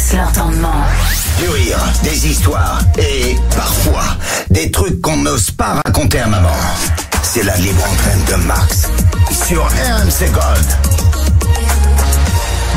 cassent l'entendement. Du rire, des histoires et parfois des trucs qu'on n'ose pas raconter à maman. C'est la libre antenne de Max sur RMC Gold.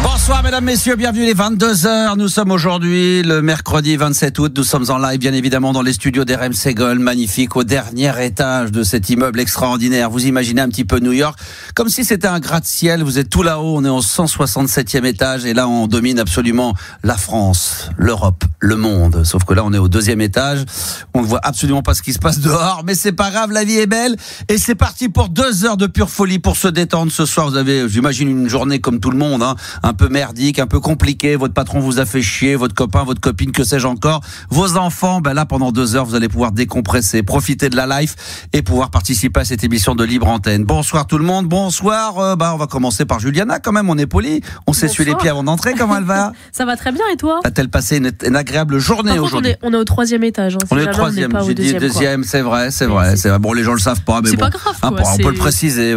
Bonsoir mesdames, messieurs, bienvenue, il est 22h, nous sommes aujourd'hui le mercredi 27 août, nous sommes en live bien évidemment dans les studios d'RMC Gold, magnifique, au dernier étage de cet immeuble extraordinaire. Vous imaginez un petit peu New York, comme si c'était un gratte-ciel, vous êtes tout là-haut, on est au 167e étage et là on domine absolument la France, l'Europe, le monde. Sauf que là on est au 2e étage, on ne voit absolument pas ce qui se passe dehors, mais c'est pas grave, la vie est belle et c'est parti pour 2 heures de pure folie pour se détendre ce soir. Vous avez, j'imagine, une journée comme tout le monde, un peu merdique, un peu compliqué, votre patron vous a fait chier, votre copain, votre copine, que sais-je encore, vos enfants, là pendant 2 heures vous allez pouvoir décompresser, profiter de la life et pouvoir participer à cette émission de Libre Antenne. Bonsoir tout le monde, bonsoir, on va commencer par Juliana quand même, on est poli, on s'essuie les pieds avant d'entrer, comment elle va? Ça va très bien et toi? A-t-elle passé une agréable journée aujourd'hui? On est au 3e étage, on est au 3e, j'ai dit 2e, c'est vrai. Bon, les gens le savent pas, mais c'est bon, pas grave, on peut le préciser.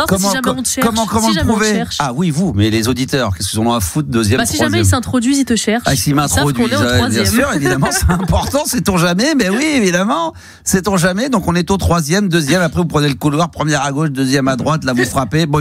Comment on te cherche, comment le prouver? Ah oui, vous, mais les auditeurs, qu'est-ce qu'ils ont à foutre, 2e, 3e? Si jamais ils s'introduisent, ils te cherchent. Ah, s'ils m'introduisent, bien sûr, évidemment, c'est important, sait-on jamais, mais oui, évidemment, sait-on jamais. Donc on est au 3e, 2e, après vous prenez le couloir, 1er à gauche, 2e à droite, là vous frappez. Bon,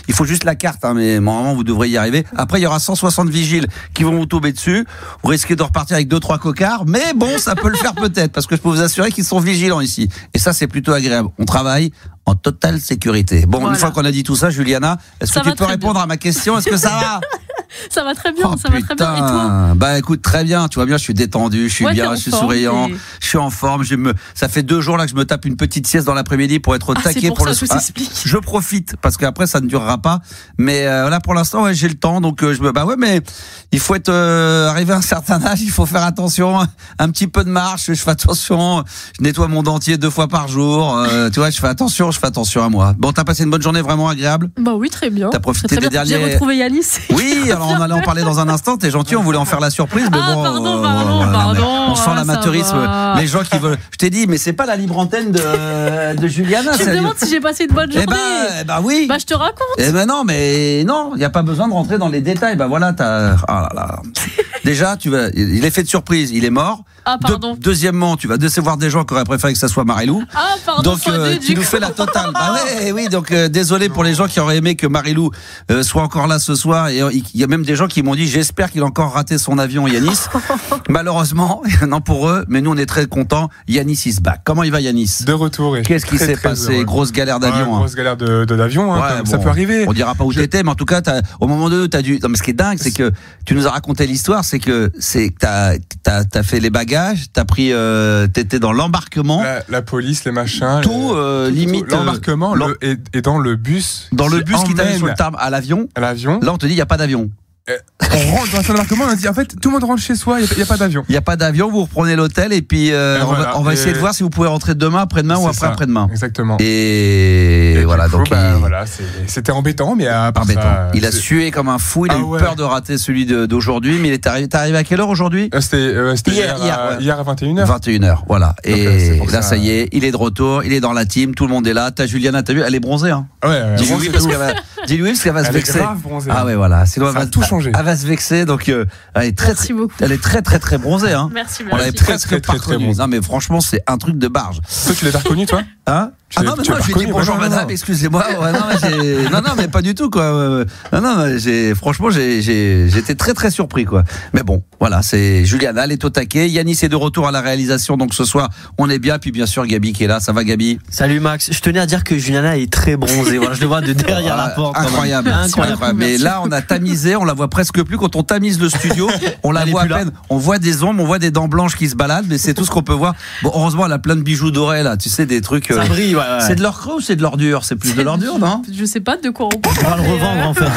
il faut juste la carte, mais normalement vous devriez y arriver. Après, il y aura 160 vigiles qui vont vous tomber dessus. Vous risquez de repartir avec 2-3 cocards, mais bon, ça peut le faire peut-être, parce que je peux vous assurer qu'ils sont vigilants ici. Et ça, c'est plutôt agréable. On travaille en totale sécurité. Bon, voilà. Une fois qu'on a dit tout ça, Juliana, est-ce que tu peux répondre à ma question? Est-ce que ça va? Ça va très bien, va très bien. Et toi? Écoute, très bien, tu vois bien, je suis détendu, je suis bien, je suis souriant, je suis en forme, ça fait 2 jours là que je me tape une petite sieste dans l'après-midi pour être au taquet pour le soir. Je profite, parce qu'après ça ne durera pas, mais là pour l'instant, j'ai le temps, donc mais il faut être arrivé à un certain âge, il faut faire attention, un petit peu de marche, je fais attention, je nettoie mon dentier 2 fois par jour, tu vois, je fais attention à moi. Bon, t'as passé une bonne journée vraiment agréable? Bah oui, très bien. T'as profité des derniers... J'ai retrouvé Yanis. Oui, alors on allait en parler dans un instant, t'es gentil, on voulait en faire la surprise, mais bon... Pardon. On sent l'amateurisme, les gens qui veulent... Je t'ai dit, mais c'est pas la libre antenne de Juliana. Tu me demandes si j'ai passé une bonne journée. Oui. Je te raconte. Non, il n'y a pas besoin de rentrer dans les détails. Voilà, déjà, il est fait de surprise, il est mort. Ah, pardon. Deuxièmement, tu vas décevoir des gens qui auraient préféré que ça soit Marilou. Ah, pardon. Donc, tu nous fais la totale. Oui, donc désolé pour les gens qui auraient aimé que Marilou soit encore là ce soir. Et il y a même des gens qui m'ont dit, j'espère qu'il a encore raté son avion, Yanis. Malheureusement, non pour eux, mais nous on est très contents. Yanis is back. Comment il va, Yanis? De retour. Qu'est-ce qui s'est passé? Heureux. Grosse galère d'avion. Grosse galère d'avion, ça peut arriver. On dira pas où t'étais, mais en tout cas, au moment de t'as dû. Non, mais ce qui est dingue, c'est que tu nous as raconté l'histoire, c'est que t'as fait les bagages, t'as pris, t'étais dans l'embarquement. La police, les machins. Tout, limite. L'embarquement et dans le bus. Dans le bus qui t'allait sur le tarmac à l'avion. Là, on te dit, il n'y a pas d'avion. On rentre dans un embarquement, on dit en fait tout le monde rentre chez soi, il n'y a pas d'avion. Il n'y a pas d'avion, vous reprenez l'hôtel et puis on va essayer de voir si vous pouvez rentrer demain, après-demain ou après-demain. Exactement. Et voilà, coup, donc c'était embêtant, mais à part ça, il a sué comme un fou, il a eu peur de rater celui d'aujourd'hui, mais t'es arrivé à quelle heure aujourd'hui? C'était hier à 21h. 21h, voilà. Donc, et là, ça y est, il est de retour, il est dans la team, tout le monde est là. T'as Juliana, t'as vu, elle est bronzée, hein. Ouais. Dis-lui parce qu'elle va se vexer. Elle est grave bronzée. Ah ouais, voilà. Sinon, elle va tout changer. Elle va se vexer, donc elle est très bronzée, hein. Merci. On l'avait presque pas reconnue. Non mais franchement, c'est un truc de barge. Toi, tu l'as reconnu, toi? Hein? Non, mais moi, je lui ai dit bonjour madame, excusez-moi. Non, mais pas du tout, quoi. Franchement, j'étais très surpris, quoi. Mais bon, voilà, c'est Juliana, elle est au taquet. Yanis est de retour à la réalisation, donc ce soir, on est bien. Puis bien sûr, Gabi qui est là. Ça va, Gabi? Salut Max. Je tenais à dire que Juliana est très bronzée. Voilà, je le vois de derrière la porte. Incroyable. Mais là, on a tamisé, on la voit presque plus. Quand on tamise le studio, on la voit à peine. On voit des ombres, on voit des dents blanches qui se baladent, mais c'est tout ce qu'on peut voir. Bon, heureusement, elle a plein de bijoux dorés, là. Tu sais, des trucs. Ça brille, ouais. C'est de l'or creux ou c'est de l'ordure? C'est plus de l'ordure, non? Je sais pas de quoi on parle. On va le revendre en fait.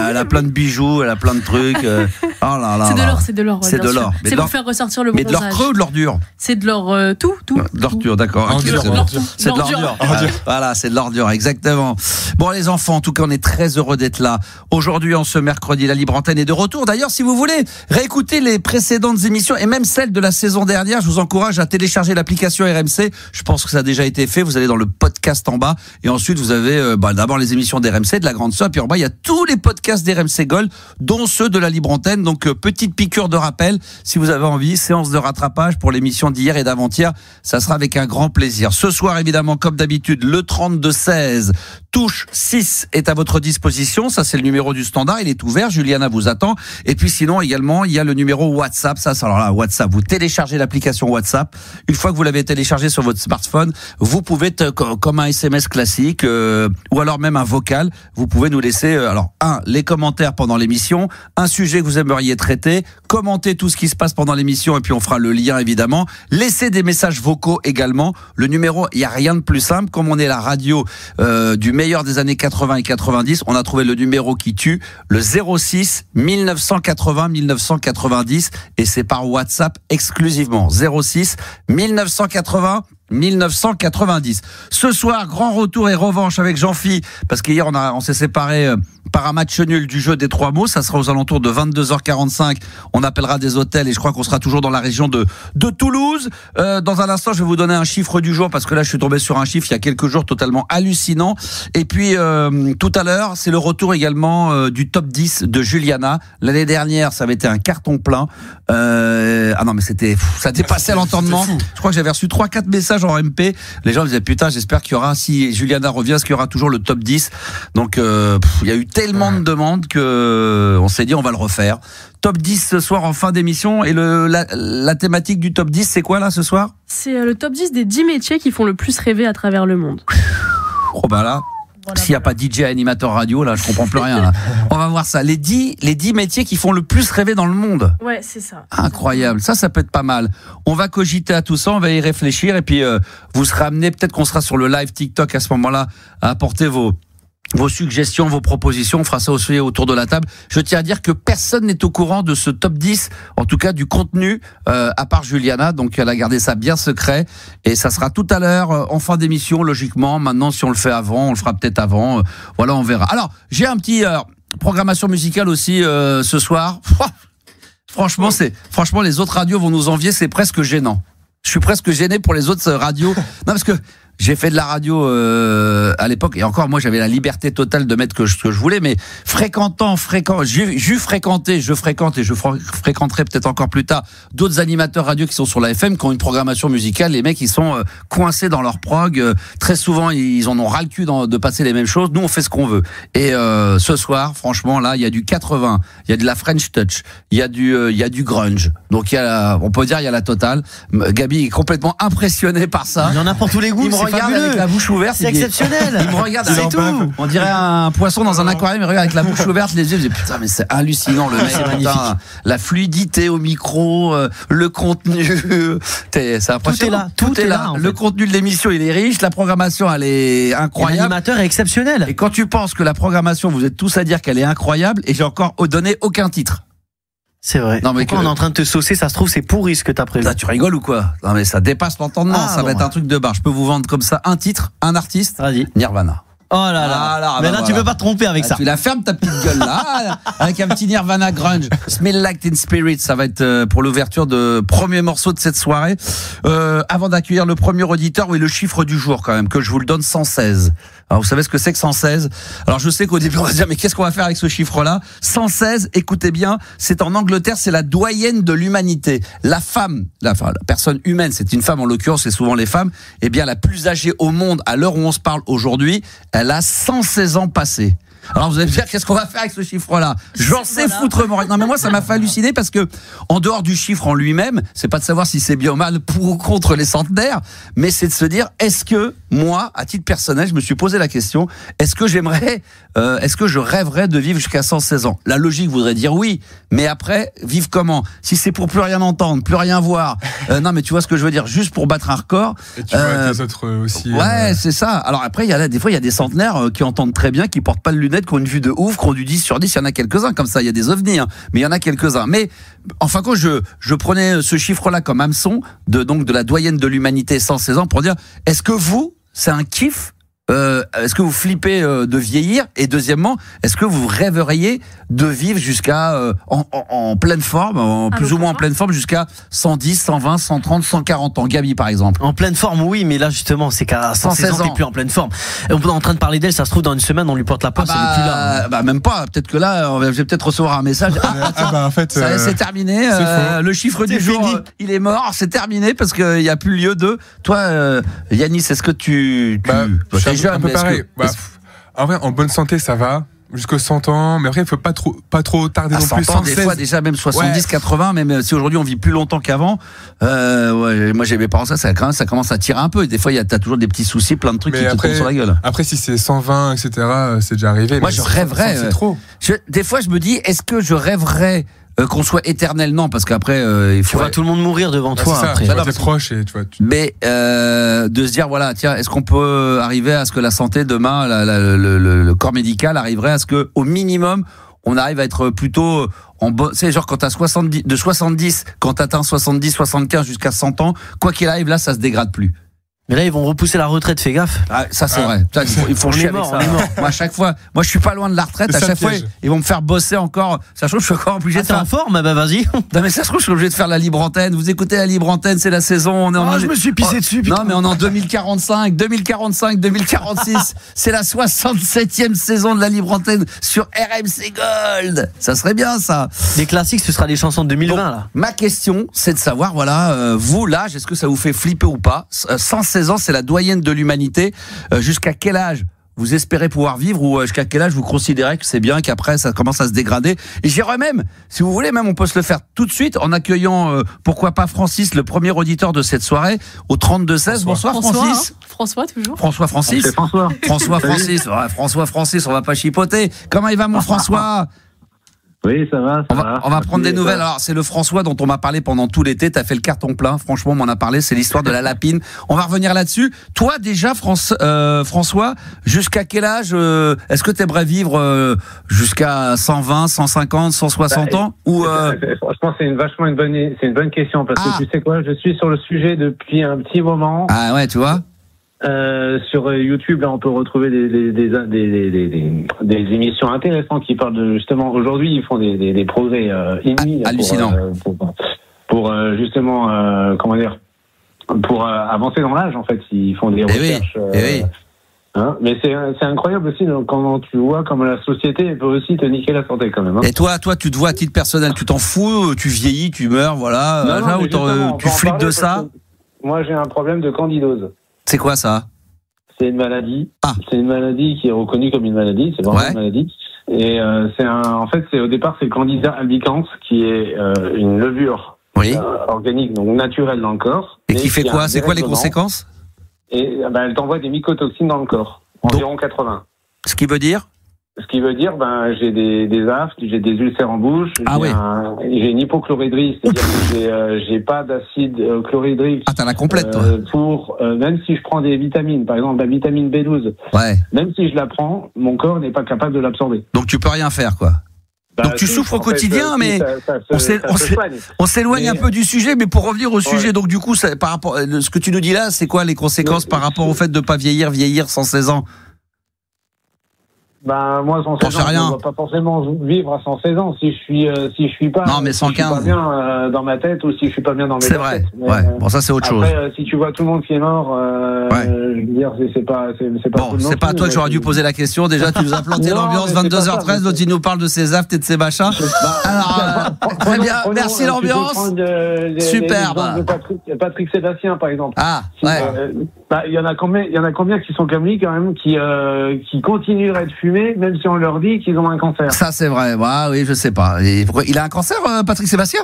Elle a plein de bijoux, elle a plein de trucs. Oh là là. C'est de l'or. C'est de l'or. C'est pour faire ressortir le bronzage. Mais de l'or creux ou de l'ordure? C'est de l'or tout. De l'ordure, d'accord. C'est de l'ordure. Voilà, c'est de l'ordure, exactement. Bon, les enfants, en tout cas, on est très heureux d'être là. Aujourd'hui, en ce mercredi, la Libre Antenne est de retour. D'ailleurs, si vous voulez réécouter les précédentes émissions et même celles de la saison dernière, je vous encourage à télécharger l'application RMC. Je pense que ça a déjà été fait. Vous allez dans le podcast en bas et ensuite vous avez d'abord les émissions d'RMC, de la Grande Soap, et en bas il y a tous les podcasts d'RMC Gold, dont ceux de la Libre Antenne. Donc Donc petite piqûre de rappel, si vous avez envie, séance de rattrapage pour l'émission d'hier et d'avant-hier, ça sera avec un grand plaisir. Ce soir, évidemment, comme d'habitude, le 32-16, touche 6 est à votre disposition. Ça, c'est le numéro du standard. Il est ouvert. Juliana vous attend. Et puis sinon, également, il y a le numéro WhatsApp. Alors là, WhatsApp, vous téléchargez l'application WhatsApp. Une fois que vous l'avez téléchargé sur votre smartphone, vous pouvez, comme un SMS classique, ou alors même un vocal, vous pouvez nous laisser, les commentaires pendant l'émission, un sujet que vous aimeriez traiter, commenter tout ce qui se passe pendant l'émission, et puis on fera le lien, évidemment. Laissez des messages vocaux également. Le numéro, il n'y a rien de plus simple. Comme on est la radio du meilleur des années 80 et 90, on a trouvé le numéro qui tue, le 06 1980 1990, et c'est par WhatsApp exclusivement. 06 1980 1990. Ce soir, grand retour et revanche avec Jean-Phi, parce qu'hier on s'est séparés par un match nul du jeu des 3 mots. Ça sera aux alentours de 22h45. On appellera des hôtels et je crois qu'on sera toujours dans la région de Toulouse. Dans un instant, je vais vous donner un chiffre du jour, parce que là, je suis tombé sur un chiffre il y a quelques jours totalement hallucinant. Et puis, tout à l'heure, c'est le retour également du top 10 de Juliana. L'année dernière, ça avait été un carton plein. Non, mais ça dépassait l'entendement. Je crois que j'avais reçu 3-4 messages en MP. Les gens me disaient, putain, j'espère qu'il y aura, si Juliana revient, est-ce qu'il y aura toujours le top 10? Donc, il y a eu tellement de demandes que on s'est dit, on va le refaire. Top 10 ce soir en fin d'émission. Et la thématique du top 10, c'est quoi là ce soir? C'est le top 10 des 10 métiers qui font le plus rêver à travers le monde. Oh bah là, s'il n'y a pas DJ animateur radio, là, je comprends plus rien. Là. On va voir ça. Les 10 métiers qui font le plus rêver dans le monde. Ouais, c'est ça. Incroyable. Ça peut être pas mal. On va cogiter à tout ça, on va y réfléchir. Et puis, vous serez amenés, peut-être qu'on sera sur le live TikTok à ce moment-là, à apporter vos suggestions, vos propositions. On fera ça aussi autour de la table. Je tiens à dire que personne n'est au courant de ce top 10, en tout cas du contenu, à part Juliana. Donc elle a gardé ça bien secret. Et ça sera tout à l'heure, en fin d'émission, logiquement. Maintenant, si on le fait avant, on le fera peut-être avant. Voilà, on verra. Alors, j'ai un petit programmation musicale aussi ce soir. Franchement, les autres radios vont nous envier. C'est presque gênant. Je suis presque gêné pour les autres radios. Non, parce que j'ai fait de la radio à l'époque, et encore moi j'avais la liberté totale de mettre ce que je voulais, mais je fréquente et je fréquenterai peut-être encore plus tard d'autres animateurs radio qui sont sur la FM, qui ont une programmation musicale. Les mecs, ils sont coincés dans leur prog. Très souvent, ils en ont ras le cul de passer les mêmes choses. Nous, on fait ce qu'on veut. Et ce soir, franchement, là, il y a du 80, il y a de la French Touch, il y a du grunge. Donc on peut dire il y a la totale. Gabi est complètement impressionné par ça. Il y en a pour tous les goûts. Il me regarde avec la bouche ouverte. C'est exceptionnel. Il me regarde, c'est tout. On dirait un poisson dans un aquarium. Il regarde avec la bouche ouverte, les yeux. Je dis putain, mais c'est hallucinant le mec. C'est magnifique. La fluidité au micro, le contenu. C'est impressionnant. Tout est là. Le contenu de l'émission, il est riche. La programmation, elle est incroyable. L'animateur est exceptionnel. Et quand tu penses que la programmation, vous êtes tous à dire qu'elle est incroyable, et j'ai encore donné aucun titre. C'est vrai. Non, mais on est en train de te saucer, ça se trouve, c'est pourri ce que t'as prévu. Là, tu rigoles ou quoi? Non, mais ça dépasse l'entendement. Ça va être un truc de barre. Je peux vous vendre comme ça un titre, un artiste. Vas-y. Nirvana. Oh là là. Mais là, tu peux pas te tromper avec ça. Tu la fermes ta petite gueule là, avec un petit Nirvana grunge. Smell Like Teen Spirit, ça va être pour l'ouverture de premier morceau de cette soirée. Avant d'accueillir le premier auditeur, oui, le chiffre du jour quand même, que je vous le donne, 116. Alors, vous savez ce que c'est que 116? Alors, je sais qu'au début, on va se dire, mais qu'est-ce qu'on va faire avec ce chiffre-là? 116, écoutez bien, c'est en Angleterre, c'est la doyenne de l'humanité. La personne humaine, c'est une femme en l'occurrence, c'est souvent les femmes, eh bien, la plus âgée au monde, à l'heure où on se parle aujourd'hui, elle a 116 ans passés. Alors vous allez me dire, qu'est-ce qu'on va faire avec ce chiffre-là? J'en sais foutrement rien. Non mais moi ça m'a fait halluciner, parce que en dehors du chiffre en lui-même, c'est pas de savoir si c'est bien ou mal pour ou contre les centenaires, mais c'est de se dire, est-ce que moi, à titre personnel, je me suis posé la question, est-ce que je rêverais de vivre jusqu'à 116 ans? La logique voudrait dire oui, mais après, vivre comment? Si c'est pour plus rien entendre, plus rien voir, non mais tu vois ce que je veux dire, juste pour battre un record. Et tu vois les autres aussi. Ouais, c'est ça. Alors après, des fois, il y a des centenaires qui entendent très bien, qui portent pas de lunettes, qui ont une vue de ouf, qui ont du 10 sur 10, il y en a quelques-uns comme ça, il y a des ovnis, hein, mais il y en a quelques-uns. Mais enfin, quand je prenais ce chiffre-là comme hameçon de la doyenne de l'humanité, 116 ans, pour dire, est-ce que vous, c'est un kiff est-ce que vous flippez de vieillir? Et deuxièmement, est-ce que vous rêveriez de vivre jusqu'à en pleine forme, plus ou moins en pleine forme, jusqu'à 110, 120, 130, 140 ans? Gabi, par exemple. En pleine forme, oui, mais là justement, c'est qu'à 116 ans, t'es plus en pleine forme. Et on est en train de parler d'elle, ça se trouve dans une semaine, on lui porte la poste, elle est plus là. Bah même pas. Peut-être que là, je vais peut-être recevoir un message. En fait, c'est terminé. Le chiffre du jour, il est mort. C'est terminé parce qu'il n'y a plus lieu de. Toi, Yanis, est-ce que tu je suis un peu pareil. En vrai, en bonne santé, ça va. Jusqu'aux 100 ans, mais après, il faut pas trop tarder non plus. 100 ans, des fois, déjà, même 70, 80, même si aujourd'hui on vit plus longtemps qu'avant, moi, j'ai mes parents, ça commence à tirer un peu. Et des fois, t'as toujours des petits soucis, plein de trucs qui te tombent sur la gueule. Après, si c'est 120, etc., c'est déjà arrivé. Moi, je rêverais. C'est trop. Des fois, je me dis, est-ce que je rêverais qu'on soit éternel? Non, parce qu'après il faut. Tu vois tout le monde mourir devant toi. C'est ça, après. tu vois tes proches et tu vois. Mais de se dire voilà, tiens, est-ce qu'on peut arriver à ce que la santé demain, le corps médical arriverait à ce que au minimum on arrive à être plutôt en bon. C'est genre quand t'as 70, quand t'atteins 70, 75 jusqu'à 100 ans, quoi qu'il arrive, là ça se dégrade plus. Mais là, ils vont repousser la retraite, fais gaffe. Ah, ça, c'est vrai. Putain, ils font chier avec ça. Moi, à chaque fois, je suis pas loin de la retraite. À chaque fois, ils vont me faire bosser encore. Ça se trouve, je suis encore obligé de faire. T'es en forme? Bah, vas-y. Non, mais ça se trouve, je suis obligé de faire la libre antenne. Vous écoutez la libre antenne, c'est la saison. Je me suis pissé dessus, putain. Non, mais on est en 2045, 2046. C'est la 67e saison de la libre antenne sur RMC Gold. Ça serait bien, ça. Les classiques, ce sera les chansons de 2020, là. Ma question, c'est de savoir, voilà, vous, l'âge, est-ce que ça vous fait flipper ou pas? 116 ans, c'est la doyenne de l'humanité. Jusqu'à quel âge vous espérez pouvoir vivre, ou jusqu'à quel âge vous considérez que c'est bien, qu'après ça commence à se dégrader? Et j'irais même, si vous voulez, même on peut se le faire tout de suite en accueillant, pourquoi pas Francis, le premier auditeur de cette soirée, au 32-16. Bonsoir Francis. François, toujours. François Francis. François. François Francis. Ouais, François Francis, on va pas chipoter. Comment il va, mon François? Oui, ça va. On va prendre des nouvelles. Alors, c'est le François dont on m'a parlé pendant tout l'été. T'as fait le carton plein. Franchement, on m'en a parlé. C'est l'histoire de la lapine. On va revenir là-dessus. Toi, déjà, François, jusqu'à quel âge est-ce que t'aimerais vivre jusqu'à 120, 150, 160 ans ou Franchement, c'est une bonne question parce que tu sais quoi, je suis sur le sujet depuis un petit moment. Ah ouais, tu vois. Sur YouTube, là, on peut retrouver des émissions intéressantes qui parlent de, justement, aujourd'hui, ils font des progrès inouïs hallucinants pour justement, comment dire, pour avancer dans l'âge, en fait. Ils font des recherches. Oui. Hein, mais c'est incroyable aussi quand tu vois comme la société peut aussi te niquer la santé quand même. Hein. Et toi, tu te vois à titre personnel, tu t'en fous, tu vieillis, tu meurs, voilà, non, tu flippes de ça? Moi, j'ai un problème de candidose. C'est quoi ça? C'est une maladie. Ah. C'est une maladie qui est reconnue comme une maladie. C'est vraiment une maladie. Et en fait, au départ, c'est le Candida albicans qui est une levure organique, donc naturelle dans le corps. Et qui fait quoi? C'est quoi les conséquences? Et elle t'envoie des mycotoxines dans le corps, environ 80. Ce qui veut dire? Ce qui veut dire, j'ai des aftes, j'ai des ulcères en bouche, j'ai une hypochloridrie, c'est-à-dire que j'ai pas d'acide chlorhydrique. Ah, t'as la complète, toi. Pour même si je prends des vitamines, par exemple la vitamine B12, même si je la prends, mon corps n'est pas capable de l'absorber. Donc tu peux rien faire, quoi. Donc tu souffres au quotidien, mais on s'éloigne un peu du sujet, mais pour revenir au sujet, donc du coup, par rapport à ce que tu nous dis là, c'est quoi les conséquences par rapport au fait de pas vieillir 116 ans? Moi, 116 ans, je ne vais pas forcément vivre à 116 ans si je suis pas. Non, mais 115. Si je suis pas bien dans ma tête ou si je suis pas bien dans mes C'est vrai. Bon, ça c'est autre chose. Après, si tu vois tout le monde qui est mort, je veux dire, c'est pas. Bon, c'est pas à toi que j'aurais dû poser la question. Déjà, tu nous as planté l'ambiance. 22h13, l'autre il nous parle de ses aftes et de ses machins. Alors, très bien. Merci l'ambiance. Superbe. Patrick Sébastien, par exemple. Ah, ouais. Il y en a combien qui sont comme lui quand même, qui continueraient de fumer même si on leur dit qu'ils ont un cancer. Ça c'est vrai. Oui, je sais pas. Et pourquoi il a un cancer, Patrick Sébastien?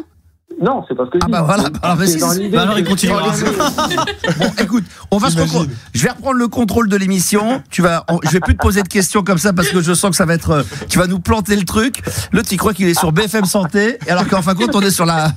Non, c'est parce que. Voilà. Alors il continue. Bon, écoute, je vais reprendre le contrôle de l'émission. Je vais plus te poser de questions comme ça parce que je sens que ça va être. Tu vas nous planter le truc. L'autre, il croit qu'il est sur BFM Santé, alors qu'en fin de compte, on est sur la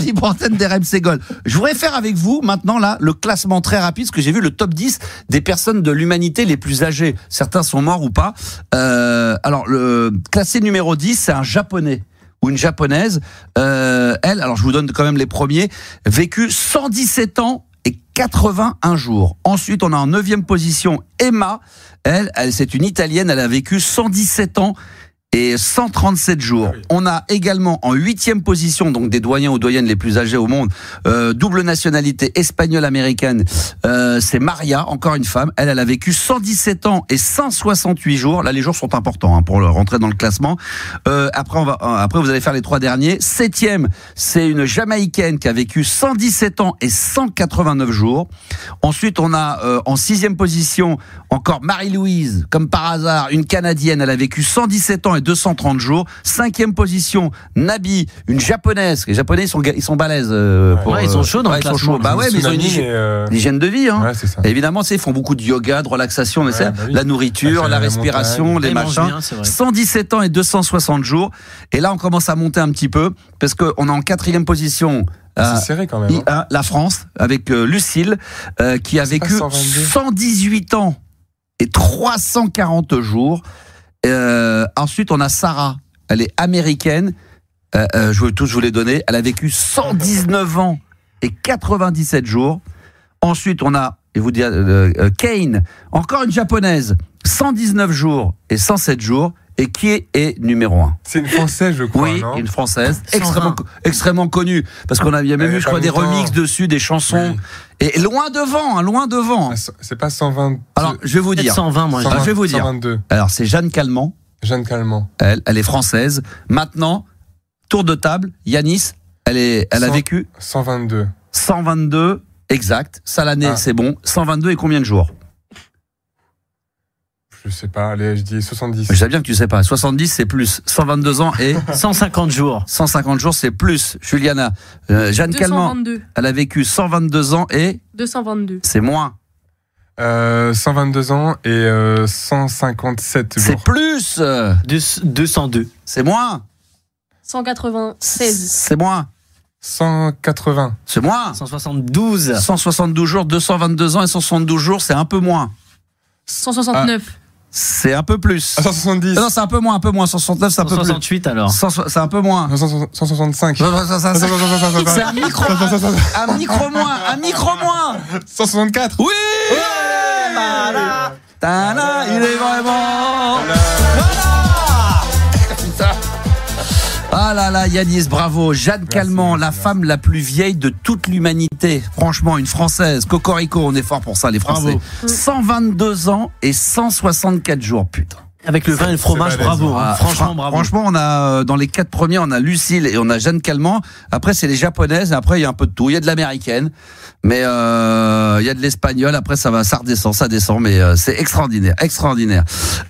libre antenne d'RMC Gold. Je voudrais faire avec vous maintenant là le classement très rapide, parce que j'ai vu le top 10 des personnes de l'humanité les plus âgées. Certains sont morts ou pas. Alors le classé numéro 10, c'est un Japonais. Ou une japonaise, elle, alors je vous donne quand même les premiers, vécu 117 ans et 81 jours. Ensuite, on a en 9e position Emma. Elle, c'est une Italienne, elle a vécu 117 ans et 137 jours. On a également en 8e position, donc des doyens ou doyennes les plus âgés au monde, double nationalité espagnole-américaine, c'est Maria, encore une femme. Elle a vécu 117 ans et 168 jours. Là, les jours sont importants pour rentrer dans le classement. Après, vous allez faire les 3 derniers. 7e, c'est une Jamaïcaine qui a vécu 117 ans et 189 jours. Ensuite, on a en 6e position encore Marie-Louise, comme par hasard, une Canadienne. Elle a vécu 117 ans et 230 jours. 5e position, Nabi, une Japonaise. Les Japonais, ils sont balèzes. Ils sont chauds dans le classement. Bah ouais, mais ils ont une hygiène de vie. Hein. Ouais, c'est ça. Et évidemment, ils font beaucoup de yoga, de relaxation, mais la nourriture, la respiration, les machins. Bien, 117 ans et 260 jours. Et là, on commence à monter un petit peu, parce qu'on est en 4e position. C'est serré quand même. La France, avec Lucille, qui a vécu 118 ans et 340 jours. Ensuite, on a Sarah. Elle est américaine. Je vous les donner. Elle a vécu 119 ans et 97 jours. Ensuite, on a, Kane, encore une japonaise, 119 jours et 107 jours. Et qui est numéro 1? C'est une Française, je crois. Oui, non, une Française, extrêmement connue. Parce qu'on a même eu, je crois, des remixes dessus, des chansons. Oui. Et loin devant. C'est pas 120. Alors, je vais vous dire. 120, moi. 120, je vais vous dire. 122. Alors, c'est Jeanne Calment. Elle est française. Maintenant, tour de table. Yanis, elle a vécu 122. 122, exact. Ça, l'année, c'est bon. 122 et combien de jours? Je sais pas, allez, je dis 70. Je sais bien que tu sais pas. 70, c'est plus. 122 ans et 150 jours. 150 jours, c'est plus. Juliana, Jeanne Calment, elle a vécu 122 ans et 222. C'est moins. 122 ans et 157 jours. C'est plus. 202. C'est moins. 196. C'est moins. 180. C'est moins. 172. 172 jours, 222 ans et 172 jours, c'est un peu moins. 169. C'est un peu plus. 170. Non, c'est un peu moins. 169, c'est un peu plus. 168 alors. C'est un peu moins. 165. C'est un micro moins. 164. Oui. Tada, il est vraiment. Ah là là, Yanis, bravo. Jeanne Calment, la femme la plus vieille de toute l'humanité. Franchement, une Française. Cocorico, on est fort pour ça, les Français. Bravo. 122 ans et 164 jours, putain. Avec le vin et le fromage, bravo. Franchement, bravo. Franchement, on a dans les 4 premiers, on a Lucille et on a Jeanne Calment. Après, c'est les japonaises. Et après, il y a un peu de tout. Il y a de l'américaine, mais il y a de l'espagnol. Après, ça descend. Mais c'est extraordinaire.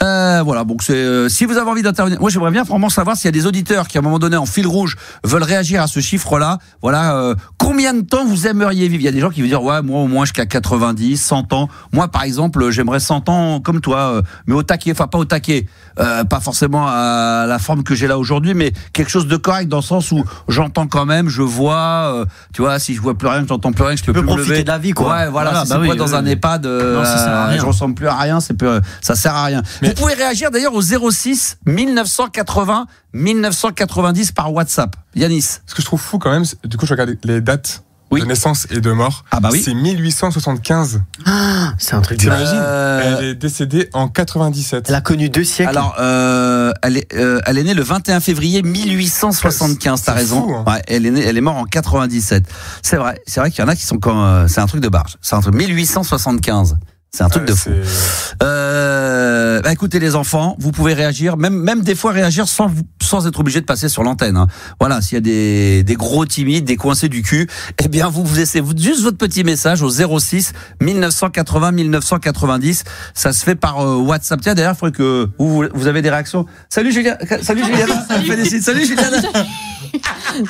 Voilà. Donc, si vous avez envie d'intervenir, moi, j'aimerais bien vraiment savoir s'il y a des auditeurs qui, à un moment donné, en fil rouge, veulent réagir à ce chiffre-là. Voilà. Combien de temps vous aimeriez vivre? Il y a des gens qui vont dire, ouais, moi, au moins jusqu'à 90, 100 ans. Moi, par exemple, j'aimerais 100 ans comme toi, mais au taquet. Enfin, pas au taquet. Pas forcément à la forme que j'ai là aujourd'hui, mais quelque chose de correct dans le sens où j'entends quand même, je vois, tu vois, si je vois plus rien, j'entends plus rien, je peux plus me lever. Profiter de la vie, quoi. Ouais, voilà. Si c'est pas dans un EHPAD, je ressemble plus à rien, ça sert à rien. Mais vous pouvez réagir d'ailleurs au 06 1980 1990 par WhatsApp. Yanis. Ce que je trouve fou quand même, du coup, je regarde les dates. De naissance et de mort. Ah bah oui. C'est 1875. C'est un truc de Elle est décédée en 97. Elle a connu 2 siècles. Alors, elle est née le 21 février 1875. T'as raison. Fou, hein. Ouais, elle est morte en 97. C'est vrai qu'il y en a qui sont comme. C'est un truc de barge. C'est un truc 1875. C'est un truc de fou. Écoutez les enfants, vous pouvez réagir, même des fois réagir sans être obligé de passer sur l'antenne. Hein. Voilà, s'il y a des gros timides, des coincés du cul, eh bien vous laissez juste votre petit message au 06 1980 1990. Ça se fait par WhatsApp. Tiens, d'ailleurs, il faudrait que vous avez des réactions. Salut Juliana. Salut Juliana.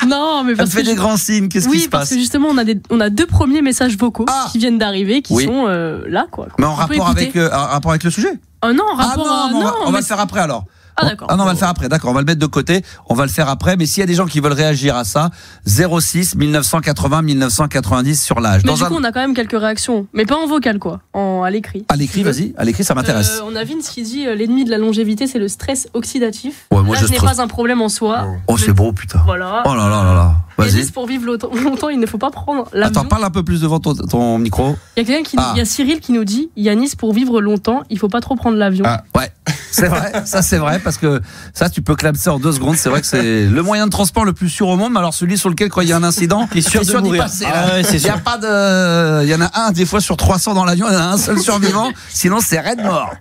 Non, mais parce elle me fait des grands signes. Qu'est-ce qui se passe? Oui, parce que justement, on a 2 premiers messages vocaux qui viennent d'arriver, qui sont là, quoi. Mais en rapport avec le sujet? Non, en rapport. On va le faire après alors. Ah d'accord. Ah non, on va le faire après, d'accord, on va le mettre de côté, on va le faire après, mais s'il y a des gens qui veulent réagir à ça, 06 1980 1990 sur l'âge. Mais du coup, on a quand même quelques réactions, mais pas en vocal quoi, à l'écrit. À l'écrit, vas-y, à l'écrit, ça m'intéresse. On a Vince qui dit l'ennemi de la longévité, c'est le stress oxydatif. Ouais, moi l'âge n'est pas un problème en soi. Oh, c'est beau, putain. Voilà. Oh là là là là. Yanis, pour vivre longtemps, il ne faut pas prendre l'avion. Attends, parle un peu plus devant ton micro. Il y a Cyril qui nous dit, Yanis, pour vivre longtemps, il ne faut pas trop prendre l'avion. Ah, ouais, c'est vrai, ça c'est vrai, parce que ça tu peux clamser en 2 secondes, c'est vrai que c'est le moyen de transport le plus sûr au monde, mais alors celui sur lequel quand il y a un incident, il est sûr d'y passer. Il y en a un des fois sur 300 dans l'avion, il y en a un seul survivant, sinon c'est raide mort.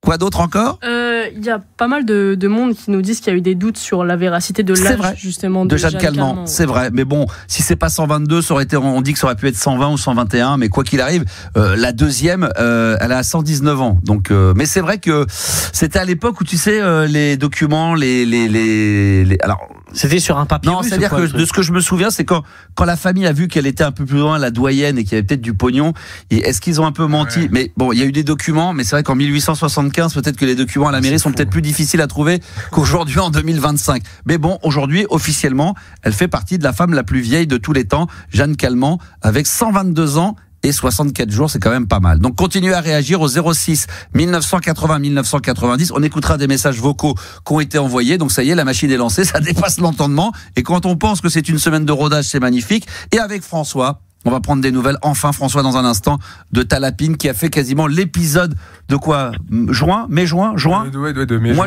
Quoi d'autre encore ? Il y a pas mal de monde qui nous disent qu'il y a eu des doutes sur la véracité de l'âge justement de Jeanne Calment. C'est vrai, mais bon, si c'est pas 122, ça aurait été, on dit que ça aurait pu être 120 ou 121, mais quoi qu'il arrive, la deuxième, elle a 119 ans. Donc, mais c'est vrai que c'était à l'époque où tu sais les documents, alors. C'était sur un papier. Non, c'est-à-dire que de ce que je me souviens, c'est quand la famille a vu qu'elle était un peu plus loin, la doyenne, et qu'il y avait peut-être du pognon. Et est-ce qu'ils ont un peu menti ? Ouais. Mais bon, il y a eu des documents, mais c'est vrai qu'en 1875, peut-être que les documents à la mairie sont peut-être plus difficiles à trouver qu'aujourd'hui en 2025. Mais bon, aujourd'hui, officiellement, elle fait partie de la femme la plus vieille de tous les temps, Jeanne Calment, avec 122 ans. Et 64 jours, c'est quand même pas mal. Donc continuez à réagir au 06 1980 1990. On écoutera des messages vocaux qui ont été envoyés. Donc ça y est, la machine est lancée, ça dépasse l'entendement. Et quand on pense que c'est une semaine de rodage, c'est magnifique. Et avec François, on va prendre des nouvelles. Enfin, François, dans un instant, de Talapine, qui a fait quasiment l'épisode de quoi ? Mai juin, de mai juin,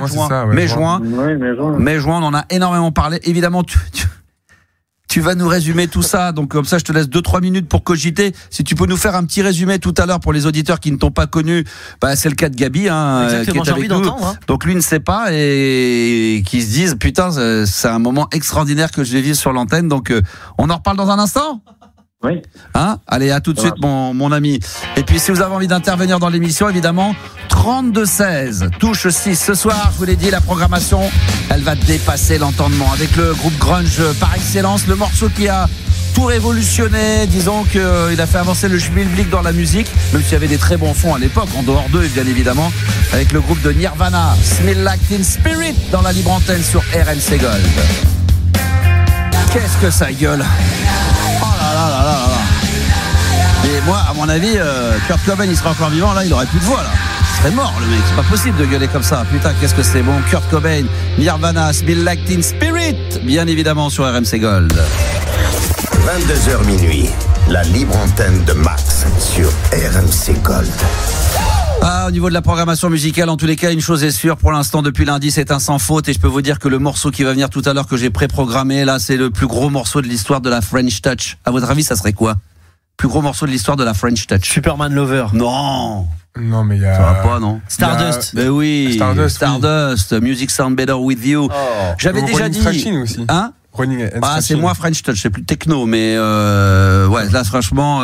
c'est ça. Mai juin, on en a énormément parlé. Évidemment, tu vas nous résumer tout ça, donc comme ça je te laisse 2-3 minutes pour cogiter. Si tu peux nous faire un petit résumé tout à l'heure pour les auditeurs qui ne t'ont pas connu, c'est le cas de Gabi, qui est avec nous. Donc lui ne sait pas et qui se disent putain, c'est un moment extraordinaire que je vais vivre sur l'antenne. Donc on en reparle dans un instant. Oui. Allez, à tout de suite, mon ami. Et puis, si vous avez envie d'intervenir dans l'émission, évidemment, 32-16, touche 6. Ce soir, je vous l'ai dit, la programmation, elle va dépasser l'entendement avec le groupe grunge par excellence, le morceau qui a tout révolutionné. Disons qu'il a fait avancer le schmilblick dans la musique, même s'il y avait des très bons sons à l'époque, en dehors d'eux, bien évidemment, avec le groupe de Nirvana, Smell Like Teen Spirit, dans la libre antenne sur RMC Gold. Qu'est-ce que ça gueule! Et moi, à mon avis, Kurt Cobain, il serait encore vivant, là, il aurait plus de voix, là. Il serait mort, le mec. C'est pas possible de gueuler comme ça. Putain, qu'est-ce que c'est bon. Kurt Cobain, Nirvana, Smell Like Teen Spirit, bien évidemment sur RMC Gold. 22h minuit, la libre antenne de Max sur RMC Gold. Au niveau de la programmation musicale, en tous les cas, une chose est sûre, pour l'instant, depuis lundi, c'est un sans faute, et je peux vous dire que le morceau qui va venir tout à l'heure, que j'ai pré-programmé, là, c'est le plus gros morceau de l'histoire de la French Touch. À votre avis, ça serait quoi ? Plus gros morceau de l'histoire de la French Touch. Superman Lover. Non, mais il y a... Ça va pas, non. Stardust. Mais oui, Stardust, oui. Music Sound Better With You. J'avais déjà dit... Aussi. C'est moins French Touch, c'est plus techno, mais là franchement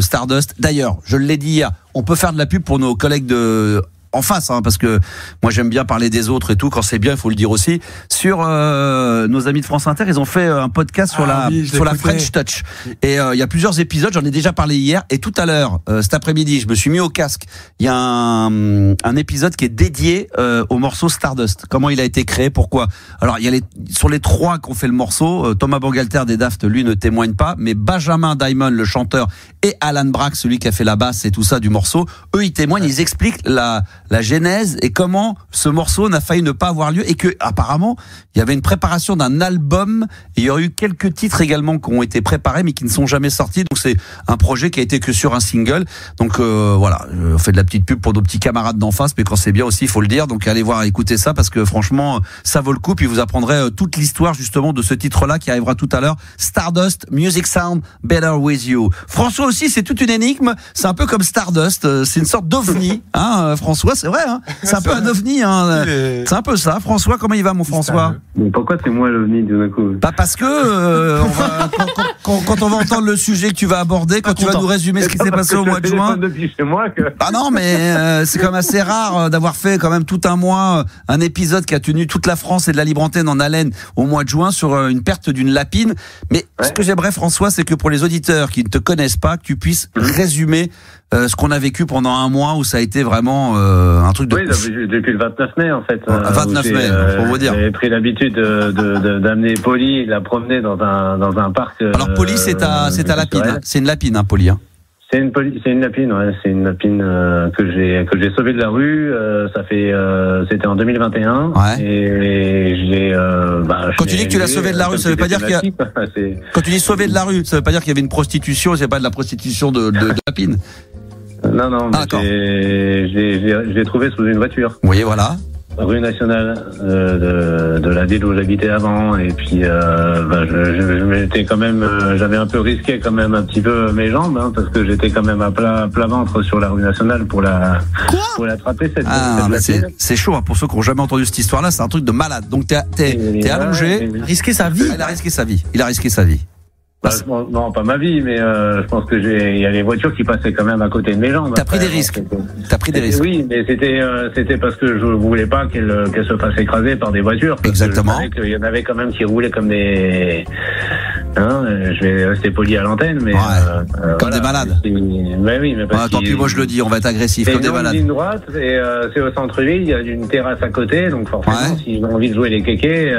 Stardust. D'ailleurs, je l'ai dit hier, on peut faire de la pub pour nos collègues en face, parce que moi j'aime bien parler des autres et tout, quand c'est bien il faut le dire aussi. Sur nos amis de France Inter, ils ont fait un podcast sur la French Touch, et il y a plusieurs épisodes, j'en ai déjà parlé hier, et tout à l'heure, cet après-midi, je me suis mis au casque, il y a un épisode qui est dédié au morceau Stardust, comment il a été créé, pourquoi. Alors il y a sur les 3 qui ont fait le morceau, Thomas Bangalter des Daft, lui ne témoigne pas, mais Benjamin Diamond, le chanteur, et Alan Braxe, celui qui a fait la basse et tout ça du morceau, eux ils témoignent, ils expliquent la genèse et comment ce morceau n'a failli ne pas avoir lieu, et que apparemment il y avait une préparation d'un album, et il y aurait eu quelques titres également qui ont été préparés mais qui ne sont jamais sortis, donc c'est un projet qui a été que sur un single. Donc voilà, on fait de la petite pub pour nos petits camarades d'en face, mais quand c'est bien aussi il faut le dire, donc allez voir, écoutez ça, parce que franchement ça vaut le coup, puis vous apprendrez toute l'histoire justement de ce titre là qui arrivera tout à l'heure, Stardust, Music Sound Better With You. François aussi, c'est toute une énigme, c'est un peu comme Stardust, c'est une sorte d'ovni, François, c'est vrai, c'est un peu un ovni, c'est un peu ça. François, comment il va, mon François? Mais pourquoi c'est moi l'ovni du coup? Parce que quand on va entendre le sujet que tu vas aborder, quand tu vas nous résumer ce qui s'est passé au mois de juin. Non, mais c'est quand même assez rare d'avoir fait quand même tout un mois un épisode qui a tenu toute la France et de la libre antenne en haleine au mois de juin sur une perte d'une lapine. Mais ce que j'aimerais, François, c'est que pour les auditeurs qui ne te connaissent pas, que tu puisses résumer ce qu'on a vécu pendant un mois où ça a été vraiment un truc de... Oui, depuis le 29 mai en fait. 29 mai, pour vous dire. J'ai pris l'habitude d'amener Polly, la promener dans un parc. Alors Polly, c'est à Lapine, c'est une lapine, Polly. C'est une lapine, ouais. C'est une lapine que j'ai sauvée de la rue. C'était en 2021. Ouais. Et j'ai. Quand tu dis que tu l'as sauvée de la rue, ça veut pas dire qu'il y a. Quand tu dis sauver de la rue, ça veut pas dire qu'il y avait une prostitution. C'est pas de la prostitution de lapine. Non. Je l'ai trouvée sous une voiture. Oui, voilà. Rue nationale de la ville où j'habitais avant, et puis je m'étais quand même, j'avais un peu risqué quand même un petit peu mes jambes, hein, parce que j'étais quand même à plat ventre sur la rue nationale pour l'attraper cette c'est chaud, hein, pour ceux qui n'ont jamais entendu cette histoire-là, c'est un truc de malade. Donc t'es allongé, risqué sa vie. Il a risqué sa vie. Non, pas ma vie, mais je pense que il y a les voitures qui passaient quand même à côté de mes jambes. T'as pris des risques. Oui, mais c'était parce que je voulais pas qu'elle se fasse écraser par des voitures. Exactement. Je savais qu'il y en avait quand même qui roulaient comme des. Je vais rester poli à l'antenne, mais comme des malades. Mais oui, mais tant pis, moi je le dis, on va être agressif comme des malades. C'est une ligne droite et c'est au centre-ville. Il y a une terrasse à côté, donc forcément, s'ils ont envie de jouer les kékés,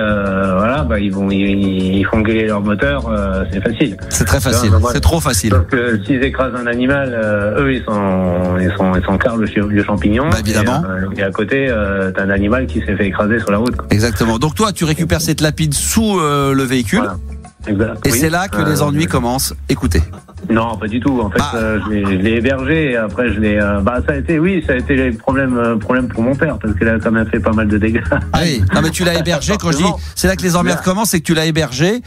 ils font gueuler leur moteur. C'est facile. C'est très facile. C'est trop facile. Sauf que s'ils écrasent un animal, eux, ils sont car le champignon. Bah, évidemment. Et à côté, t'as un animal qui s'est fait écraser sur la route. Exactement. Donc toi, tu récupères cette lapine sous le véhicule. Voilà. Exact. Et c'est là que les ennuis commencent. Écoutez. Non, pas du tout. En fait, je l'ai hébergé et après ça a été les problèmes pour mon père parce qu'il a quand même fait pas mal de dégâts. Ah oui. Non, mais tu l'as hébergé. Quand je dis, c'est là que les emmerdes commencent, c'est que tu l'as hébergé.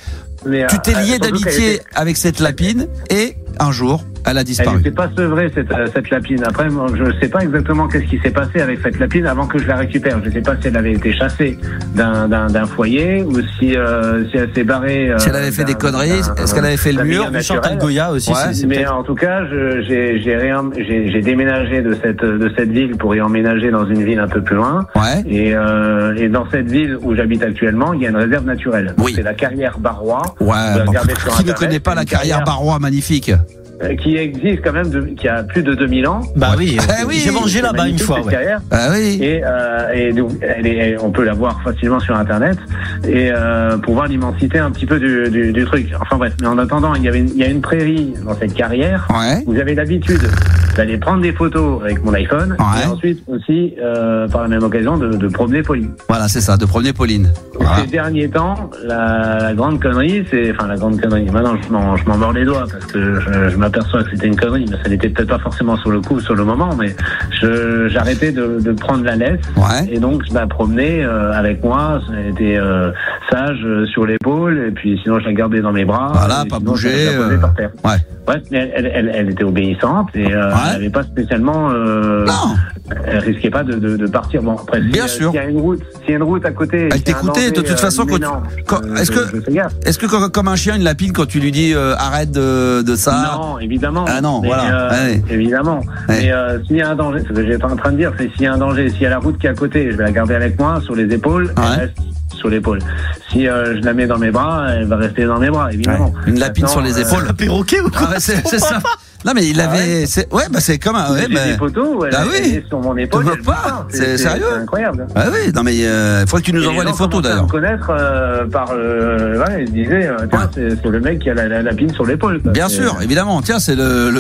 Tu t'es lié d'amitié avec cette lapine et un jour, elle a disparu. Elle n'était pas sevrée cette lapine. Après, moi, je ne sais pas exactement qu'est-ce qui s'est passé avec cette lapine avant que je la récupère. Je ne sais pas si elle avait été chassée d'un foyer ou si elle s'est barrée. Si elle avait fait des conneries, est-ce qu'elle avait fait le mur? Chantal Goya aussi. Ouais. Mais en tout cas, j'ai déménagé de cette ville pour y emménager dans une ville un peu plus loin. Ouais. Et dans cette ville où j'habite actuellement, il y a une réserve naturelle. Oui. C'est la carrière Barrois. Ouais. Qui ne connaît pas la carrière Barrois, magnifique? Qui existe quand même, qui a plus de 2000 ans. Bah oui, oui, j'ai mangé là-bas une fois. Ouais. Ah oui. Et donc, on peut la voir facilement sur Internet et pour voir l'immensité un petit peu du truc. Enfin bref, mais en attendant, il y a une prairie dans cette carrière. Ouais. Vous avez l'habitude d'aller prendre des photos avec mon iPhone et ensuite aussi, par la même occasion, de promener Pauline. Voilà, c'est ça, de promener Pauline. Voilà. Ces derniers temps, la grande connerie, maintenant je m'en mords les doigts parce que je m'aperçois que c'était une connerie, mais ça n'était peut-être pas forcément sur le coup, sur le moment, mais j'arrêtais de prendre la laisse et donc je la promenais avec moi, ça a été sage sur l'épaule et puis sinon je la gardais dans mes bras. Voilà, pas bouger. Je la posais par terre. Ouais, mais elle était obéissante et elle n'avait pas spécialement. Elle risquait pas de partir. Bon, après, bien sûr. S'il y a une route à côté. Elle t'écoutait de toute façon. Est-ce que comme un chien, une lapine, quand tu lui dis arrête de ça. Non, évidemment. Ah non, mais, voilà. Évidemment. Mais s'il y a un danger, ce que j'étais en train de dire, c'est s'il y a un danger, s'il y a la route qui est à côté, je vais la garder avec moi sur les épaules. Elle reste sur l'épaule. Si je la mets dans mes bras, elle va rester dans mes bras, évidemment. Une lapine sur les épaules. Un perroquet ou quoi? C'est ça. Non mais il avait, c'est comme un. J'ai des photos où elle est sur mon épaule. Tu veux pas? C'est sérieux? C'est incroyable. Ah oui, non mais faut que tu nous envoies les photos d'ailleurs. Me connaître par, il disait, tiens, c'est le mec qui a la lapine sur l'épaule. Bien sûr, évidemment. Tiens, c'est le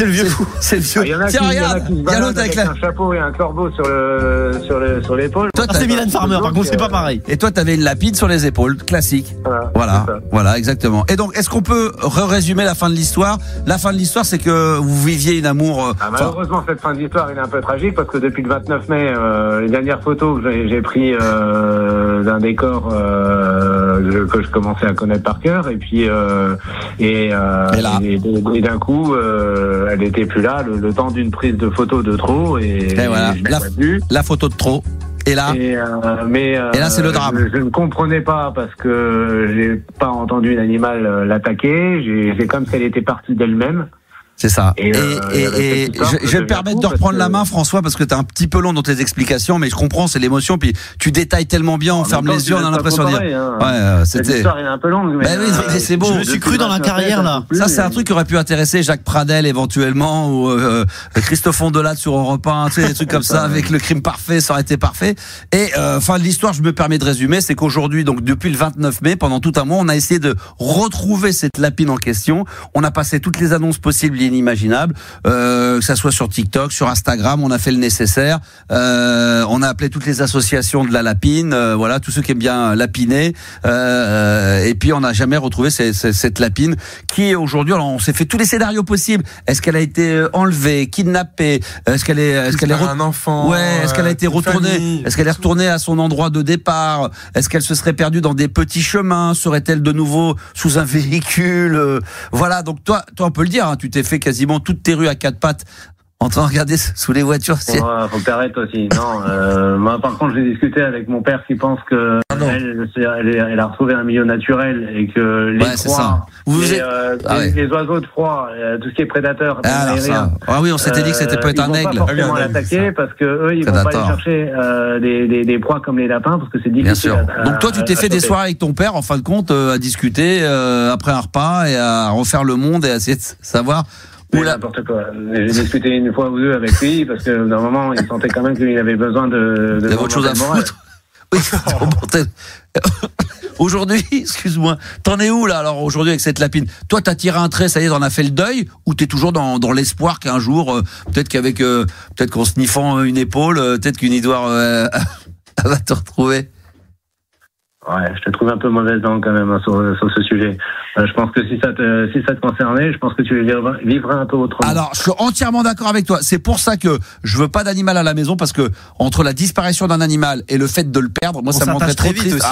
vieux fou. C'est le vieux. Tiens, regarde, il y a l'autre avec un chapeau et un corbeau sur l'épaule. Toi, c'est Mylène Farmer. Par contre, c'est pas pareil. Et toi, t'avais une lapine sur les épaules, classique. Voilà, exactement. Et donc, est-ce qu'on peut résumer la fin de l'histoire? La fin de l'histoire, c'est que vous viviez une amour. Malheureusement, cette fin d'histoire, elle est un peu tragique parce que depuis le 29 mai, les dernières photos que j'ai prises d'un décor que je commençais à connaître par cœur, et puis et d'un coup, elle n'était plus là. Le temps d'une prise de photo de trop et voilà, la photo de trop. Et là, là c'est le drame. Je ne comprenais pas parce que j'ai pas entendu l'animal l'attaquer. J'ai comme si elle était partie d'elle-même. C'est ça. Et je vais me permettre de reprendre la main, François, parce que t'es un petit peu long dans tes explications, mais je comprends, c'est l'émotion, puis tu détailles tellement bien, on ferme les yeux, on a l'impression de dire. C'était. L'histoire est un peu longue, mais c'est beau. Je me suis cru dans la carrière, là. Ça, c'est un truc qui aurait pu intéresser Jacques Pradel, éventuellement, ou Christophe Ondelat sur Europe 1, tu sais, des trucs comme ça, avec Le Crime Parfait, ça aurait été parfait. Et, fin de l'histoire, je me permets de résumer, c'est qu'aujourd'hui, donc, depuis le 29 mai, pendant tout un mois, on a essayé de retrouver cette lapine en question. On a passé toutes les annonces possibles inimaginables, que ça soit sur TikTok, sur Instagram, on a fait le nécessaire, on a appelé toutes les associations de la lapine, voilà, tous ceux qui aiment bien lapiner, et puis on n'a jamais retrouvé cette lapine qui aujourd'hui, alors on s'est fait tous les scénarios possibles. Est-ce qu'elle a été enlevée, kidnappée, est-ce qu'elle est un enfant, est-ce qu'elle a été retournée, famille, est-ce qu'elle est retournée à son endroit de départ, est-ce qu'elle se serait perdue dans des petits chemins, serait-elle de nouveau sous un véhicule, voilà. Donc toi on peut le dire, hein, tu t'es fait quasiment toutes tes rues à quatre pattes en train de regarder sous les voitures. Ouais, faut que t'arrêtes aussi. Non, moi par contre j'ai discuté avec mon père qui pense que elle a retrouvé un milieu naturel et que les proies, les oiseaux de proie, tout ce qui est prédateur, oui, on s'était dit que c'était peut-être un aigle. Ils vont pas forcément l'attaquer parce que eux ils vont pas aller chercher des proies comme les lapins parce que c'est difficile. Bien sûr. Donc toi tu t'es fait des soirées avec ton père en fin de compte à discuter après un repas et à refaire le monde et à essayer de savoir. N'importe quoi. J'ai discuté une fois ou deux avec lui parce que d'un moment il sentait quand même qu'il avait besoin de autre chose à foutre. Oui, aujourd'hui, excuse-moi, t'en es où là alors aujourd'hui avec cette lapine? Toi t'as tiré un trait, ça y est, t'en as fait le deuil, ou t'es toujours dans l'espoir qu'un jour, peut-être qu'en sniffant une épaule, peut-être qu'une Idoire va te retrouver? Ouais, je te trouve un peu mauvaise langue quand même sur ce sujet. Je pense que si ça te concernait, je pense que tu vivrais un peu autrement. Alors, je suis entièrement d'accord avec toi. C'est pour ça que je veux pas d'animal à la maison, parce que entre la disparition d'un animal et le fait de le perdre, moi ça me rendrait trop triste.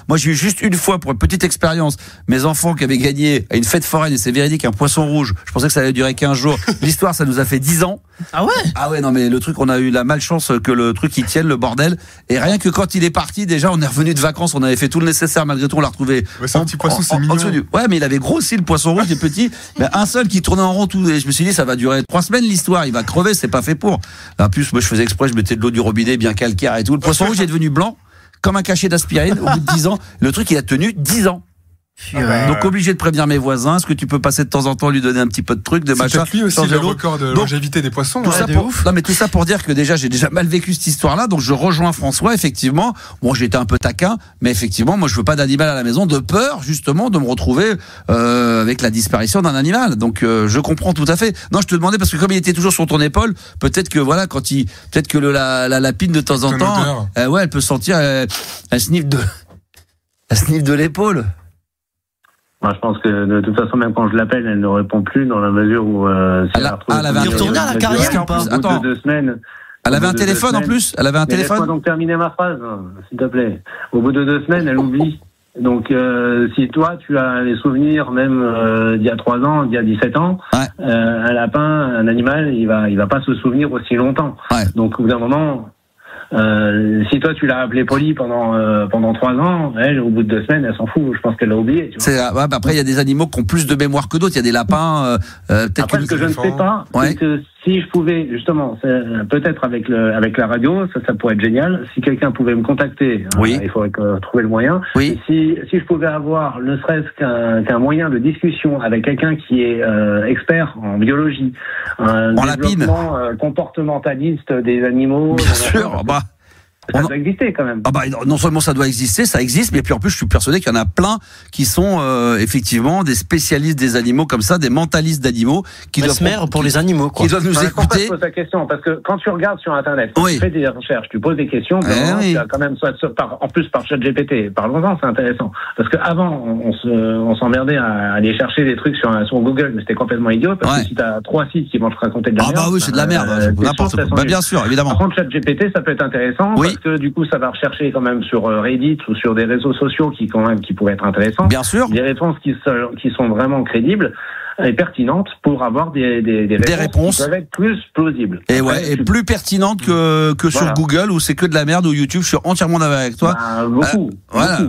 Moi j'ai eu juste une fois, pour une petite expérience, mes enfants qui avaient gagné à une fête foraine, et c'est véridique, un poisson rouge. Je pensais que ça allait durer 15 jours. L'histoire, ça nous a fait 10 ans. Ah ouais? Ah ouais, non mais le truc, on a eu la malchance que le truc il tienne, le bordel. Et rien que quand il est parti, déjà on est revenu de vacances, on avait fait tout le nécessaire, malgré tout on l'a retrouvé. Ouais, c'est un petit poisson, c'est mignon. Ouais, mais il avait grossi, le poisson rouge, il est petit. Mais un seul qui tournait en rond tout. Et je me suis dit, ça va durer 3 semaines l'histoire, il va crever, c'est pas fait pour. En plus, moi je faisais exprès, je mettais de l'eau du robinet bien calcaire et tout. Le poisson rouge est devenu blanc, comme un cachet d'aspirine, au bout de 10 ans. Le truc, il a tenu 10 ans. Donc obligé de prévenir mes voisins. Est-ce que tu peux passer de temps en temps lui donner un petit peu de truc, de machin? C'est lui aussi le record de longévité des poissons. Tout ça non mais tout ça pour dire que déjà j'ai déjà mal vécu cette histoire-là. Donc je rejoins François. Effectivement, bon j'étais un peu taquin, mais effectivement moi je veux pas d'animal à la maison de peur justement de me retrouver avec la disparition d'un animal. Donc je comprends tout à fait. Non, je te demandais parce que comme il était toujours sur ton épaule, peut-être que voilà peut-être que la lapine de temps en temps, elle peut sentir un sniff de l'épaule. Moi, je pense que de toute façon, même quand je l'appelle, elle ne répond plus dans la mesure où elle avait retourné à la carrière. Attends, 2 semaines. Elle avait un téléphone en plus. Elle avait un téléphone. Laisse-moi donc terminer ma phrase, s'il te plaît. Au bout de 2 semaines, elle oublie. Donc, si toi, tu as les souvenirs même d'il y a 3 ans, d'il y a 17 ans, un lapin, un animal, il va pas se souvenir aussi longtemps. Ouais. Donc, au bout d'un moment. Si toi tu l'as appelé Polly pendant 3 ans, elle au bout de 2 semaines elle s'en fout. Je pense qu'elle l'a oublié. Tu vois. Après il y a des animaux qui ont plus de mémoire que d'autres. Il y a des lapins. Peut-être après ce que je ne sais pas, c'est que si je pouvais justement, peut-être avec la radio, ça pourrait être génial. Si quelqu'un pouvait me contacter, il faudrait trouver le moyen. Oui. Si je pouvais avoir ne serait-ce qu'un moyen de discussion avec quelqu'un qui est expert en biologie, un développement comportementaliste des animaux. Bien sûr. Ça doit exister quand même. Non seulement ça doit exister, ça existe, mais puis en plus je suis persuadé qu'il y en a plein qui sont effectivement des spécialistes des animaux comme ça, des mentalistes d'animaux qui doivent pour les animaux, quoi. Qui doivent nous écouter. Je pose ta question parce que quand tu regardes sur internet, quand tu fais des recherches, tu poses des questions, tu as quand même en plus par ChatGPT. Parlons-en, c'est intéressant parce que avant on s'emmerdait à aller chercher des trucs sur Google, mais c'était complètement idiot parce que si t'as 3 sites qui vont te raconter de la merde. Ah bah oui, c'est de la merde, n'importe quoi. Bien sûr, évidemment. Par contre, ChatGPT, ça peut être intéressant. Parce que du coup, ça va rechercher quand même sur Reddit ou sur des réseaux sociaux qui pourraient être intéressants. Bien sûr. Des réponses qui sont vraiment crédibles et pertinentes pour avoir des réponses qui peuvent être plus plausibles. Et plus pertinentes que sur Google où c'est que de la merde ou YouTube. Je suis entièrement d'accord avec toi. Beaucoup.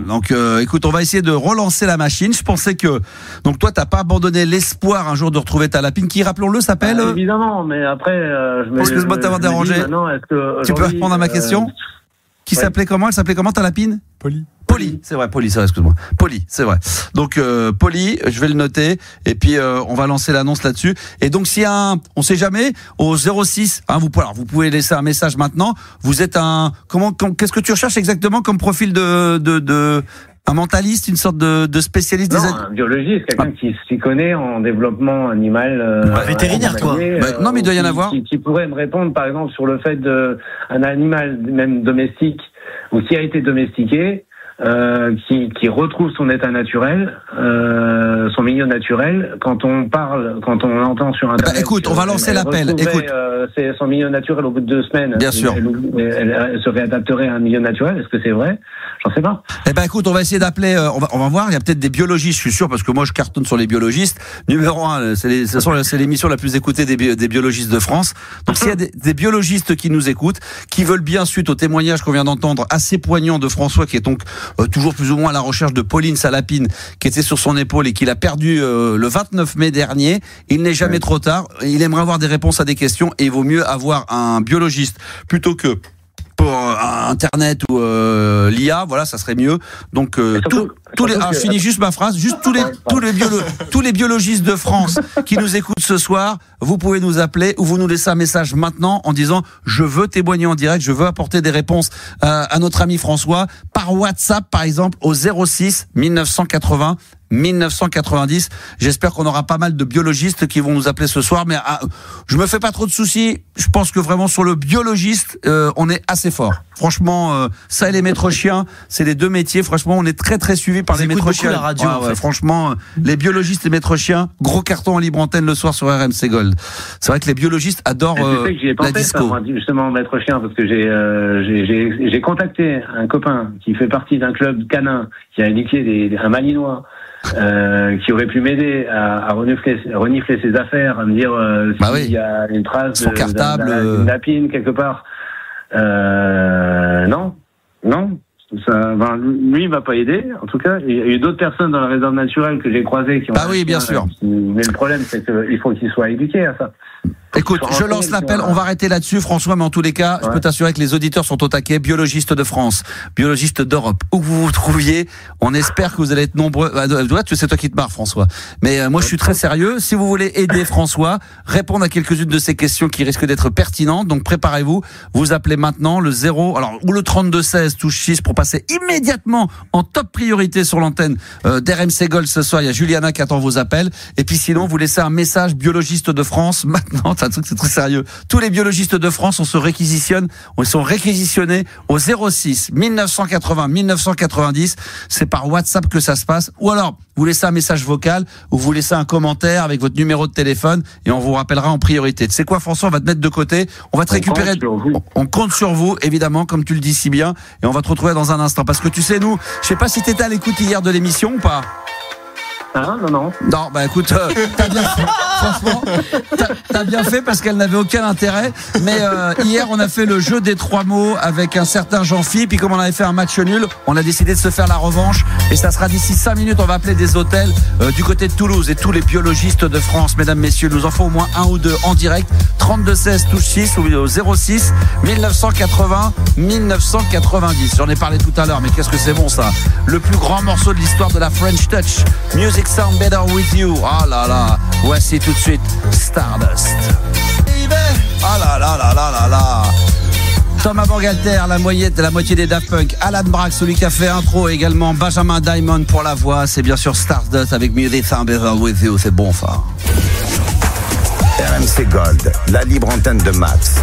Donc, écoute, on va essayer de relancer la machine. Je pensais que donc toi, t'as pas abandonné l'espoir un jour de retrouver ta lapine qui, rappelons-le, s'appelle. Évidemment, mais après, excuse-moi de t'avoir dérangé. Tu peux répondre à ma question? Qui s'appelait comment? Elle s'appelait comment ta lapine? Polly, c'est vrai, Polly, c'est vrai, excuse-moi. Polly, c'est vrai. Donc Polly, je vais le noter et puis on va lancer l'annonce là-dessus. Et donc s'il y a on sait jamais, au 06, vous pouvez laisser un message maintenant. Vous êtes qu'est-ce que tu recherches exactement comme profil de Un mentaliste, une sorte de spécialiste non, des un biologiste, quelqu'un qui s'y connaît en développement animal. Vétérinaire, toi. Non, mais il doit y en avoir. Qui pourrait me répondre, par exemple, sur le fait d'un animal, même domestique, ou qui a été domestiqué, qui retrouve son état naturel, son milieu naturel. Quand on entend sur Internet. Écoute, on va lancer l'appel. Écoute, c'est son milieu naturel au bout de 2 semaines. Bien sûr. Elle se réadapterait à un milieu naturel. Est-ce que c'est vrai? J'en sais pas. Écoute, on va essayer d'appeler. On va voir. Il y a peut-être des biologistes, je suis sûr, parce que moi je cartonne sur les biologistes. Numéro 1, c'est l'émission la plus écoutée des biologistes de France. Donc s'il y a des biologistes qui nous écoutent, qui veulent bien, suite au témoignage qu'on vient d'entendre, assez poignant de François, qui est donc toujours plus ou moins à la recherche de Pauline Salapine, qui était sur son épaule et qu'il a perdu le 29 mai dernier. Il n'est jamais trop tard. Il aimerait avoir des réponses à des questions et il vaut mieux avoir un biologiste plutôt que pour Internet ou l'IA, voilà, ça serait mieux. Donc je finis juste ma phrase. Juste tous les biologistes de France qui nous écoutent ce soir, vous pouvez nous appeler ou vous nous laissez un message maintenant en disant je veux témoigner en direct, je veux apporter des réponses à notre ami François par WhatsApp par exemple au 06 1980 1990. J'espère qu'on aura pas mal de biologistes qui vont nous appeler ce soir, mais je me fais pas trop de soucis. Je pense que vraiment sur le biologiste, on est assez fort. Franchement, ça et les maîtres chiens, c'est les 2 métiers. Franchement, on est très très suivis par les maîtres chiens. La radio, en fait. Franchement, les biologistes et maîtres chiens, gros carton en libre antenne le soir sur RMC Gold. C'est vrai que les biologistes adorent la disco. Ça, justement, maître chien, parce que j'ai contacté un copain qui fait partie d'un club canin qui a éduqué un malinois. Qui aurait pu m'aider à renifler ses affaires, à me dire s'il y a une trace d'une lapine quelque part. Non. Lui, il m'a pas aidé. En tout cas, il y a eu d'autres personnes dans la réserve naturelle que j'ai croisées qui ont. Bien sûr. Mais le problème, c'est qu'il faut qu'ils soient éduqués à ça. Écoute, je lance l'appel, on va arrêter là-dessus François, mais en tous les cas, je peux t'assurer que les auditeurs sont au taquet. Biologistes de France, biologistes d'Europe, où que vous vous trouviez, on espère que vous allez être nombreux. C'est toi qui te marres François, mais moi je suis très sérieux. Si vous voulez aider François, répondre à quelques-unes de ces questions qui risquent d'être pertinentes, donc préparez-vous, vous appelez maintenant le 0, ou le 3216 touche 6 pour passer immédiatement en top priorité sur l'antenne d'RMC Gold ce soir. Il y a Juliana qui attend vos appels, et puis sinon vous laissez un message biologiste de France maintenant. C'est un truc, c'est très sérieux. Tous les biologistes de France, ils sont réquisitionnés au 06 1980 1990. C'est par WhatsApp que ça se passe. Ou alors, vous laissez un message vocal ou vous laissez un commentaire avec votre numéro de téléphone et on vous rappellera en priorité. Tu sais quoi, François, on va te mettre de côté. On va te récupérer. On compte sur vous, évidemment, comme tu le dis si bien. Et on va te retrouver dans un instant. Parce que tu sais, nous, je sais pas si t'étais à l'écoute hier de l'émission ou pas. Ah, non. Non, écoute, t'as bien fait. Franchement, t'as bien fait parce qu'elle n'avait aucun intérêt. Mais hier, on a fait le jeu des 3 mots avec un certain Jean-Phi. Puis comme on avait fait un match nul, on a décidé de se faire la revanche. Et ça sera d'ici 5 minutes. On va appeler des hôtels du côté de Toulouse et tous les biologistes de France. Mesdames, messieurs, nous en faut au moins 1 ou 2 en direct. 3216 touche 6 ou 06 1980 1990. J'en ai parlé tout à l'heure, mais qu'est-ce que c'est bon ça. Le plus grand morceau de l'histoire de la French Touch. Music Sound Better With You. Ah là là. Voici tout de suite Stardust. Ah là là là là là là. Thomas Bangalter, la moitié des Daft Punk. Alan Braque, celui qui a fait intro également. Benjamin Diamond pour la voix. C'est bien sûr Stardust avec Music Sound Better With You. C'est bon ça. RMC Gold, la libre antenne de Max.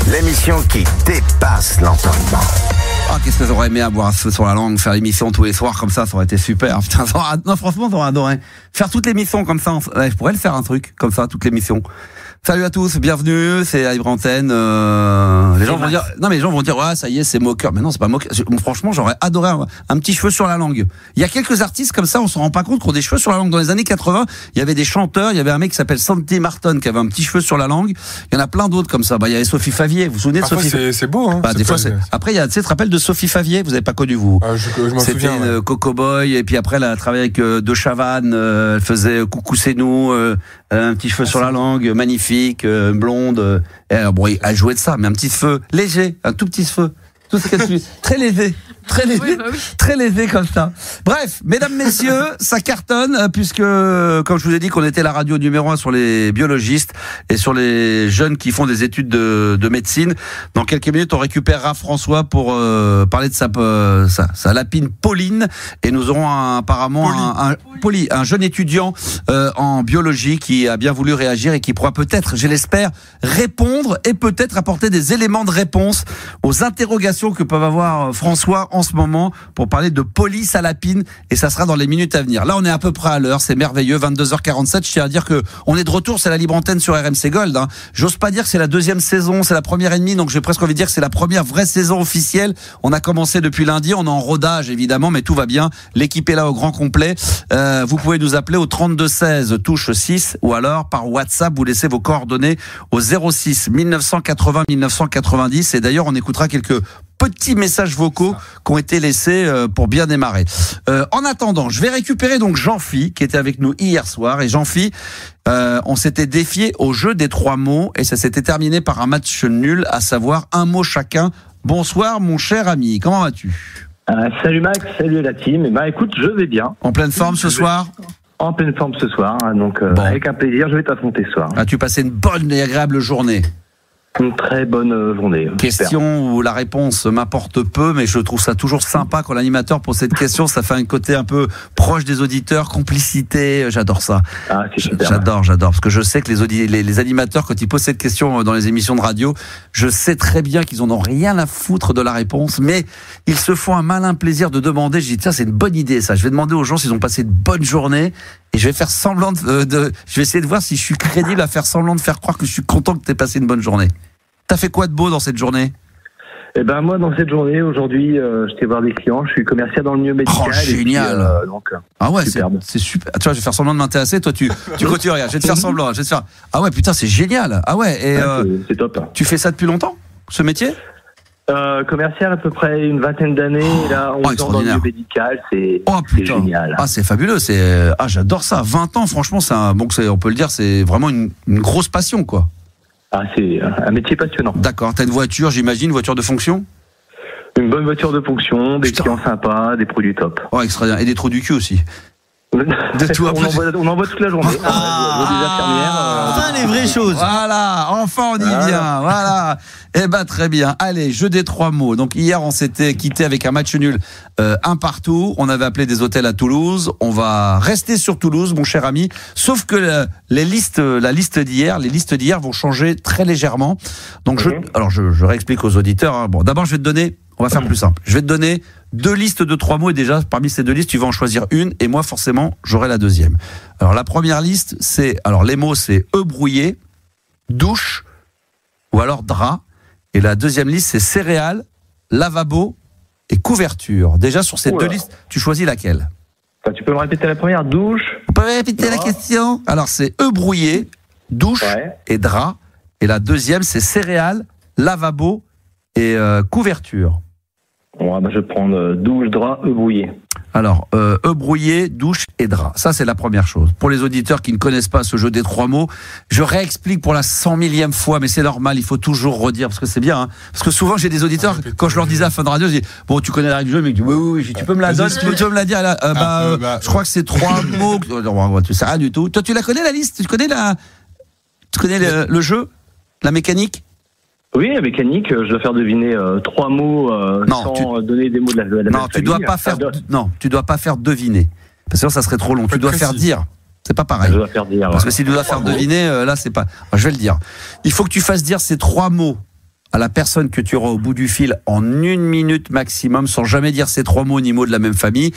L'émission qui dépasse l'entendement. Ah, qu'est-ce que j'aurais aimé avoir un feu sur la langue, faire l'émission tous les soirs comme ça aurait été super. Putain, non, franchement, j'aurais adoré. Faire toutes les missions comme ça, je pourrais le faire un truc comme ça, toutes les missions. Salut à tous, bienvenue, c'est la libre antenne. Les gens vont dire, ouais, ça y est, c'est moqueur. Mais non, c'est pas moqueur. Franchement, j'aurais adoré un petit cheveu sur la langue. Il y a quelques artistes comme ça, on se rend pas compte, qui ont des cheveux sur la langue. Dans les années 80, il y avait des chanteurs, il y avait un mec qui s'appelle Sandy Martin qui avait un petit cheveu sur la langue. Il y en a plein d'autres comme ça. Il y avait Sophie Favier. Vous vous souvenez de Sophie? C'est beau, hein. Des fois, après, tu te rappelles de Sophie Favier? Vous avez pas connu, vous? Je m'en souviens. C'était une Coco Boy, et puis après, elle a travaillé avec De Chavannes, elle faisait Coucou c'est nous, un petit cheveu sur la langue, magnifique, blonde. Elle jouait de ça, mais un petit cheveu léger, un tout petit cheveu. Tout ce très léger. Très léger, Oui, bah oui. très léger comme ça. Bref, mesdames, messieurs, ça cartonne puisque, comme je vous ai dit, qu'on était la radio numéro 1 sur les biologistes et sur les jeunes qui font des études de médecine. Dans quelques minutes, on récupérera François pour parler de sa lapine Pauline, et nous aurons apparemment un jeune étudiant en biologie qui a bien voulu réagir et qui pourra peut-être, je l'espère, répondre et peut-être apporter des éléments de réponse aux interrogations que peuvent avoir François en ce moment pour parler de police à lapine, et ça sera dans les minutes à venir. Là, on est à peu près à l'heure, c'est merveilleux, 22h47. Je tiens à dire que on est de retour, c'est la libre antenne sur RMC Gold. Hein. J'ose pas dire que c'est la deuxième saison, c'est la première et demie, donc j'ai presque envie de dire que c'est la première vraie saison officielle. On a commencé depuis lundi, on est en rodage évidemment, mais tout va bien. L'équipe est là au grand complet. Vous pouvez nous appeler au 32 16 touche 6, ou alors par WhatsApp, vous laissez vos coordonnées au 06 1980 1990. Et d'ailleurs, on écoutera quelques petits messages vocaux qui ont été laissés pour bien démarrer. En attendant, je vais récupérer donc Jean-Phi qui était avec nous hier soir. Et Jean-Phi, on s'était défié au jeu des 3 mots et ça s'était terminé par un match nul, à savoir un mot chacun. Bonsoir mon cher ami, comment vas-tu ? Salut Max, salut la team. Bah écoute, je vais bien. En pleine forme ce soir ? En pleine forme ce soir, donc bon. Avec un plaisir, je vais t'affronter ce soir. As-tu passé une bonne et agréable journée ? Une très bonne journée. Question où la réponse m'apporte peu, mais je trouve ça toujours sympa quand l'animateur pose cette question. Ça fait un côté un peu proche des auditeurs, complicité. J'adore ça. Ah, c'est super. J'adore, parce que je sais que les animateurs, quand ils posent cette question dans les émissions de radio, je sais très bien qu'ils en ont rien à foutre de la réponse, mais ils se font un malin plaisir de demander. Je dis tiens, c'est une bonne idée ça. Je vais demander aux gens s'ils ont passé une bonne journée. Et je vais faire semblant je vais essayer de voir si je suis crédible à faire semblant de faire croire que je suis content que tu aies passé une bonne journée. T'as fait quoi de beau dans cette journée ? Eh ben moi, dans cette journée, aujourd'hui, j'étais voir des clients. Je suis commercial dans le milieu médical. Oh, génial. Et puis, ah ouais, superbe. c'est super. Tu vois, je vais faire semblant de m'intéresser. Toi, tu continues, regarde. Je vais te faire semblant. Ah ouais, putain, c'est génial. Ah ouais. Et c'est top. Tu fais ça depuis longtemps, ce métier ? Commercial à peu près une vingtaine d'années. Là, on est dans le milieu médical, c'est génial. Ah, c'est fabuleux. J'adore ça. 20 ans, franchement, on peut le dire, c'est vraiment une grosse passion, quoi. Ah, c'est un métier passionnant. D'accord. T'as une voiture, j'imagine, une voiture de fonction ? Une bonne voiture de fonction, des clients sympas, des produits top. Oh, extraordinaire. Et des trous du cul aussi. De tout on envoie toute la journée. Des infirmières. Enfin, les vraies choses. Voilà, enfin on y vient. Voilà. Eh ben très bien. Allez, jeu des 3 mots. Donc hier on s'était quitté avec un match nul, un partout. On avait appelé des hôtels à Toulouse. On va rester sur Toulouse, mon cher ami. Sauf que la liste d'hier vont changer très légèrement. Donc je réexplique aux auditeurs. Hein. Bon, d'abord je vais te donner. On va faire plus simple. Je vais te donner 2 listes de 3 mots et déjà, parmi ces 2 listes, tu vas en choisir une et moi, forcément, j'aurai la deuxième. Alors, la première liste, les mots, c'est brouillé, douche ou alors drap. Et la deuxième liste, c'est céréales, lavabo et couverture. Déjà, sur ces 2 listes, tu choisis laquelle ? Tu peux me répéter la première ? Douche ? On peut répéter la question ? Alors, c'est brouillé, douche et drap. Et la deuxième, c'est céréales, lavabo et couverture. Ouais, je vais prendre douche, drap, brouillé. Alors, brouillé, douche et drap. Ça, c'est la première chose. Pour les auditeurs qui ne connaissent pas ce jeu des 3 mots, je réexplique pour la 100 millième fois, mais c'est normal, il faut toujours redire, parce que c'est bien. Hein. Parce que souvent, j'ai des auditeurs, quand je leur disais à la fin de radio, je dis, bon, tu connais la règle du jeu, mais ils disent, oui, tu peux me la donner, tu peux me la dire. Je crois que c'est 3 mots. Tu sais rien du tout. Toi, tu la connais, la liste ? Tu connais le jeu ? La mécanique ? Oui, la mécanique, je dois faire deviner 3 mots sans donner des mots de la Non, tu dois pas faire. Non, tu dois pas faire deviner. Parce que ça serait trop long. Tu dois faire dire. C'est pas pareil. Je dois faire dire. Parce que si tu dois faire deviner, là, c'est pas. Je vais le dire. Il faut que tu fasses dire ces 3 mots à la personne que tu auras au bout du fil en 1 minute maximum, sans jamais dire ces 3 mots ni mots de la même famille.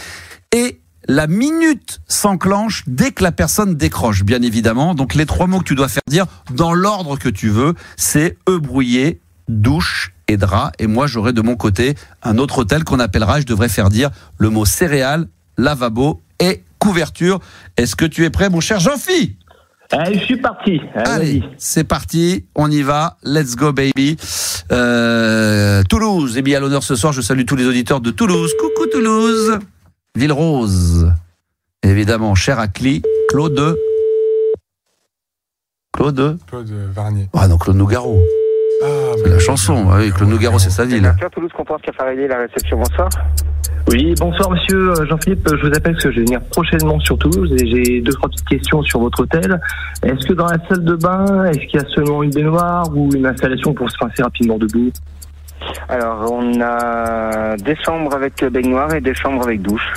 Et la minute s'enclenche dès que la personne décroche, bien évidemment. Donc les 3 mots que tu dois faire dire dans l'ordre que tu veux, c'est brouillé, douche et drap. Et moi, j'aurai de mon côté un autre hôtel qu'on appellera, je devrais faire dire le mot céréales, lavabo et couverture. Est-ce que tu es prêt, mon cher Jean-Phi ? Je suis parti. Allez, c'est parti, on y va, let's go baby. Toulouse est mis à l'honneur ce soir. Je salue tous les auditeurs de Toulouse. Coucou Toulouse. Ville Rose, évidemment, cher à Claude Varnier. Ah non, Claude Nougaro. C'est la chanson, oui, Claude Nougaro, c'est sa ville. Mercure, Toulouse, comptoir Caffarelli, la réception, bonsoir. Oui, bonsoir monsieur Jean-Philippe, je vous appelle parce que je vais venir prochainement sur Toulouse et j'ai 2-3 petites questions sur votre hôtel. Est-ce que dans la salle de bain, est-ce qu'il y a seulement une baignoire ou une installation pour se passer rapidement debout? Alors, on a des chambres avec baignoire et des chambres avec douche.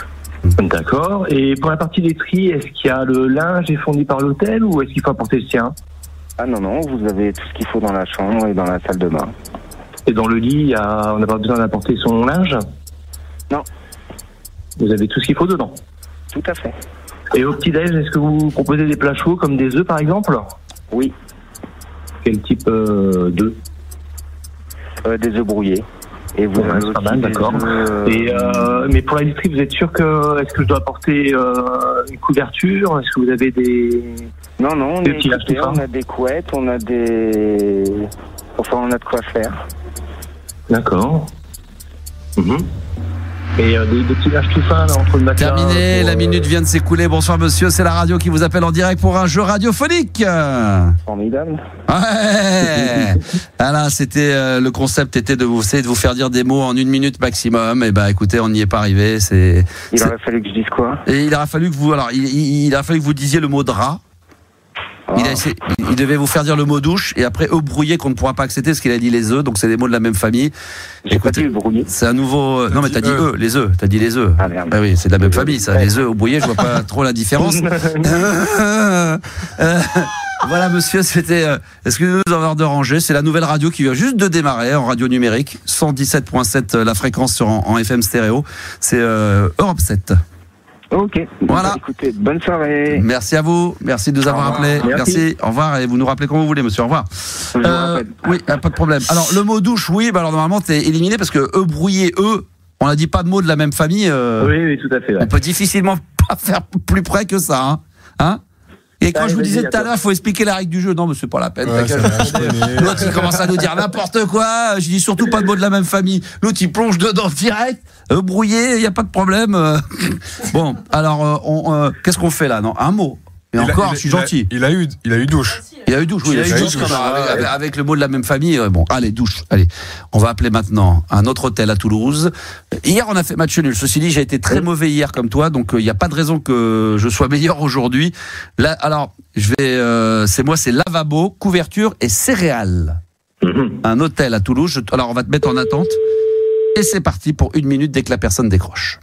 D'accord. Et pour la partie laiterie, est-ce qu'il y a le linge est fourni par l'hôtel ou est-ce qu'il faut apporter le sien? Ah non, vous avez tout ce qu'il faut dans la chambre et dans la salle de bain. Et dans le lit, on n'a pas besoin d'apporter son linge? Non. Vous avez tout ce qu'il faut dedans? Tout à fait. Et au petit-déj, est-ce que vous proposez des plats chauds comme des œufs par exemple? Oui. Quel type d'œufs? Des œufs brouillés. Et vous avez c'est pas mal, d'accord. Et mais pour la literie, vous êtes sûr que est-ce que je dois apporter une couverture? Est-ce que vous avez des Non, on est équipés, on a des couettes, on a des on a de quoi faire. D'accord. Et des petits linges tout fins là, entre le matelas. Terminé, la minute vient de s'écouler. Bonsoir monsieur, c'est la radio qui vous appelle en direct pour un jeu radiophonique. Formidable. Ouais. Voilà, c'était le concept était de vous faire dire des mots en 1 minute maximum. Et bah écoutez, on n'y est pas arrivé. Il aurait fallu que je dise quoi? Et il aurait fallu que vous il aurait fallu que vous disiez le mot drap. Il devait vous faire dire le mot douche et après œufs brouillés qu'on ne pourra pas accepter parce qu'il a dit les œufs, donc c'est des mots de la même famille. J'ai pas dit œufs brouillés. C'est un nouveau. Non mais t'as dit les œufs. T'as dit les œufs. Ah merde. Ah oui, c'est de la même famille ça. Les œufs brouillés, je vois pas trop la différence. Voilà monsieur, c'était excusez-nous d'avoir dérangé, c'est la nouvelle radio qui vient juste de démarrer en radio numérique, 117.7 la fréquence en FM stéréo. C'est Europe 7. Ok. Voilà. Écoutez, bonne soirée. Merci à vous. Merci de nous avoir appelés. Merci. Au revoir. Et vous nous rappelez quand vous voulez, monsieur. Au revoir. Oui, pas de problème. Alors, le mot douche, oui. Alors, normalement, t'es éliminé parce que brouillé, on n'a dit pas de mots de la même famille. Oui, tout à fait. Ouais. On peut difficilement pas faire plus près que ça. Hein Et quand je vous disais tout à l'heure, il faut expliquer la règle du jeu. Non, mais c'est pas la peine. L'autre, il commence à nous dire n'importe quoi. Je dis surtout pas de mots de la même famille. L'autre, il plonge dedans direct. Brouillé, il n'y a pas de problème. Bon, alors, qu'est-ce qu'on fait là? Non, un mot. Et encore, je suis gentil. Il a eu douche. Il a eu douche, oui. Il a eu douche avec le mot de la même famille. Bon, allez, douche. Allez, on va appeler maintenant un autre hôtel à Toulouse. Hier, on a fait match nul. Ceci dit, j'ai été très mauvais hier comme toi, donc il n'y a pas de raison que je sois meilleur aujourd'hui. Là, alors, c'est lavabo, couverture et céréales. Un hôtel à Toulouse. Alors, on va te mettre en attente. Et c'est parti pour 1 minute dès que la personne décroche.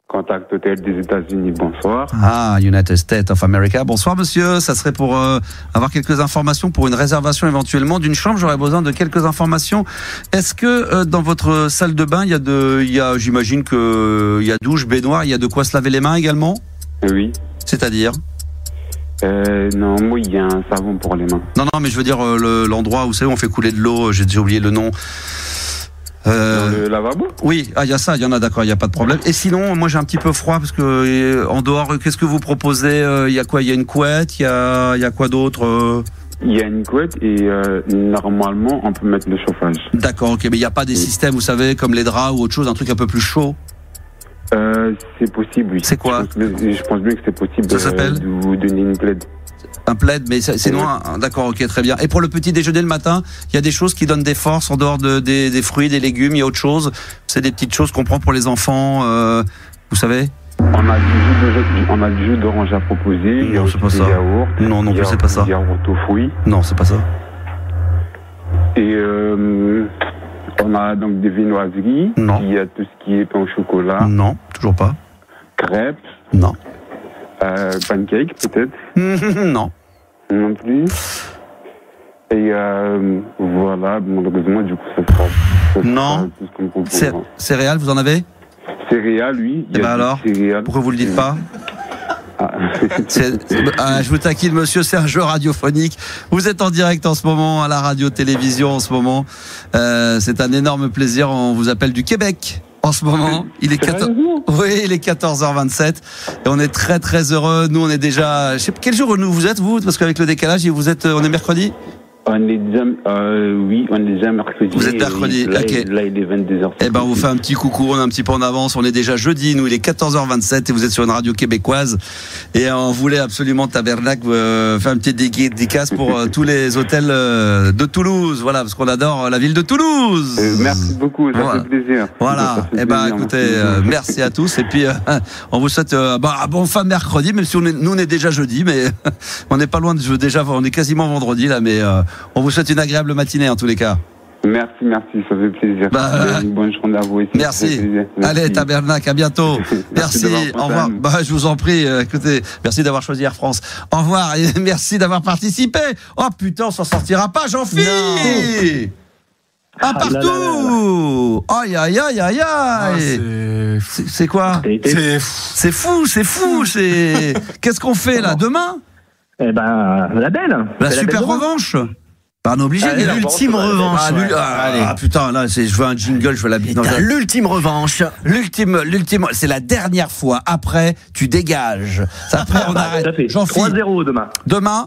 Contact Hôtel des États-Unis, bonsoir. Ah, United States of America. Bonsoir monsieur, ça serait pour avoir quelques informations pour une réservation éventuellement d'une chambre. J'aurais besoin de quelques informations. Est-ce que dans votre salle de bain, j'imagine qu'il y a douche, baignoire, il y a de quoi se laver les mains également? Oui. C'est-à-dire? Non, moi il y a un savon pour les mains. Non, mais je veux dire l'endroit où on fait couler de l'eau, j'ai déjà oublié le nom. Dans le lavabo? Oui, il y a ça, il y en a, d'accord, il n'y a pas de problème. Et sinon, moi j'ai un petit peu froid parce que en dehors, qu'est-ce que vous proposez? Il y a quoi? Il y a une couette, il y a quoi d'autre? Il y a une couette et normalement on peut mettre le chauffage. D'accord, ok, mais il n'y a pas des systèmes, vous savez, comme les draps ou autre chose, un truc un peu plus chaud? C'est possible, oui. C'est quoi? Je pense bien que c'est possible. Ça s'appelle? De vous donner une plaide. Un plaid, mais sinon, d'accord, ok, très bien. Et pour le petit déjeuner le matin, il y a des choses qui donnent des forces en dehors des fruits, des légumes, il y a autre chose. C'est des petites choses qu'on prend pour les enfants, vous savez? On a du jus d'orange à proposer. Non, c'est pas ça. Yaourt, non plus, c'est pas ça. Yaourt aux fruits. Non, c'est pas ça. Et on a donc des viennoiseries. Non. Il y a tout ce qui est pain au chocolat. Non, toujours pas. Crêpes. Non. Pancakes, peut-être. Non. Non plus. Et voilà, malheureusement, du coup, ça sera non. tout ce qu'on propose. Céréales, vous en avez? Céréales, oui. Et alors céréales. Pourquoi vous le dites pas? Je vous taquine monsieur, c'est un jeu radiophonique. Vous êtes en direct en ce moment à la radio-télévision en ce moment. C'est un énorme plaisir. On vous appelle du Québec en ce moment. Il est 14h27 et on est très très heureux. Nous on est déjà, je sais quel jour vous êtes vous, parce qu'avec le décalage on est mercredi. On est déjà mercredi. Vous êtes mercredi, ok. Là, il est 22h. Eh ben, on vous fait un petit coucou, on est un petit peu en avance. On est déjà jeudi, nous, il est 14h27 et vous êtes sur une radio québécoise. Et on voulait absolument, Tabernacle, faire une petite dédicace pour tous les hôtels de Toulouse. Voilà, parce qu'on adore la ville de Toulouse. Merci beaucoup, ça fait plaisir. Voilà. Eh ben, écoutez, merci à tous. Et puis, on vous souhaite un bon fin de mercredi, même si nous, on est déjà jeudi, mais on n'est pas loin de déjà, on est quasiment vendredi, là, mais on vous souhaite une agréable matinée en tous les cas. Merci, ça fait plaisir. Une bonne journée à vous aussi. Merci. Allez, Tabernacle, à bientôt. Merci. Au revoir. Je vous en prie. Écoutez, merci d'avoir choisi Air France. Au revoir et merci d'avoir participé. Oh putain, on s'en sortira pas, Jean-Philippe. Un partout. Aïe, aïe, aïe, aïe, aïe. C'est quoi? C'est fou. Qu'est-ce qu'on fait là demain? Eh ben, la belle. La super revanche. Pas obligé. L'ultime revanche. Putain, là, je veux un jingle, je veux la bite. L'ultime revanche. L'ultime, c'est la dernière fois. Après, tu dégages. Après, on arrête. 3-0 demain.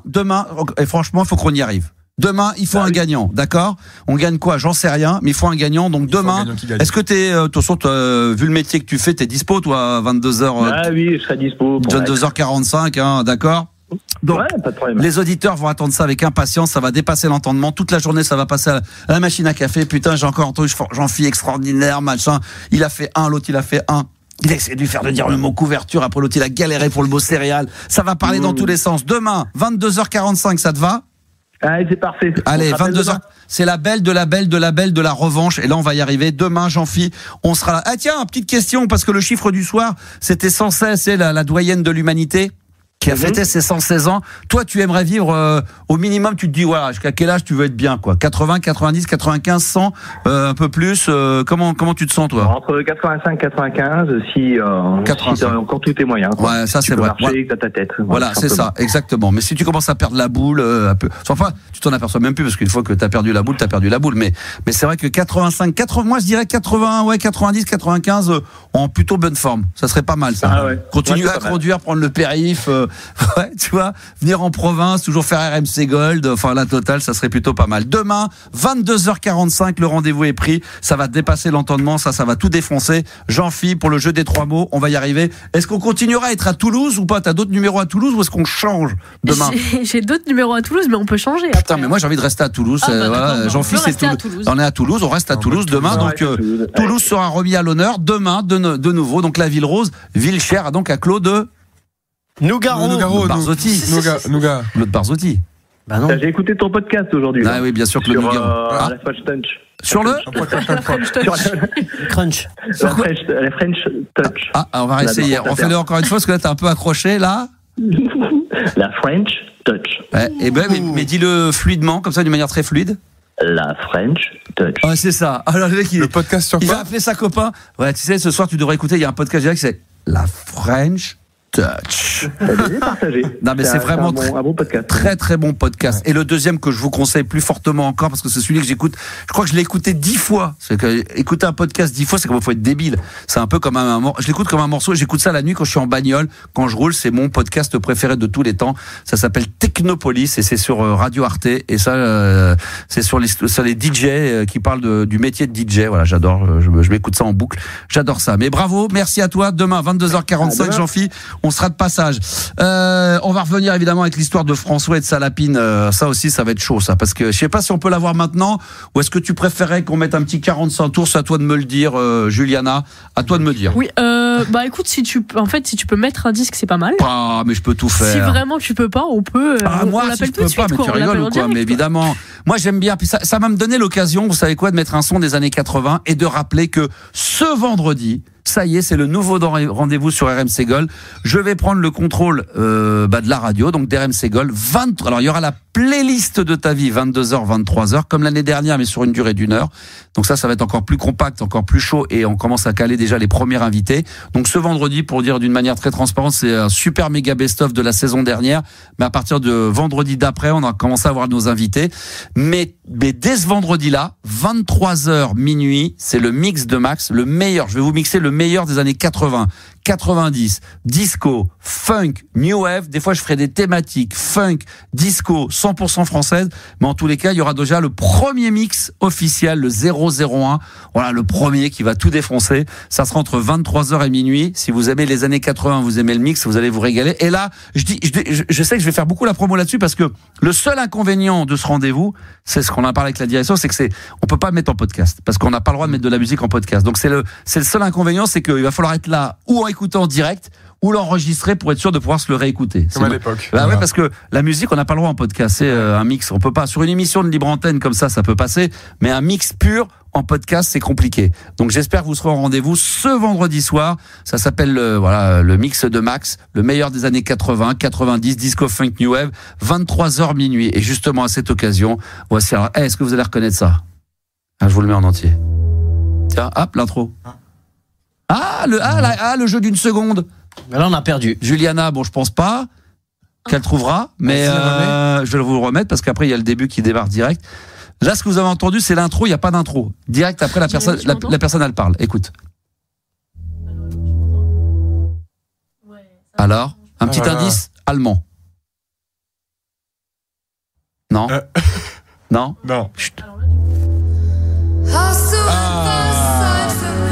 Demain, et franchement, il faut qu'on y arrive. Demain, il faut un gagnant, d'accord? On gagne quoi? J'en sais rien, mais il faut un gagnant. Donc demain, est-ce que de toute façon, vu le métier que tu fais, t'es dispo, toi, à 22h? Ah oui, je serai dispo. 22h45, hein, d'accord? Donc, pas de problème. Les auditeurs vont attendre ça avec impatience. Ça va dépasser l'entendement. Toute la journée, ça va passer à la machine à café. Putain, j'ai encore entendu Jean-Philippe extraordinaire, machin. Il a fait un, l'autre, il a fait un. Il a essayé de lui faire dire le mot couverture. Après, l'autre, il a galéré pour le mot céréales. Ça va parler dans tous les sens. Demain, 22h45, ça te va? Allez, c'est parfait. Allez, 22h. C'est la belle de la revanche. Et là, on va y arriver. Demain, Jean-Philippe, on sera là. Ah, tiens, petite question, parce que le chiffre du soir, c'était 116, c'est la doyenne de l'humanité qui a fêté ses 116 ans. Toi, tu aimerais vivre au minimum, tu te dis, voilà, jusqu'à quel âge tu veux être bien, quoi? 80, 90, 95, 100, un peu plus. Comment tu te sens, toi? Entre 85 95, si t'as encore tous tes moyens, quoi. Ouais, ça, c'est vrai. Tu peux marcher, t'as ta tête. Voilà, c'est ça, exactement. Mais si tu commences à perdre la boule, un peu, enfin, tu t'en aperçois même plus, parce qu'une fois que t'as perdu la boule, t'as perdu la boule. Mais c'est vrai que 85, 80, moi, je dirais 80, 90, 95, en plutôt bonne forme. Ça serait pas mal, ça. Ah ouais. Continuer à conduire, prendre le périph', ouais, tu vois, venir en province, toujours faire RMC Gold, enfin la totale, ça serait plutôt pas mal. Demain, 22h45, le rendez-vous est pris, ça va dépasser l'entendement, ça va tout défoncer. Jean-Philippe, pour le jeu des 3 mots, on va y arriver. Est-ce qu'on continuera à être à Toulouse ou pas? T'as d'autres numéros à Toulouse ou est-ce qu'on change demain? J'ai d'autres numéros à Toulouse, mais on peut changer. Après. Putain, mais moi j'ai envie de rester à Toulouse. Voilà, Jean-Philippe, c'est Toulouse. On est à Toulouse, on reste à Toulouse demain, donc Toulouse sera remis à l'honneur demain de nouveau. Donc la ville rose, ville chère, donc à Claude Nougaro. Barzotti. Nougat. Claude Barzotti. Bah non. J'ai écouté ton podcast aujourd'hui. Ah oui, bien sûr, Claude Nougaro. La French Touch. Sur le Crunch. La French Touch. Ah, on va essayer. On fait-le encore une fois, parce que là, t'es un peu accroché, là. La French Touch. Ouais, mais dis-le fluidement, comme ça, d'une manière très fluide. La French Touch. Ah, c'est ça. Alors, le mec, le podcast sur quoi? Il va appeler sa copain. Ouais, tu sais, ce soir, tu devrais écouter, il y a un podcast direct, c'est La French Touch. Non, mais c'est vraiment un bon podcast. Très très bon podcast. Et le deuxième que je vous conseille plus fortement encore, parce que c'est celui que j'écoute, je crois que je l'ai écouté 10 fois. C'est que écouter un podcast 10 fois, c'est comme il faut être débile. C'est un peu comme je l'écoute comme un morceau. J'écoute ça la nuit quand je suis en bagnole, quand je roule. C'est mon podcast préféré de tous les temps. Ça s'appelle Technopolis et c'est sur Radio Arte. Et ça, c'est sur les DJ qui parlent du métier de DJ. Voilà, j'adore. Je m'écoute ça en boucle. J'adore ça. Mais bravo, merci à toi. Demain 22h45, Jean-Philippe. On sera de passage. On va revenir évidemment avec l'histoire de François et de Salapine. Ça aussi, ça va être chaud, ça. Parce que je sais pas si on peut l'avoir maintenant, ou est-ce que tu préférais qu'on mette un petit 45 tours? C'est à toi de me le dire, Juliana. À toi de me dire. Oui, bah écoute, si tu peux mettre un disque, c'est pas mal. Ah, mais je peux tout faire. Si vraiment tu peux pas, on peut. Moi, on l'appelle si tout de suite. Mais tu rigoles ou quoi? Mais évidemment. Moi, j'aime bien. Puis ça va me donner l'occasion, vous savez quoi, de mettre un son des années 80 et de rappeler que ce vendredi, ça y est, c'est le nouveau rendez-vous sur RMC Gold. Je vais prendre le contrôle de la radio, donc d'RMC Gold. Alors, il y aura la playlist de ta vie, 22h, 23h, comme l'année dernière, mais sur une durée d'1 heure. Donc ça va être encore plus compact, encore plus chaud, et on commence à caler déjà les premiers invités. Donc ce vendredi, pour dire d'une manière très transparente, c'est un super méga best-of de la saison dernière, mais à partir de vendredi d'après, on a commencé à avoir nos invités. Mais dès ce vendredi-là, 23h minuit, c'est le mix de Max, le meilleur. Je vais vous mixer le meilleur des années 80. 90, disco, funk, new wave. Des fois, je ferai des thématiques funk, disco, 100% française. Mais en tous les cas, il y aura déjà le premier mix officiel, le 001. Voilà, le premier qui va tout défoncer. Ça sera entre 23h et minuit. Si vous aimez les années 80, vous aimez le mix, vous allez vous régaler. Et là, je sais que je vais faire beaucoup la promo là-dessus parce que le seul inconvénient de ce rendez-vous, c'est ce qu'on a parlé avec la direction, c'est que on peut pas le mettre en podcast parce qu'on n'a pas le droit de mettre de la musique en podcast. Donc c'est le seul inconvénient, c'est qu'il va falloir être là ou en écouter en direct ou l'enregistrer pour être sûr de pouvoir se le réécouter. Comme à l'époque. Bah ouais, parce que la musique, on n'a pas le droit en podcast. C'est un mix. On peut pas, sur une émission de libre antenne comme ça peut passer, mais un mix pur en podcast, c'est compliqué. Donc j'espère que vous serez au rendez-vous ce vendredi soir. Ça s'appelle le mix de Max, le meilleur des années 80, 90, disco funk new wave, 23h minuit. Et justement à cette occasion, voici. Alors, est-ce que vous allez reconnaître ça? Je vous le mets en entier. Tiens, hop, l'intro. Le jeu d'une seconde. Mais là, on a perdu. Juliana, bon, je pense pas qu'elle trouvera, mais je vais vous le remettre parce qu'après, il y a le début qui démarre direct. Là, ce que vous avez entendu, c'est l'intro, il n'y a pas d'intro. Direct après, la personne, elle parle. Écoute. Alors, un petit indice, allemand. Non. Non. Non. Chut.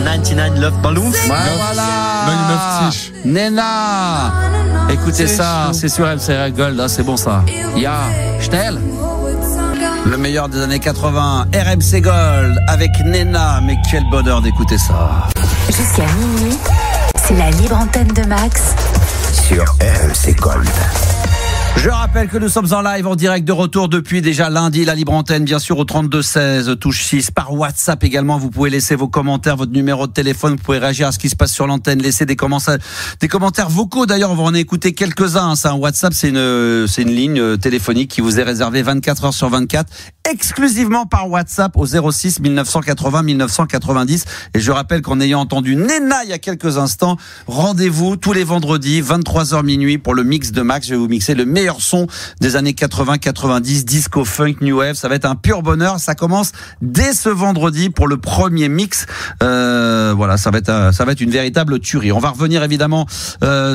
99 Love Balloons. Voilà. Nena. Écoutez ça, c'est sur MC Gold, c'est bon ça. Ya, Schnell. Le meilleur des années 80, RMC Gold avec Nena. Mais quel bonheur d'écouter ça. Jusqu'à minuit, c'est la libre antenne de Max sur RMC Gold. Je rappelle que nous sommes en live, en direct de retour depuis déjà lundi, la libre antenne, bien sûr, au 3216, touche 6, par WhatsApp également. Vous pouvez laisser vos commentaires, votre numéro de téléphone, vous pouvez réagir à ce qui se passe sur l'antenne, laisser des commentaires vocaux. D'ailleurs, on va en écouter quelques-uns. C'est un WhatsApp, c'est une ligne téléphonique qui vous est réservée 24 heures sur 24, exclusivement par WhatsApp au 06 1980 1990. Et je rappelle qu'en ayant entendu Nena il y a quelques instants, rendez-vous tous les vendredis, 23h minuit pour le mix de Max. Je vais vous mixer le meilleur son des années 80-90, disco, funk, new wave. Ça va être un pur bonheur. Ça commence dès ce vendredi pour le premier mix. Voilà, ça va être une véritable tuerie. On va revenir évidemment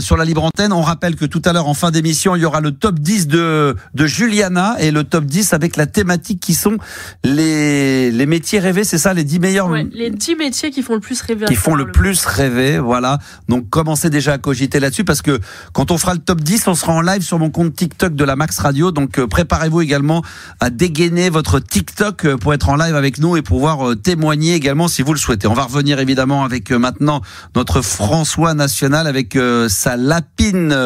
sur la libre antenne. On rappelle que tout à l'heure en fin d'émission, il y aura le top 10 de Juliana et le top 10 avec la thématique qui sont les métiers rêvés, c'est ça, les 10 meilleurs. Ouais, les 10 métiers qui font le plus rêver. Qui font le plus rêver, voilà. Donc commencez déjà à cogiter là-dessus parce que quand on fera le top 10, on sera en live sur mon compte TikTok de la Max Radio. Donc préparez-vous également à dégainer votre TikTok pour être en live avec nous et pouvoir témoigner également si vous le souhaitez. On va revenir évidemment avec maintenant notre François national avec sa lapine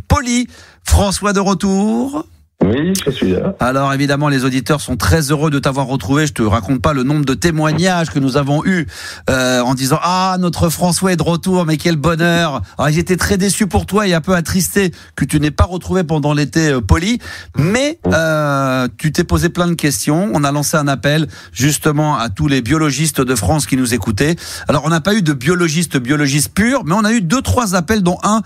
polie. François de retour. Oui, je suis là. Alors évidemment, les auditeurs sont très heureux de t'avoir retrouvé. Je te raconte pas le nombre de témoignages que nous avons eus en disant notre François est de retour, mais quel bonheur. Alors j'étais très déçu pour toi et un peu attristé que tu n'aies pas retrouvé pendant l'été poli, mais tu t'es posé plein de questions. On a lancé un appel justement à tous les biologistes de France qui nous écoutaient. Alors on n'a pas eu de biologiste pur, mais on a eu 2-3 appels, dont un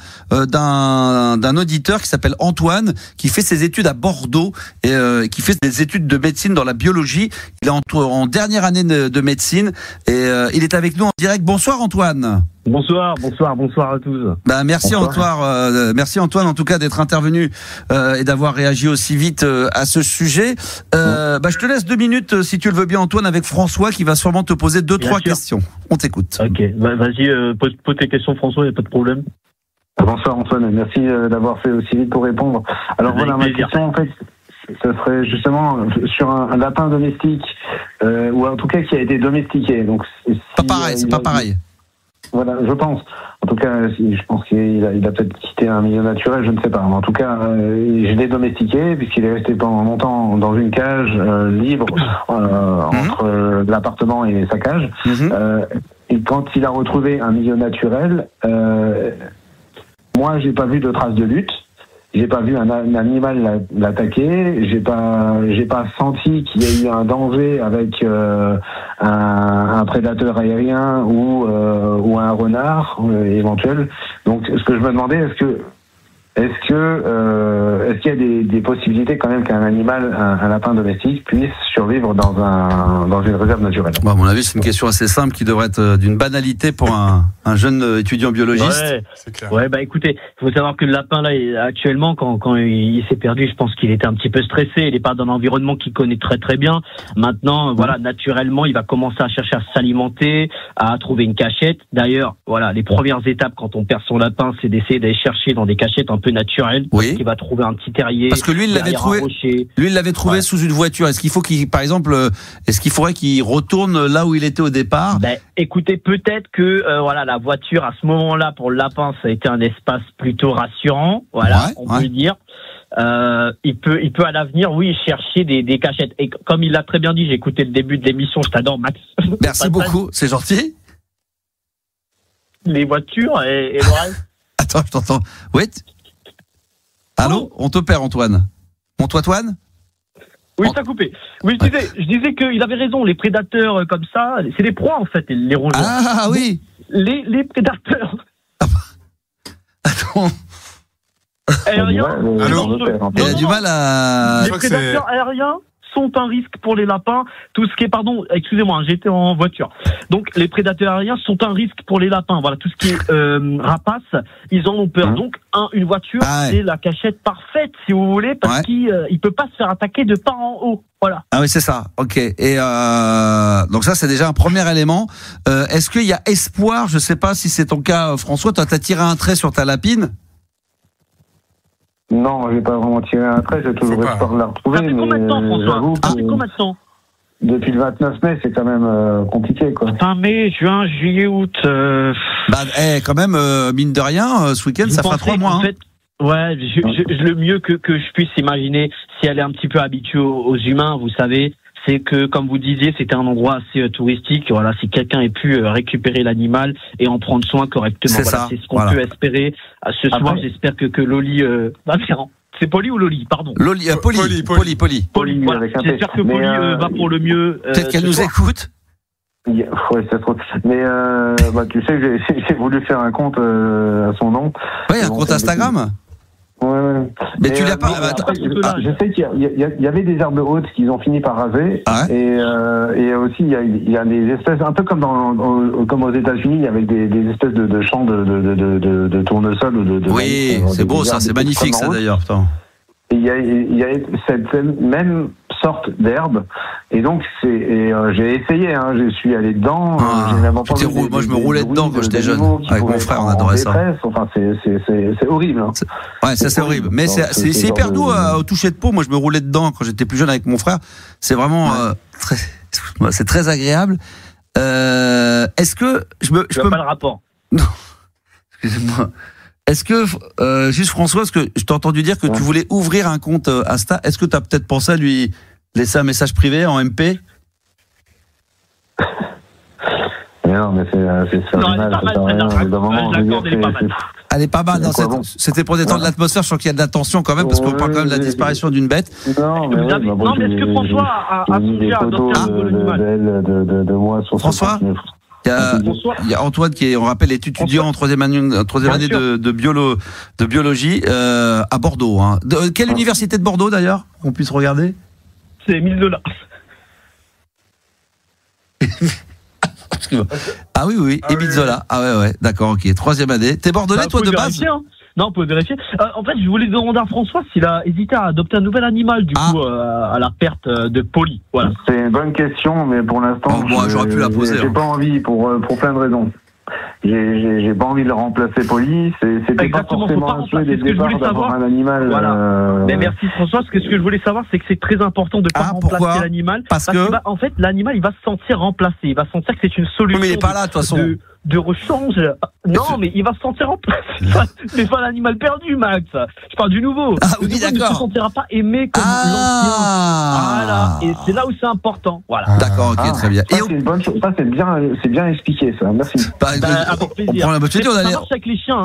d'un auditeur qui s'appelle Antoine, qui fait ses études à Bordeaux et qui fait des études de médecine dans la biologie. Il est en dernière année de médecine et il est avec nous en direct. Bonsoir Antoine. Bonsoir à tous. Merci Antoine, merci Antoine en tout cas d'être intervenu et d'avoir réagi aussi vite à ce sujet. Je te laisse 2 minutes si tu le veux bien Antoine avec François qui va sûrement te poser 2-3 questions. On t'écoute. Ok, vas-y, pose tes questions François, il n'y a pas de problème. Bonsoir Antoine, merci d'avoir fait aussi vite pour répondre. Alors voilà, ma question en fait, ce serait justement sur un lapin domestique, ou en tout cas qui a été domestiqué. Donc, pas pareil, c'est pas pareil. Voilà, je pense. En tout cas, je pense qu'il a peut-être quitté un milieu naturel, je ne sais pas. Mais en tout cas, je l'ai domestiqué puisqu'il est resté pendant longtemps dans une cage libre entre l'appartement et sa cage. Et quand il a retrouvé un milieu naturel, moi, j'ai pas vu de traces de lutte. J'ai pas vu un animal l'attaquer. J'ai pas senti qu'il y a eu un danger avec un prédateur aérien ou un renard éventuel. Donc, ce que je me demandais, est-ce que est-ce qu'il y a des possibilités quand même qu'un animal, un lapin domestique, puisse survivre dans une réserve naturelle? Bon, à mon avis, c'est une question assez simple qui devrait être d'une banalité pour un jeune étudiant biologiste. Ouais, c'est clair. Ouais, écoutez, il faut savoir que le lapin, là, actuellement, quand il s'est perdu, je pense qu'il était un petit peu stressé. Il n'est pas dans un environnement qu'il connaît très très bien. Maintenant, voilà, naturellement, il va commencer à chercher à s'alimenter, à trouver une cachette. D'ailleurs, voilà, les premières étapes quand on perd son lapin, c'est d'essayer d'aller chercher dans des cachettes un peu naturelles. Oui. Il va trouver un petit terrier. Parce que lui, il l'avait trouvé sous une voiture. Est-ce qu'il faut par exemple, est-ce qu'il faudrait qu'il retourne là où il était au départ? Écoutez, peut-être que voilà, la voiture à ce moment-là pour le lapin, ça a été un espace plutôt rassurant. Voilà, on peut le dire. Il peut à l'avenir, oui, chercher des cachettes. Et comme il l'a très bien dit, j'ai écouté le début de l'émission. Je t'adore, Max. Merci beaucoup, c'est gentil. Les voitures et le reste. Attends, je t'entends. Oui. Allô, on te perd, Antoine. Antoine? Oui, ça a coupé. Oui, je disais qu'il avait raison. Les prédateurs comme ça, c'est des proies en fait, les rongeurs. Ah oui. Les prédateurs. Attends. Aériens. Il a du mal à. Les prédateurs aériens sont un risque pour les lapins. Tout ce qui est, excusez-moi, j'étais en voiture. Donc, les prédateurs aériens sont un risque pour les lapins. Voilà, tout ce qui est rapaces, ils en ont peur. Donc, une voiture, c'est la cachette parfaite, si vous voulez, parce qu'il peut pas se faire attaquer de part en haut. Voilà. Ah oui, c'est ça. Ok. Et donc ça, c'est déjà un premier élément. Est-ce qu'il y a espoir? Je sais pas si c'est ton cas, François. Toi, t'as tiré un trait sur ta lapine? Non, j'ai pas vraiment tiré un trait, j'ai toujours espoir de la retrouver. Ça fait combien de temps, François? Ça fait combien de temps? Depuis le 29 mai, c'est quand même compliqué, quoi. Fin mai, juin, juillet, août. Quand même, mine de rien, ce week-end, ça fera 3 mois. En fait, ouais, le mieux que je puisse imaginer, si elle est un petit peu habituée aux humains, vous savez, c'est que, comme vous disiez, c'était un endroit assez touristique. Voilà, si quelqu'un ait pu récupérer l'animal et en prendre soin correctement, c'est ce qu'on peut espérer. Ce soir, j'espère que Loli va faire. C'est Polly ou Loli, pardon. Loli, Polly. Voilà. J'espère que Polly va pour le mieux. Peut-être qu'elle nous écoute. Ouais, ça se trouve. Mais tu sais que j'ai voulu faire un compte à son nom. Oui, un compte Instagram. Ouais. Mais tu l'as pas. Je sais qu'il y avait des herbes hautes qu'ils ont fini par raser. Et aussi il y a des espèces, un peu comme comme aux États-Unis, avec des espèces de champs de tournesol ou de. Oui, c'est beau ça, c'est magnifique ça d'ailleurs. Il y a cette même sorte d'herbe, et donc j'ai essayé, je suis allé dedans. Moi je me roulais dedans quand j'étais jeune avec mon frère, on adorait ça. Enfin c'est horrible. Ouais, ça c'est horrible, mais c'est hyper doux au toucher de peau. Moi je me roulais dedans quand j'étais plus jeune avec mon frère. C'est vraiment c'est très agréable. Est-ce que je peux pas le rapport? Non, excusez-moi. Est-ce que, juste François, parce que je t'ai entendu dire que tu voulais ouvrir un compte Insta, est-ce que tu as peut-être pensé à lui laisser un message privé en MP? Non, mais c'est elle est pas mal. C'était pour détendre l'atmosphère. Je sens qu'il y a de la tension quand même, parce qu'on parle quand même de la disparition d'une bête. Non, mais est-ce que François a songé à adopter un nouvel animal de moi sur François? Il y a Antoine qui est, on rappelle, est étudiant en troisième année de biologie à Bordeaux. Quelle université de Bordeaux d'ailleurs, qu'on puisse regarder? C'est $1000. Ah oui, Émile Zola. Ah ouais, d'accord, ok. Troisième année. T'es bordelais toi de base? Non, on peut vérifier. En fait, je voulais demander à François s'il a hésité à adopter un nouvel animal, du coup, à la perte de Polly. Voilà. C'est une bonne question, mais pour l'instant, j'aurais pu la poser. J'ai pas envie pour plein de raisons. J'ai pas envie de le remplacer Polly. C'était pas forcément un souhait dès le départ d'avoir un animal. Voilà. Mais merci François. Ce que je voulais savoir, c'est que c'est très important de pas remplacer l'animal. Parce que en fait, l'animal, il va se sentir remplacé. Il va sentir que c'est une solution. Mais il est pas là, de toute façon. De rechange. Non, mais il va se sentir remplacé. C'est pas l'animal perdu, Max. Je parle du nouveau. Ah oui, d'accord. Il ne se sentira pas aimé comme l'ancien. Voilà. Et c'est là où c'est important. Voilà. D'accord, ok, très bien. Ça, c'est une bonne chose. Ça, c'est bien expliqué, ça. Merci. Avec plaisir.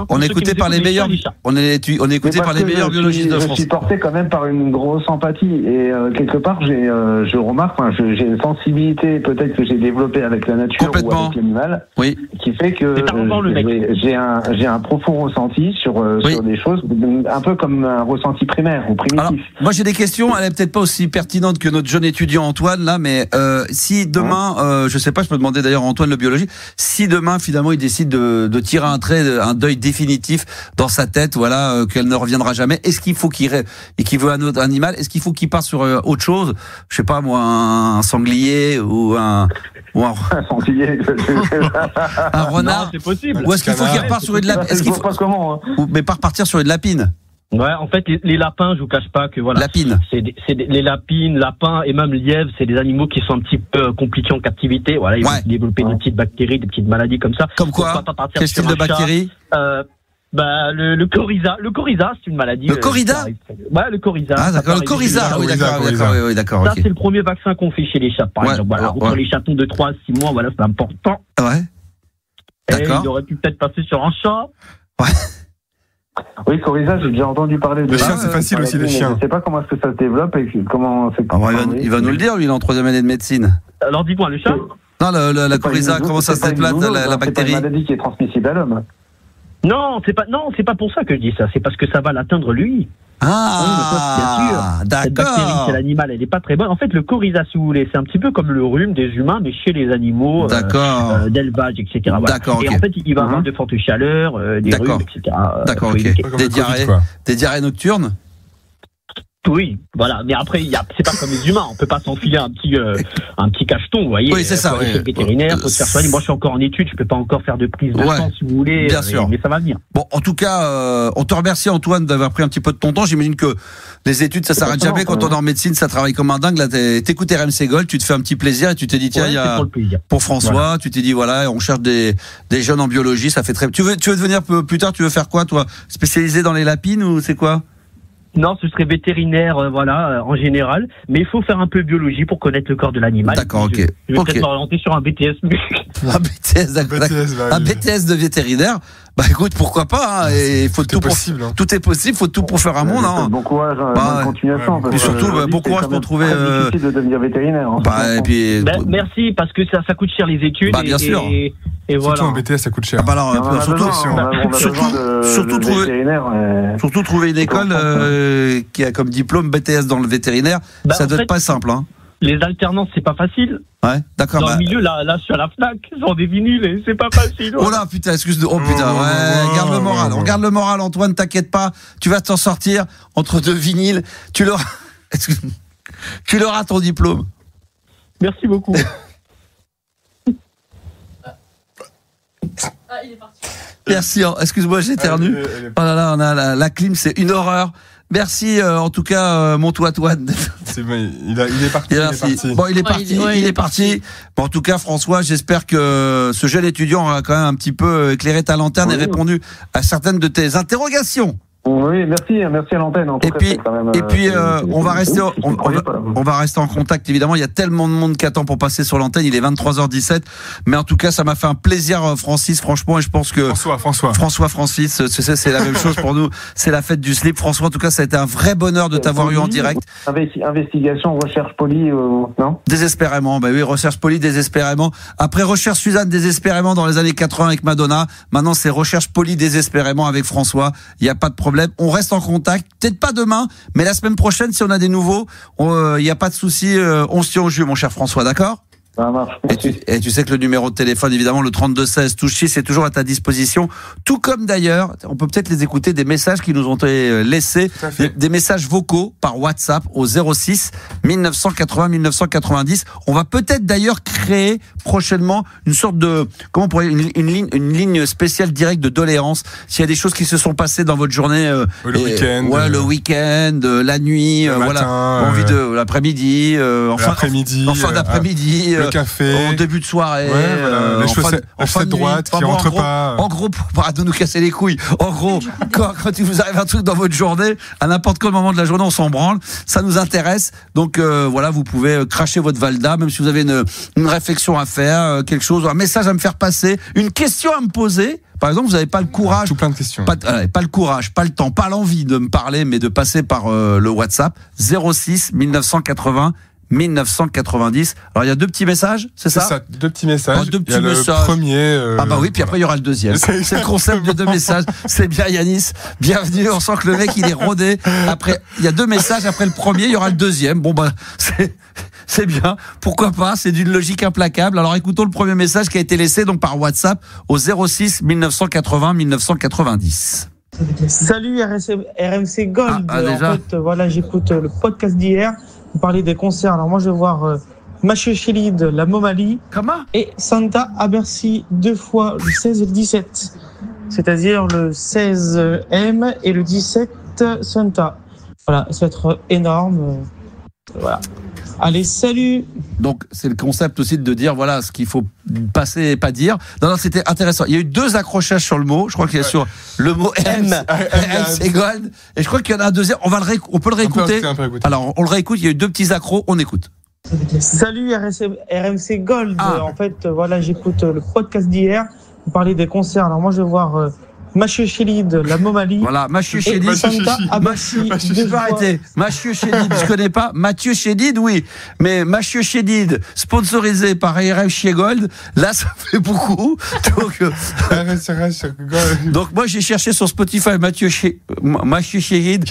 On est écouté par les meilleurs. On est écouté par les meilleurs biologistes de France. Je suis porté quand même par une grosse empathie, et quelque part, je remarque, j'ai une sensibilité peut-être que j'ai développée avec la nature ou avec l'animal. Oui. Qui fait que je j'ai un profond ressenti sur des choses, un peu comme un ressenti primaire ou primitif. Alors, moi j'ai des questions, elle est peut-être pas aussi pertinente que notre jeune étudiant Antoine là, mais si demain, je sais pas, je peux demander d'ailleurs à Antoine le biologiste, si demain finalement il décide de tirer un trait, un deuil définitif dans sa tête, voilà, qu'elle ne reviendra jamais, est-ce qu'il faut qu'il veut un autre animal, est-ce qu'il faut qu'il parte sur autre chose, je sais pas moi, un sanglier ou un sanglier, un renard, non, c'est possible. Ou est-ce qu'il faut qu'il reparte sur une lapine, est-ce qu'il faut pas comment, mais pas repartir sur une lapine? Ouais, en fait, les lapins, je vous cache pas que voilà. Lapine. Les lapines, lapins et même lièvres, c'est des animaux qui sont un petit peu compliqués en captivité. Voilà, ils vont développer des petites bactéries, des petites maladies comme ça. Comme quoi? Quel style de bactéries? Le coryza. Le coryza, c'est une maladie. Le coryza? Ouais, le coryza. Ah, d'accord, le coryza. Oui, d'accord. Ça, c'est le premier vaccin qu'on fait chez les chats, par exemple. Voilà, contre les chatons de 3 à 6 mois, voilà, c'est important. Ouais. D'accord. Et il aurait pu peut-être passer sur un chat. Ouais. Oui, coryza, j'ai déjà entendu parler de les chiens, c'est facile aussi, les chiens. Je sais pas comment est-ce que ça se développe et comment c'est. Il va nous le dire, lui, il est en 3e année de médecine. Alors, dis-moi, le chat? Non, la coryza, comment ça se déplace, la bactérie? C'est pas une maladie qui est transmissible à l'homme. Non, c'est pas pour ça que je dis ça. C'est parce que ça va l'atteindre lui. Ah, bien sûr. d'accord. Cette bactérie chez l'animal, elle est pas très bonne. En fait, le coryza, si vous voulez, c'est un petit peu comme le rhume des humains, mais chez les animaux d'élevage, etc. Voilà. D'accord. Et en fait, il va avoir de fortes chaleurs, des rhumes, etc. D'accord, ok. Des diarrhées nocturnes. Oui, voilà. Mais après, c'est pas comme les humains. On peut pas s'enfiler un petit cacheton, vous voyez. Oui, c'est ça. Faut aller chez le vétérinaire, faut se faire soigner. Moi, je suis encore en études, je peux pas encore faire de prise de sang, si vous voulez. Bien sûr. Mais ça va venir. Bon, en tout cas, on te remercie, Antoine, d'avoir pris un petit peu de ton temps. J'imagine que les études, ça s'arrête jamais. Quand on est en médecine, ça travaille comme un dingue. Là, t'écoutes RMC Gold, tu te fais un petit plaisir et tu t'es dit, tiens, il y a, pour François, tu t'es dit, voilà, on cherche des jeunes en biologie, ça fait très. Tu veux devenir plus tard, tu veux faire quoi, toi? Spécialisé dans les lapines ou c'est quoi? Non, ce serait vétérinaire, en général. Mais il faut faire un peu de biologie pour connaître le corps de l'animal. D'accord, ok. Je vais peut-être m'orienter sur un BTS. Un BTS, d'accord. Un BTS de vétérinaire. Bah écoute, pourquoi pas, hein, et faut tout est possible. Tout est possible, faut tout pour faire un monde. Hein. Bon courage, bonne continuation. Et surtout, bon courage pour trouver. C'est difficile de devenir vétérinaire. Et puis. Merci, parce que ça coûte cher les études. Bah bien sûr. Et voilà. Surtout en BTS, ça coûte cher. Surtout trouver une école qui a comme diplôme BTS dans le vétérinaire, ça doit être pas simple, hein. Les alternances, c'est pas facile. Ouais, d'accord. Dans le milieu, là, je suis à la FNAC, genre des vinyles, et c'est pas facile. Oh là, putain, excuse-moi. Oh putain, garde le moral. On garde le moral, Antoine, t'inquiète pas. Tu vas t'en sortir entre deux vinyles. Tu l'auras ton diplôme. Merci beaucoup. Il est parti. Merci, excuse-moi, j'éternue. Oh là là, on a la clim, c'est une horreur. Merci, en tout cas, mon Antoine. C'est bon, il est parti. Bon, il est parti. Bon, en tout cas, François, j'espère que ce jeune étudiant aura quand même un petit peu éclairé ta lanterne et répondu à certaines de tes interrogations. Oui, merci à l'antenne. En tout cas, on va rester en contact, évidemment. Il y a tellement de monde qui attend pour passer sur l'antenne. Il est 23h17. Mais en tout cas, ça m'a fait un plaisir, Francis, franchement. Et je pense que François, Francis, c'est la même chose pour nous. C'est la fête du slip. François, en tout cas, ça a été un vrai bonheur de t'avoir eu en direct. Investigation, recherche polie, non? Désespérément. Bah oui, recherche polie, désespérément. Après recherche Suzanne, désespérément dans les années 80 avec Madonna. Maintenant, c'est recherche polie, désespérément avec François. Il n'y a pas de problème. On reste en contact, peut-être pas demain, mais la semaine prochaine, si on a des nouveaux, il n'y a pas de souci, on se tient au jus, mon cher François, d'accord ? Ça marche. Et tu sais que le numéro de téléphone, évidemment, le 3216 touche 6, c'est toujours à ta disposition. Tout comme d'ailleurs, on peut peut-être les écouter, des messages qui nous ont été laissés, des messages vocaux par WhatsApp au 06 1980 1990. On va peut-être d'ailleurs créer prochainement une sorte de, comment on pourrait, une ligne spéciale directe de doléances. S'il y a des choses qui se sont passées dans votre journée, le week-end, le week-end, la nuit, le matin, envie de l'après-midi, en fin d'après-midi. Le café. En début de soirée. Les chaussettes droites qui rentrent pas. En gros, pour arrêter de nous casser les couilles. En gros, quand il vous arrive un truc dans votre journée, à n'importe quel moment de la journée, on s'en branle. Ça nous intéresse. Donc, voilà, vous pouvez cracher votre Valda, même si vous avez une réflexion à faire, quelque chose, un message à me faire passer, une question à me poser. Par exemple, vous n'avez pas le courage. Tout plein de questions. Pas le courage, pas le temps, pas l'envie de me parler, mais de passer par le WhatsApp 06 1980 1990. Alors il y a 2 petits messages, c'est ça? C'est ça, 2 petits messages. 2 petits messages. Le premier. Ah bah oui, puis après il y aura le deuxième. C'est le concept de 2 messages. C'est bien Yanis. Bienvenue. On sent que le mec il est rodé. Après, il y a 2 messages. Après le premier, il y aura le deuxième. Bon bah c'est bien. Pourquoi pas? C'est d'une logique implacable. Alors écoutons le premier message qui a été laissé donc par WhatsApp au 06 1980 1990. Salut RMC Gold. Déjà. En fait, voilà, j'écoute le podcast d'hier. Vous parlez des concerts. Alors moi, je vais voir Mathieu Chédid, la Momalie. Comment? Et Santa à Bercy 2 fois le 16 et le 17. C'est-à-dire le 16 M et le 17 Santa. Voilà, ça va être énorme. Voilà. Allez, salut. Donc c'est le concept aussi de dire voilà ce qu'il faut passer et pas dire. Non, c'était intéressant. Il y a eu 2 accrochages sur le mot. Je crois qu'il y a sur le mot RMC Gold. Et je crois qu'il y en a un deuxième. On peut le réécouter. Alors on le réécoute. Il y a eu 2 petits accros. On écoute. Salut RMC Gold. En fait, voilà, j'écoute le podcast d'hier. Vous parlez des concerts. Alors moi, je vais voir Mathieu Chédid, la Momalie. Voilà, Mathieu Chédid. Je vais arrêter. Mathieu Chédid, je connais pas. Mathieu Chédid, oui. Mais Mathieu Chédid, sponsorisé par RMC Gold, là, ça fait beaucoup. Donc moi, j'ai cherché sur Spotify Mathieu Chédid.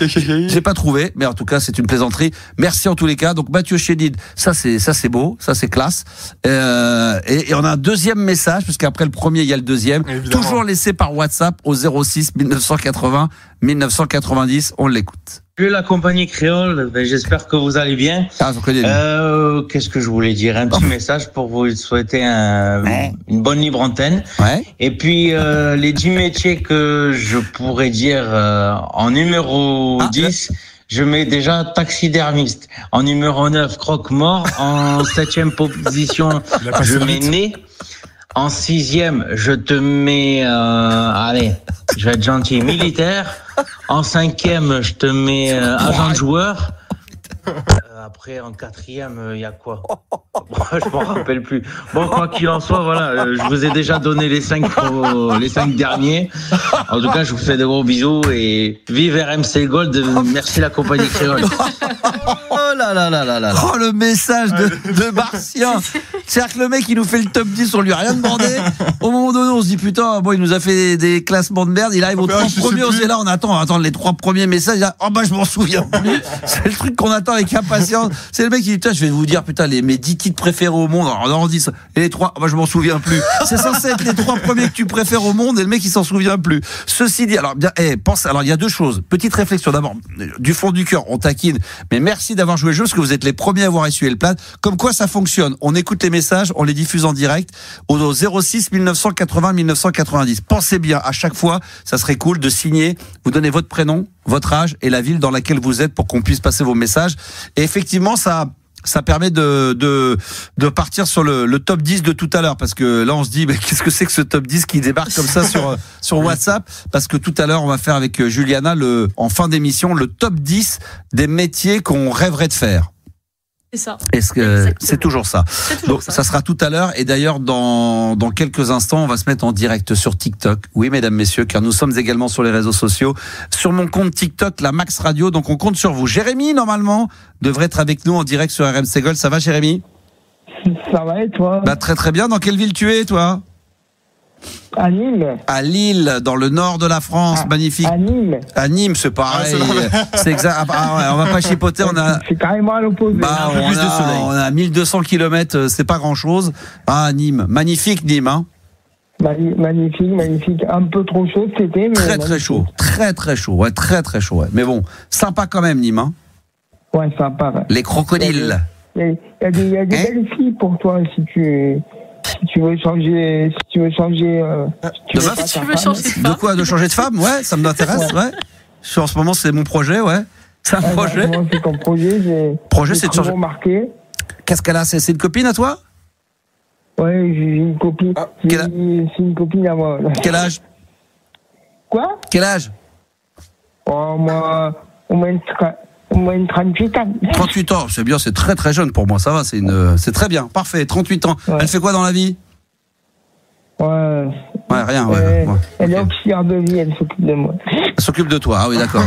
J'ai pas trouvé, mais en tout cas, c'est une plaisanterie. Merci en tous les cas. Donc Mathieu Chédid, ça c'est beau, ça c'est classe. Et on a un deuxième message, puisqu'après le premier, il y a le deuxième. Évidemment. Toujours laissé par WhatsApp au 06 1980 1990, on l'écoute. Salut la compagnie créole, j'espère que vous allez bien. Qu'est-ce que je voulais dire? Un petit message pour vous souhaiter une bonne libre antenne. Et puis les 10 métiers que je pourrais dire en numéro 10, je mets déjà taxidermiste. En numéro 9, croque-mort. En 7e position, je mets nez. En 6e, je te mets, allez, je vais être gentil, militaire. En 5e, je te mets agent de joueur. Après, en 4e, il y a quoi? Je m'en rappelle plus. Bon, quoi qu'il en soit, voilà, je vous ai déjà donné les 5 derniers. En tout cas, je vous fais de gros bisous et vive RMC Gold. Merci la compagnie créole. Oh là là là là là. Oh, le message de Martien. C'est-à-dire que le mec, il nous fait le top 10, on lui a rien demandé. Au moment donné, on se dit putain, bon, il nous a fait des classements de merde. Il arrive aux 3 premiers, on est là, on attend les 3 premiers messages. Oh bah, je m'en souviens plus. C'est le truc qu'on attend avec impatience. C'est le mec qui dit putain, je vais vous dire putain, mes 10 titres préférés au monde. Alors, on dit ça. Et les 3, oh bah, je m'en souviens plus. C'est censé être les 3 premiers que tu préfères au monde et le mec, il s'en souvient plus. Ceci dit, alors, bien, pense, alors, il y a 2 choses. Petite réflexion. D'abord, du fond du cœur, on taquine. Mais merci d'avoir joué le jeu parce que vous êtes les premiers à avoir essuyé le plat. Comme quoi ça fonctionne. On écoute les messages, on les diffuse en direct au 06 1980 1990. Pensez bien, à chaque fois, ça serait cool de signer, vous donnez votre prénom, votre âge et la ville dans laquelle vous êtes pour qu'on puisse passer vos messages. Et effectivement, ça permet de partir sur le top 10 de tout à l'heure, parce que là on se dit mais qu'est-ce que c'est que ce top 10 qui débarque comme ça sur WhatsApp, parce que tout à l'heure on va faire avec Juliana en fin d'émission le top 10 des métiers qu'on rêverait de faire. C'est ça. Est-ce que c'est toujours ça? Donc ça sera tout à l'heure, et d'ailleurs dans quelques instants on va se mettre en direct sur TikTok. Oui mesdames, messieurs, car nous sommes également sur les réseaux sociaux, sur mon compte TikTok, la Max Radio, donc on compte sur vous. Jérémy normalement devrait être avec nous en direct sur RMC Gold. Ça va Jérémy? Ça va et toi? Bah très très bien. Dans quelle ville tu es toi? À Nîmes. À Lille, dans le nord de la France, magnifique. À Nîmes. À Nîmes, c'est pareil. C'est exact. On va pas chipoter. C'est carrément à l'opposé. Bah, on a 1200 km, c'est pas grand chose. Ah, Nîmes. Magnifique, Nîmes, hein. Magnifique. Un peu trop chaud cet été, mais. Très chaud. Très chaud. Ouais, très chaud, ouais. Mais bon, sympa quand même, Nîmes, hein. Ouais, sympa. Ouais. Les crocodiles. Il y a des belles filles pour toi si tu veux changer, de quoi? De changer de femme? Ouais, ça m'intéresse, ouais. En ce moment, c'est mon projet, ouais. C'est un projet. C'est ton projet. C'est de changer. Qu'est-ce qu'elle a? C'est une copine à toi? Ouais, j'ai une copine. C'est une copine à moi. Quel âge? Quoi? Quel âge? Oh, moi, au moins 38 ans. 38 ans, c'est bien, c'est très jeune pour moi, ça va, c'est très bien, parfait, 38 ans. Ouais. Elle fait quoi dans la vie? Ouais, rien, elle est auxiliaire de vie, elle s'occupe de moi. Elle s'occupe de toi. Ah oui, d'accord.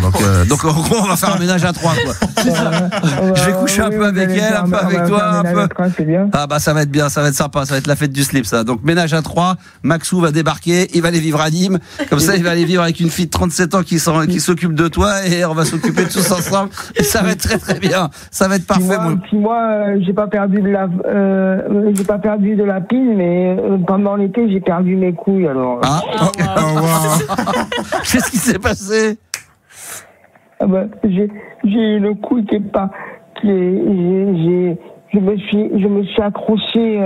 Donc en gros, on va faire un ménage à 3, quoi. C'est ça. Je vais coucher un peu avec elle, un peu avec toi, un peu. Ah bah ça va être bien, ça va être sympa, ça va être la fête du slip, ça. Donc ménage à 3, Maxou va débarquer, il va aller vivre à Nîmes. Comme ça, il va aller vivre avec une fille de 37 ans qui s'occupe de toi et on va s'occuper de tous ensemble. Et ça va être très très bien. Ça va être parfait. Puis moi, j'ai pas perdu de la pile, mais pendant l'été, j'ai perdu mes couilles. Alors. Ah. Qu'est-ce qui s'est passé? J'ai une couille qui est pas, je me suis accroché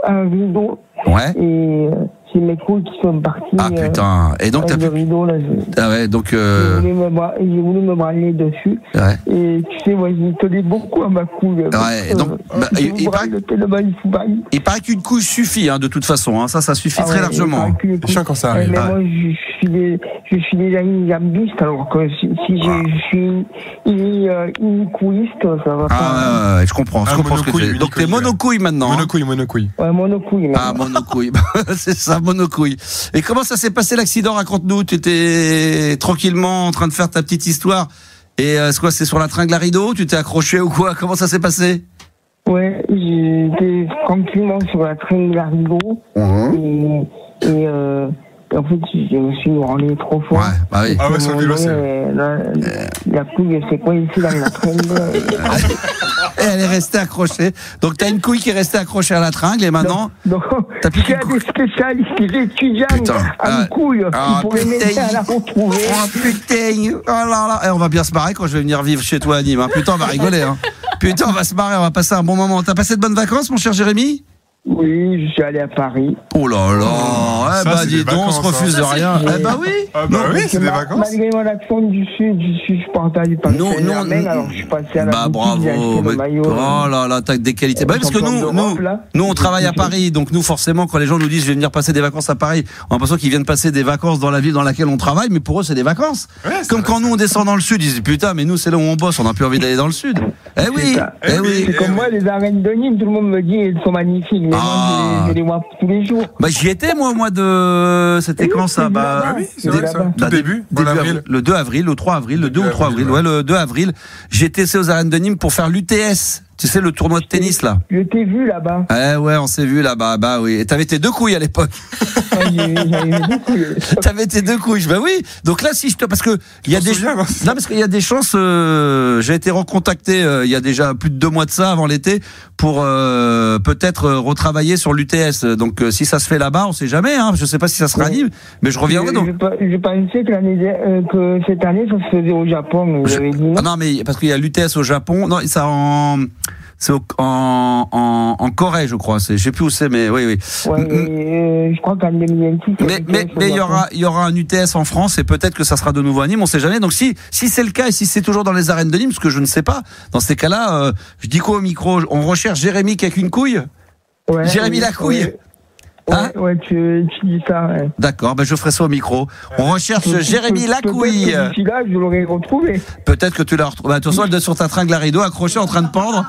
à un rideau. Ouais. Et c'est mes couilles qui sont parties. Ah putain. Et donc t'as le rideau là. Ah ouais, donc. J'ai voulu me branler dessus. Ouais. Et tu sais, moi, je tenais beaucoup à ma couille. Ouais. Et donc, il paraît qu'une couille suffit, hein, de toute façon. Hein. Ça suffit très largement. C'est chiant quand ça arrive. Mais moi, je suis déjà une gambiste, alors que si je suis une couilliste, ça va pas. Ah ouais, je comprends. Je comprends ce que tu dis. Donc t'es monocouille maintenant. Monocouille. Ouais, monocouille. Ah, monocouille. C'est ça, monocouille. Et comment ça s'est passé l'accident? Raconte-nous. Tu étais tranquillement en train de faire ta petite histoire. Et c'est sur la tringle à rideau? Tu t'es accroché ou quoi? Comment ça s'est passé? Ouais, j'étais tranquillement sur la tringle à rideau. Et en fait, je me suis branlé trop fort. Ouais, bah oui. Ah ouais, sur le vélo, la couille s'est coincée dans la tringle. Et elle est restée accrochée. Donc t'as une couille qui est restée accrochée à la tringle et maintenant t'as plus qu'une couille. Des spécialistes, des étudiants à une couille qui pourraient m'aider à la retrouver. Oh putain, oh là là. Et on va bien se marrer quand je vais venir vivre chez toi à Nîmes. Hein. Putain, on va rigoler. Hein. Putain, on va se marrer, on va passer un bon moment. T'as passé de bonnes vacances, mon cher Jérémy? Oui, je suis allé à Paris. Oh là là, dis donc, on se refuse de rien. Eh bah oui. Ah bah oui, c'est des vacances. Malgré mon accent du sud, je suis partage pas alors je suis passé à la boutique, bravo. Oh là là, t'as des qualités. Bah oui, parce que nous on travaille à Paris, donc nous forcément quand les gens nous disent je vais venir passer des vacances à Paris, on a l'impression qu'ils viennent passer des vacances dans la ville dans laquelle on travaille, mais pour eux c'est des vacances. Ouais, comme quand nous on descend dans le sud, ils disent putain, mais nous c'est là où on bosse, on n'a plus envie d'aller dans le sud. Eh oui. C'est comme moi, les arènes de Nîmes, tout le monde me dit elles sont magnifiques. Mais moi, je les vois tous les jours. Bah, j'y étais, moi, au mois de. C'était quand ça? Bah, oui, c'est vrai, ça. Tout début avril. Le 2 avril, le 3 avril, le 2 ou 3 avril. Ouais, le 2 avril. J'étais aux arènes de Nîmes pour faire l'UTS. Tu sais, le tournoi de tennis, là. Je t'ai vu là-bas. Ouais, on s'est vu là-bas. Bah oui. Et t'avais tes 2 couilles à l'époque. J'avais 2 couilles. T'avais tes 2 couilles. Bah oui. Donc là, si je te. Parce que. Il y a des. Non, parce qu'il y a des chances. J'ai été recontacté il y a déjà plus de 2 mois de ça, avant l'été, pour peut-être retravailler sur l'UTS. Donc si ça se fait là-bas, on sait jamais. Hein. Je sais pas si ça sera Nîmes, mais je reviendrai. Donc. Je pensais que cette année, ça se faisait au Japon. Mais vous avez dit non. Non, mais parce qu'il y a l'UTS au Japon. Non, ça c'est en Corée, je crois. Je sais plus où c'est, mais oui. Ouais, je crois qu'en 2026. Mais il y aura un UTS en France et peut-être que ça sera de nouveau à Nîmes, on sait jamais. Donc si c'est le cas et si c'est toujours dans les arènes de Nîmes, ce que je ne sais pas, dans ces cas-là, je dis quoi au micro? On recherche Jérémy qui a qu'une couille. Ouais, Jérémy la couille. Hein? Ouais, tu dis ça. Ouais. D'accord, je ferai ça au micro. On recherche Jérémy Lacouille. D'ici là, je l'aurais retrouvé. Peut-être que tu l'as retrouvé. De toute façon, elle est sur ta tringle à rideau, accrochée, en train de pendre.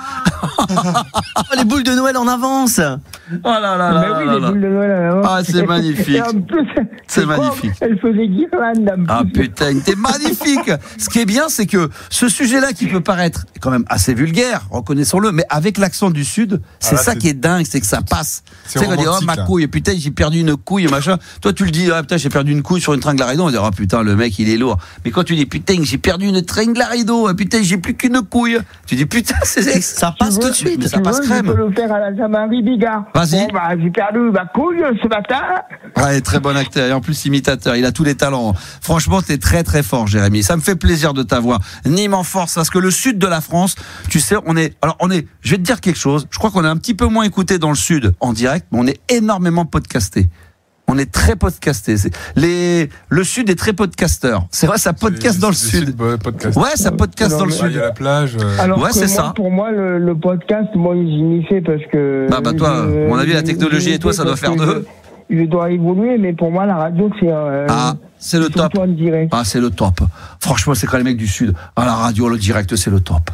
Les boules de Noël en avance. Oh là là là. Mais oui, les boules de Noël en avance. Ah, c'est magnifique. En plus, c'est magnifique. Elle faisait guirlande. Ah putain, t'es magnifique. Ce qui est bien, c'est que ce sujet-là qui peut paraître quand même assez vulgaire, reconnaissons-le, mais avec l'accent du Sud, c'est ça qui est dingue, c'est que ça passe. Tu sais, on dit, oh ma couille, putain, j'ai perdu une couille, machin. Toi, tu le dis, ah putain, j'ai perdu une couille sur une tringle à rideau, on dit, oh putain, le mec, il est lourd. Mais quand tu dis, putain, j'ai perdu une tringle à rideau, putain, j'ai plus qu'une couille, tu dis, putain, ça passe tout de suite, mais ça passe crème. Je peux le faire à la Jean-Marie Bigard. Vas-y. Bon, j'ai perdu ma couille ce matin. Ouais, très bon acteur, et en plus imitateur, il a tous les talents. Franchement, t'es très très fort, Jérémy. Ça me fait plaisir de t'avoir. Nîmes en force, parce que le sud de la France, tu sais, je vais te dire quelque chose, je crois qu'on est un petit peu moins écouté dans le sud en direct, mais on est énormément podcasté. On est très podcasté. Le sud est très podcasteur. C'est vrai, ça podcast dans le sud. Ouais, ça podcast dans le sud. Il y a la plage. Alors ouais, c'est ça. Pour moi, le podcast, moi, j'y m'y fais parce que. Bah toi, à mon avis, la technologie et toi, ça doit faire deux. Je dois évoluer, mais pour moi, la radio, c'est. C'est le top. Ah, c'est le top. Franchement, c'est quand les mecs du sud. Ah, la radio, le direct, c'est le top.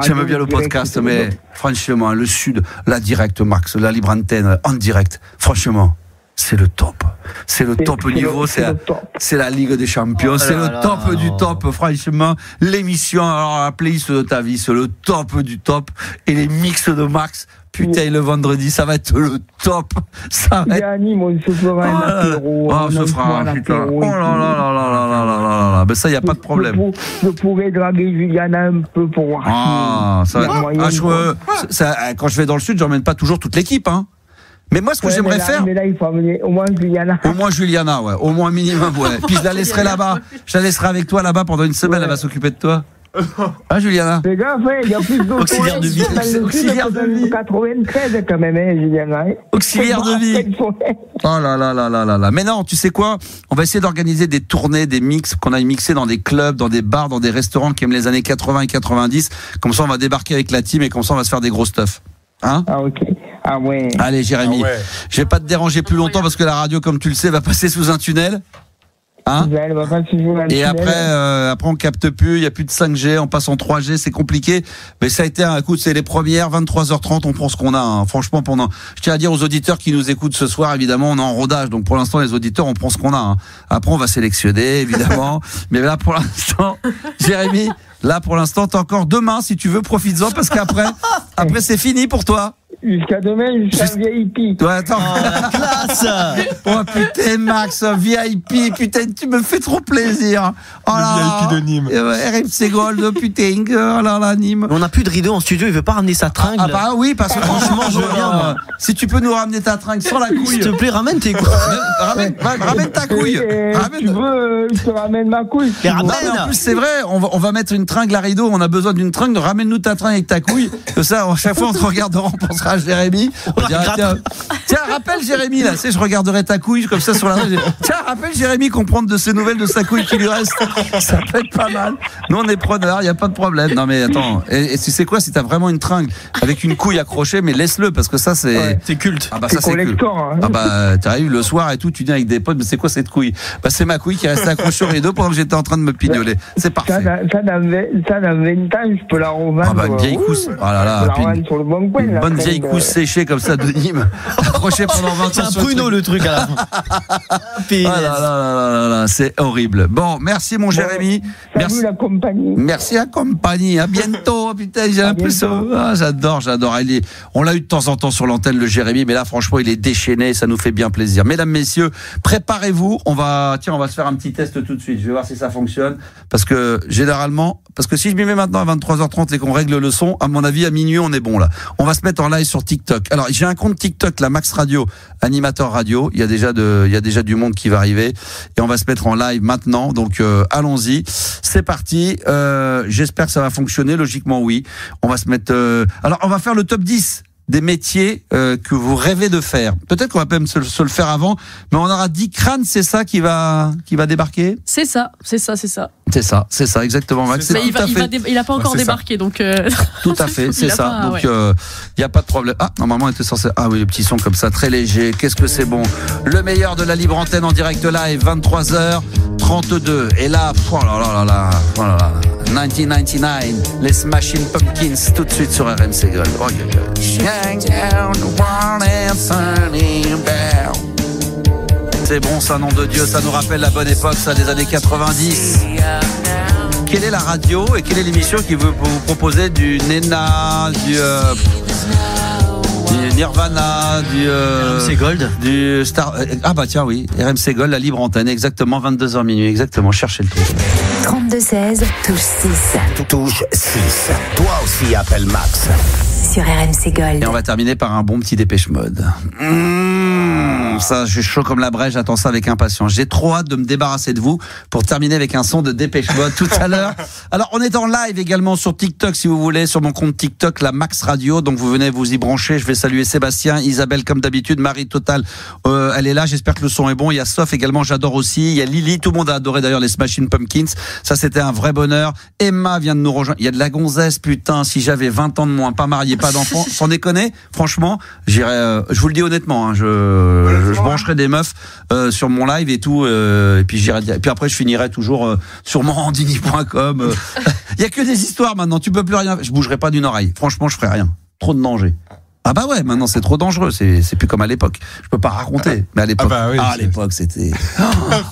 J'aime bien le podcast, mais franchement, le sud, la direct, Max, la libre antenne, en direct, franchement, c'est le top. C'est le top niveau, c'est la Ligue des Champions, c'est le top du top, franchement. L'émission, alors la playlist de ta vie, c'est le top du top. Et les mix de Max, putain, le vendredi, ça va être le top. Ça va être... on se fera un apéro. On se fera un putain. Oh là là là là là là là. Ben ça, il n'y a pas de problème. Je pourrais draguer Juliana un peu pour voir. Ah, ça va. Quand je vais dans le sud, j'emmène pas toujours toute l'équipe, hein. Mais moi, ce que j'aimerais faire. Mais là, il faut amener au moins Juliana. Au moins Juliana, ouais. Au moins minimum, ouais. Puis je la laisserai là-bas. Je la laisserai avec toi là-bas pendant une semaine. Elle va s'occuper de toi. Hein, Juliana? Les gars, il y a plus auxiliaire de vie. Auxiliaire de vie. 93 quand même, hein, Juliana. Auxiliaire de vie. Oh là là là là là là. Mais non, tu sais quoi? On va essayer d'organiser des tournées, des mix, qu'on aille mixer dans des clubs, dans des bars, dans des restaurants qui aiment les années 80 et 90. Comme ça, on va débarquer avec la team et comme ça, on va se faire des gros stuff. Hein? Ah, ok. Ah ouais. Allez, Jérémy. Ah ouais. Je vais pas te déranger plus longtemps parce que la radio, comme tu le sais, va passer sous un tunnel. Hein? Et après, on capte plus, il n'y a plus de 5G, on passe en 3G, c'est compliqué. Mais ça a été un coup, c'est les premières, 23h30, on prend ce qu'on a. Hein. Franchement, je tiens à dire aux auditeurs qui nous écoutent ce soir, évidemment, on est en rodage. Donc pour l'instant, les auditeurs, on prend ce qu'on a. Hein. Après, on va sélectionner, évidemment. Mais là, pour l'instant, Jérémy, là, pour l'instant, t'as encore demain, si tu veux, profites-en, parce qu'après, c'est fini pour toi. Jusqu'à demain, jusqu'à VIP. Ouais, attends. Oh, la classe. Oh putain, Max, VIP, putain, tu me fais trop plaisir. Oh là, VIP de Nîmes. RMC Gold, putain, oh là là, Nîmes. On n'a plus de rideau en studio, il veut pas ramener sa tringle. Ah bah oui, parce que franchement, je viens. Si tu peux nous ramener ta tringle sans la couille. S'il te plaît, ramène tes couilles. Ramène ta couille. Tu veux, je te ramène ma couille. Mais en plus, c'est vrai, on va mettre une tringle à rideau, on a besoin d'une tringle, ramène-nous ta tringle avec ta couille. Que ça, à chaque fois, on te regardera, on pensera à Jérémy. On dira, tiens, rappelle Jérémy, là, tu sais, je regarderai ta couille comme ça sur la rue. Tiens, rappelle Jérémy qu'on prend de ses nouvelles de sa couille qui lui reste. Ça peut être pas mal. Nous, on est preneurs, il n'y a pas de problème. Non, mais attends, et tu sais quoi, si t'as vraiment une tringle avec une couille accrochée, mais laisse-le, parce que ça, c'est culte. Ah bah, ça, c'est culte. Hein. Ah bah, t'arrives le soir et tout, tu viens avec des potes, mais c'est quoi cette couille? Bah, c'est ma couille qui est restée accrochée au rideau pendant que j'étais en train de me pignoler. C'est parfait. Ça, dans 20 ans, je peux la revendre. Ah bah, une vieille cousse. Oh là là. Une bonne vieille cousse séchée comme ça de Nîmes, accroché pendant 20 ans. C'est un pruneau le truc à la fin. Ah là là, c'est horrible. Bon, merci mon Jérémy. Merci la compagnie. Merci la compagnie. À bientôt. Putain, j'ai l'impression. Ah, j'adore. On l'a eu de temps en temps sur l'antenne le Jérémy, mais là franchement il est déchaîné, ça nous fait bien plaisir. Mesdames, messieurs, préparez-vous. On va se faire un petit test tout de suite. Je vais voir si ça fonctionne, parce que généralement, si je m'y mets maintenant à 23h30 et qu'on règle le son, à mon avis à minuit on est bon là. On va se mettre en live sur TikTok. Alors j'ai un compte TikTok, la Max Radio, animateur radio. Il y a déjà du monde qui va arriver et on va se mettre en live maintenant. Donc allons-y, c'est parti. J'espère que ça va fonctionner. Logiquement oui. On va se mettre. Alors on va faire le top 10 des métiers que vous rêvez de faire. Peut-être qu'on va même se le faire avant, mais on aura 10 crânes, c'est ça qui va débarquer? C'est ça. C'est ça, exactement, Max. Il n'a pas encore débarqué, donc... Tout à fait, c'est ça. Donc, il n'y a pas de problème. Ah, normalement, on était censé... Ah oui, le petit son comme ça, très léger. Qu'est-ce que c'est bon. Le meilleur de la libre antenne en direct live, 23h32. Et là, oh là là, 1999, les Smashing Pumpkins, tout de suite sur RMC Gold. Oh, c'est bon, ça, nom de Dieu, ça nous rappelle la bonne époque, ça, des années 90. Quelle est la radio et quelle est l'émission qui veut vous proposer du Nena, du Nirvana, du RMC Gold, du Star. Ah bah tiens, oui, RMC Gold, la libre antenne, exactement, 22h minuit, exactement, cherchez le truc. 32-16, touche 6. Touche 6. Toi aussi, appelle Max. Sur RMC Gold. Et on va terminer par un bon petit Dépêche Mode. Ça, je suis chaud comme la brèche, j'attends ça avec impatience. J'ai trop hâte de me débarrasser de vous pour terminer avec un son de Dépêche Mode tout à l'heure. Alors, on est en live également sur TikTok, si vous voulez, sur mon compte TikTok, la Max Radio. Donc, vous venez vous y brancher. Je vais saluer Sébastien, Isabelle, comme d'habitude, Marie Total, elle est là. J'espère que le son est bon. Il y a Sof également, j'adore aussi. Il y a Lily, tout le monde a adoré d'ailleurs les Smashing Pumpkins. Ça, c'était un vrai bonheur. Emma vient de nous rejoindre. Il y a de la gonzesse, putain, si j'avais 20 ans de moins, pas marié, pas d'enfant, sans déconner, franchement, j'irais, je vous le dis honnêtement, hein, je brancherai des meufs sur mon live et tout, et puis j'irai, et puis après je finirai toujours sur morandini.com. Il y a que des histoires maintenant, tu peux plus rien. Je bougerai pas d'une oreille. Franchement, je ferai rien. Trop de danger. Ah bah ouais, maintenant c'est trop dangereux, c'est plus comme à l'époque. Je peux pas raconter, mais à l'époque, à l'époque c'était.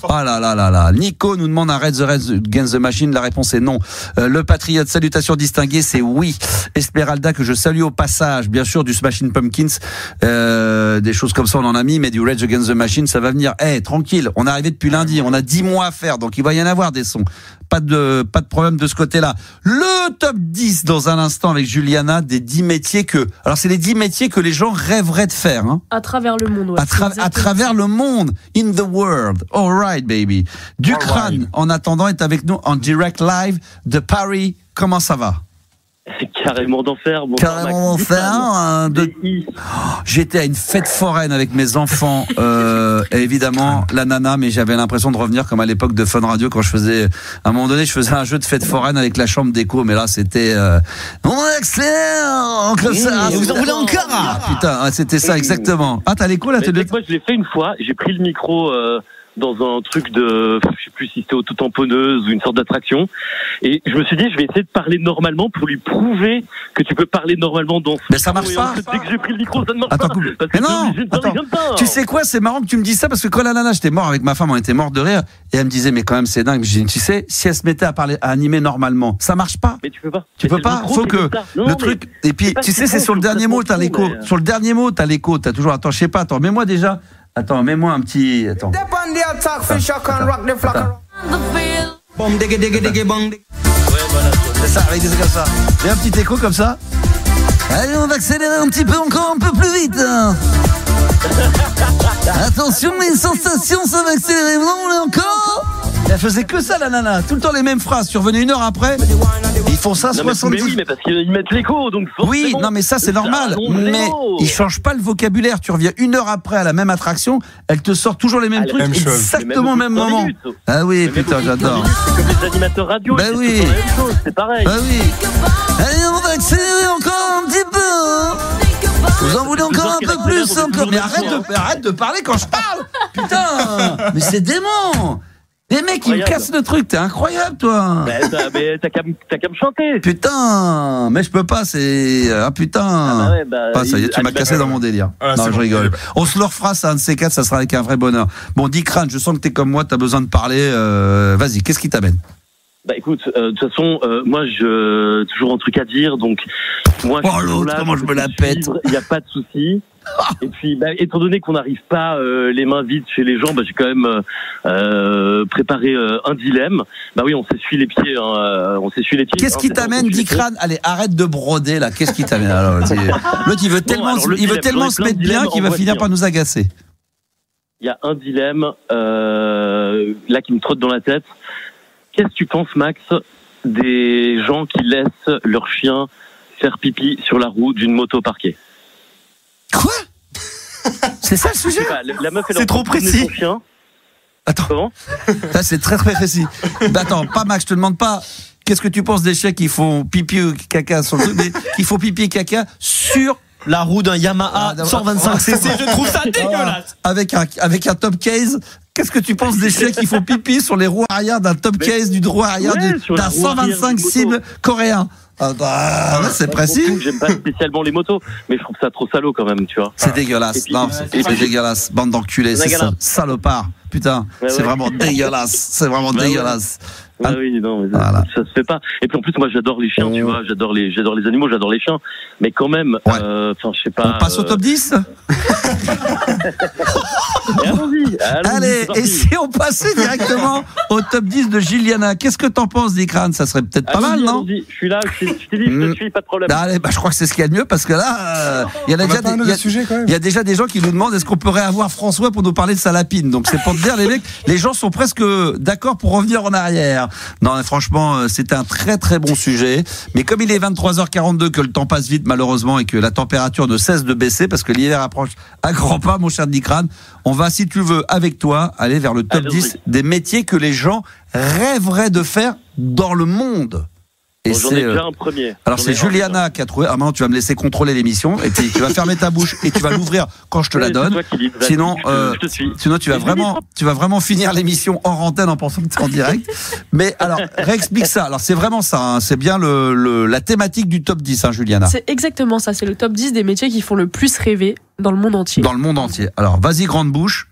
Oh là là là là. Nico nous demande un Red Against the Machine. La réponse est non. Le Patriote, salutations distinguées, c'est oui. Esmeralda que je salue au passage, bien sûr du Smashing Pumpkins, des choses comme ça on en a mis, mais du Rage Against the Machine ça va venir. Tranquille, on est arrivé depuis lundi, on a 10 mois à faire, donc il va y en avoir des sons. Pas de problème de ce côté-là. Le top 10 dans un instant avec Juliana des 10 métiers alors c'est les 10 métiers que les gens rêveraient de faire. Hein. À travers le monde. Ouais, à travers le monde. In the world. All right, baby. Dukran, en attendant, est avec nous en direct live de Paris. Comment ça va? C'est carrément d'enfer. Carrément d'enfer. J'étais à une fête foraine avec mes enfants, et évidemment la nana, mais j'avais l'impression de revenir comme à l'époque de Fun Radio quand à un moment donné, je faisais un jeu de fête foraine avec la chambre d'écho, mais là c'était on accélère comme ça. Vous en voulez encore? Putain, c'était ça exactement. Ah, t'as l'écho là? Moi je l'ai fait une fois, j'ai pris le micro dans un truc de, je sais plus si c'était auto-tamponneuse ou une sorte d'attraction. Et je me suis dit, je vais essayer de parler normalement pour lui prouver que tu peux parler normalement dans ce. Mais ça marche pas. Dès que j'ai pris le micro, ça ne marche pas. Mais non, tu sais quoi, c'est marrant que tu me dises ça parce que quand la nana, j'étais mort avec ma femme, on était mort de rire. Et elle me disait, mais quand même, c'est dingue. Je dis, tu sais, si elle se mettait à parler, à animer normalement, ça marche pas. Mais tu peux pas. Tu peux pas. Faut que le truc. Et puis, tu sais, c'est sur le dernier mot, t'as l'écho. Sur le dernier mot, t'as l'écho. T'as toujours, attends, je sais pas, attends, mets-moi déjà. Attends, mets-moi un petit. Attends. C'est ça, avec des trucs comme ça. Et un petit écho comme ça. Allez, on va accélérer un petit peu encore, un peu plus vite. Attention, les sensations, ça va accélérer. Non, encore. Elle faisait que ça, la nana. Tout le temps les mêmes phrases. Tu revenais 1 heure après. Ils font ça 70. Mais oui, mais parce qu'ils mettent l'écho, donc forcément. Oui, non, mais ça, c'est normal. Mais ils changent pas le vocabulaire. Tu reviens 1 heure après à la même attraction. Elle te sort toujours les mêmes trucs. Exactement au même moment. Ah oui, putain, j'adore. C'est comme les animateurs radio. Ben oui. C'est pareil. Ben oui. Allez, on va accélérer encore un petit peu. Vous en voulez encore un peu plus encore. Mais arrête de parler quand je parle. Putain. Mais c'est dément. Les mecs, ils me cassent le truc, t'es incroyable, toi. Mais t'as qu'à me chanter. Putain, mais je peux pas, c'est. Ah putain. Ça y est, tu m'as cassé dans mon délire. Non, je rigole. On se le refera, ça, un de ces quatre, ça sera avec un vrai bonheur. Bon, Dikran, je sens que t'es comme moi, t'as besoin de parler. Vas-y, qu'est-ce qui t'amène? Bah écoute, de toute façon, moi, toujours un truc à dire, donc. Moi, l'autre, comment je me la pète. Il n'y a pas de souci. Et puis, étant donné qu'on n'arrive pas les mains vides chez les gens, j'ai quand même préparé un dilemme. Bah oui, on s'essuie les pieds. Qu'est-ce qui t'amène, Dikran? Allez, arrête de broder là. Qu'est-ce qui t'amène? L'autre, il veut tellement se mettre bien qu'il va finir par nous agacer. Il y a un dilemme là qui me trotte dans la tête. Qu'est-ce que tu penses, Max, des gens qui laissent leur chien faire pipi sur la roue d'une moto parquée? Quoi? C'est ça le sujet? La meuf, c'est trop précis. Son chien. Attends. Comment? Ça, c'est très très précis. Attends, pas Max, je te demande pas. Qu'est-ce que tu penses des chiens qui font pipi ou caca sur le truc, mais qui font pipi et caca sur la roue d'un Yamaha 125cc? Je trouve ça dégueulasse. Avec un top case. Qu'est-ce que tu penses des chiens qui font pipi sur les roues arrière d'un top case, du droit arrière d'un 125 cible coréen? C'est précis. J'aime pas spécialement les motos, mais je trouve ça trop salaud quand même, tu vois. C'est dégueulasse. C'est dégueulasse. Bande d'enculés, c'est ça. Salopard. Putain, c'est vraiment dégueulasse. C'est vraiment dégueulasse. Oui, non, mais ça se fait pas. Et puis en plus, moi, j'adore les chiens, tu vois. J'adore les animaux, j'adore les chiens. Mais quand même, je sais pas. On passe au top 10? Allons-y. Allez, et si on passait directement au top 10 de Juliana, qu'est-ce que t'en penses, Dikran? Ça serait peut-être pas mal, non? Je suis là, je t'ai dit, je te suis, pas de problème. Allez, je crois que c'est ce qu'il y a de mieux, parce que là, il y a déjà des gens qui nous demandent est-ce qu'on pourrait avoir François pour nous parler de sa lapine. Donc c'est pour te dire, les mecs, les gens sont presque d'accord pour revenir en arrière. Non, franchement, c'est un très très bon sujet. Mais comme il est 23h42, que le temps passe vite malheureusement et que la température ne cesse de baisser parce que l'hiver approche à grands pas, mon cher Dikran, on va, si tu veux, avec toi, aller vers le top 10 des métiers que les gens rêveraient de faire dans le monde. Et j'en ai déjà un premier. Alors c'est Juliana qui a trouvé. Ah maintenant tu vas me laisser contrôler l'émission et puis tu vas fermer ta bouche et tu vas l'ouvrir quand je te la donne. Sinon, sinon tu vas vraiment finir l'émission hors antenne en pensant que tu es en direct. Mais alors réexplique ça. Alors c'est vraiment ça. Hein. C'est bien la thématique du top 10, hein, Juliana. C'est exactement ça. C'est le top 10 des métiers qui font le plus rêver dans le monde entier. Dans le monde entier. Alors vas-y grande bouche.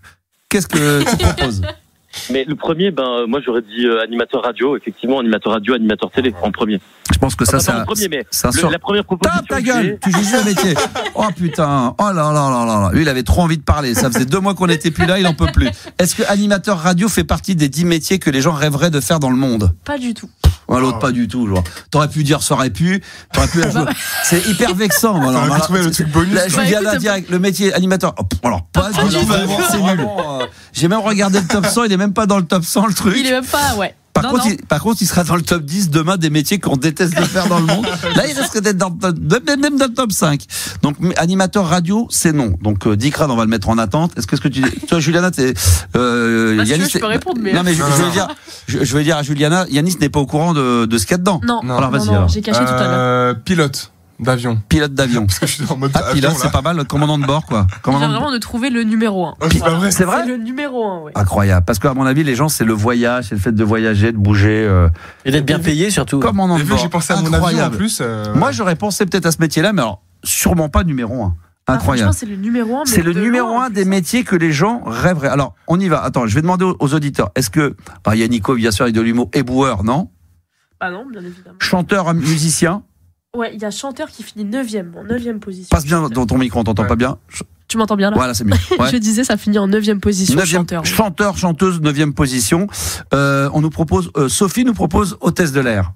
Qu'est-ce que tu proposes? Mais le premier, moi j'aurais dit animateur radio, effectivement, animateur radio, animateur télé en premier. Je pense que ça, c'est la première proposition. Tape ta gueule, tu juges le métier. Oh putain, oh là là là là là. Lui, il avait trop envie de parler. Ça faisait 2 mois qu'on n'était plus là, il en peut plus. Est-ce que animateur radio fait partie des 10 métiers que les gens rêveraient de faire dans le monde? Pas du tout. Ouais, l'autre pas du tout, genre. T'aurais pu dire ça aurait pu. C'est hyper vexant. Alors, trouvé le truc bonus. Juliana direct, le métier animateur. Oh, alors pas du tout. C'est nul. J'ai même regardé le top 100, il est même pas dans le top 100 le truc. Il est même pas, ouais. Par contre, il sera dans le top 10 demain des métiers qu'on déteste de faire dans le monde. Là, il risque d'être même dans le top 5. Donc, animateur radio, c'est non. Donc, Dikran, on va le mettre en attente. Est-ce que tu dis, toi, Juliana, Yanis, je peux répondre, mais. Non, mais je veux dire à Juliana, Yanis n'est pas au courant de ce qu'il y a dedans. Non, alors vas-y. Non, j'ai caché tout à l'heure. Pilote d'avion. Pilote d'avion. Parce que je suis en mode pilote, c'est pas mal. Commandant de bord, quoi. Il vient vraiment de trouver le numéro 1. C'est vrai? C'est le numéro 1, oui. Incroyable. Parce qu'à mon avis, les gens, c'est le voyage, c'est le fait de voyager, de bouger. Et d'être bien payé, surtout. Commandant de bord. J'ai pensé à mon avion en plus. Moi, j'aurais pensé peut-être à ce métier-là, mais alors, sûrement pas numéro 1. Incroyable. C'est le numéro 1. C'est le numéro 1 des métiers que les gens rêveraient. Alors, on y va. Attends, je vais demander aux auditeurs. Est-ce que. Il y a Nico, bien sûr, avec de l'humour. Éboueur, non? Ah non, bien évidemment. Chanteur, musicien? Ouais, il y a chanteur qui finit 9e position. Passe bien dans ton micro, on t'entend pas bien. Tu m'entends bien là? Voilà, c'est mieux. Ouais. Je disais, ça finit en 9e position. Chanteur, chanteuse, 9e position. On nous propose, Sophie nous propose hôtesse de l'air.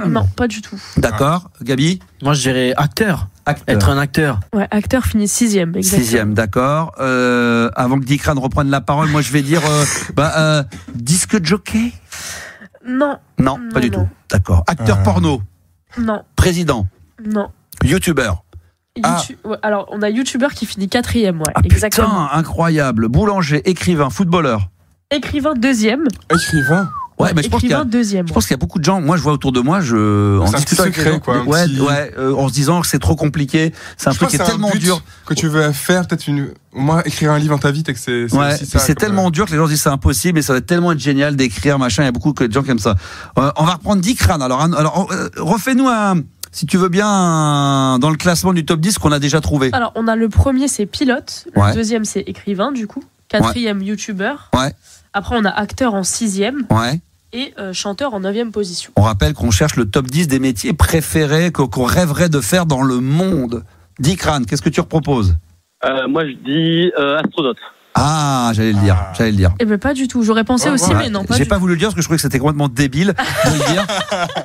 Non, pas du tout. D'accord. Gabi? Moi, je dirais acteur. Être un acteur. Ouais, acteur finit 6e. 6e, d'accord. Avant que Dikran reprenne la parole, moi je vais dire disque jockey? Non. Non, pas du tout. D'accord. Acteur porno? Non. Président? Non. Youtubeur? Ouais, alors, on a youtubeur qui finit 4e, ouais. Exactement. Putain, incroyable. Boulanger, écrivain, footballeur? Écrivain 2e. Écrivain? Ouais, mais je pense qu'il y a beaucoup de gens. Moi, je vois autour de moi, en discutant avec les gens, en se disant que c'est trop compliqué. C'est un truc qui est tellement dur. Que tu veux faire, peut-être au moins écrire un livre dans ta vie, que c'est aussi ça. C'est tellement dur que les gens disent c'est impossible, mais ça va tellement être génial d'écrire, machin. Il y a beaucoup de gens qui aiment ça. On va reprendre Dikran. Alors, refais-nous si tu veux bien, dans le classement du top 10 qu'on a déjà trouvé. Alors, on a le premier, c'est pilote. Le deuxième, c'est écrivain, du coup. 4e, youtubeur. Ouais. Après, on a acteur en 6e. Ouais. Et chanteur en 9e position. On rappelle qu'on cherche le top 10 des métiers préférés qu'on rêverait de faire dans le monde. Dikran, qu'est-ce que tu proposes? Moi, je dis astronaute. Ah, j'allais le dire. Eh ben pas du tout. J'aurais pensé aussi, mais non. J'ai pas voulu le dire parce que je trouvais que c'était complètement débile de le dire.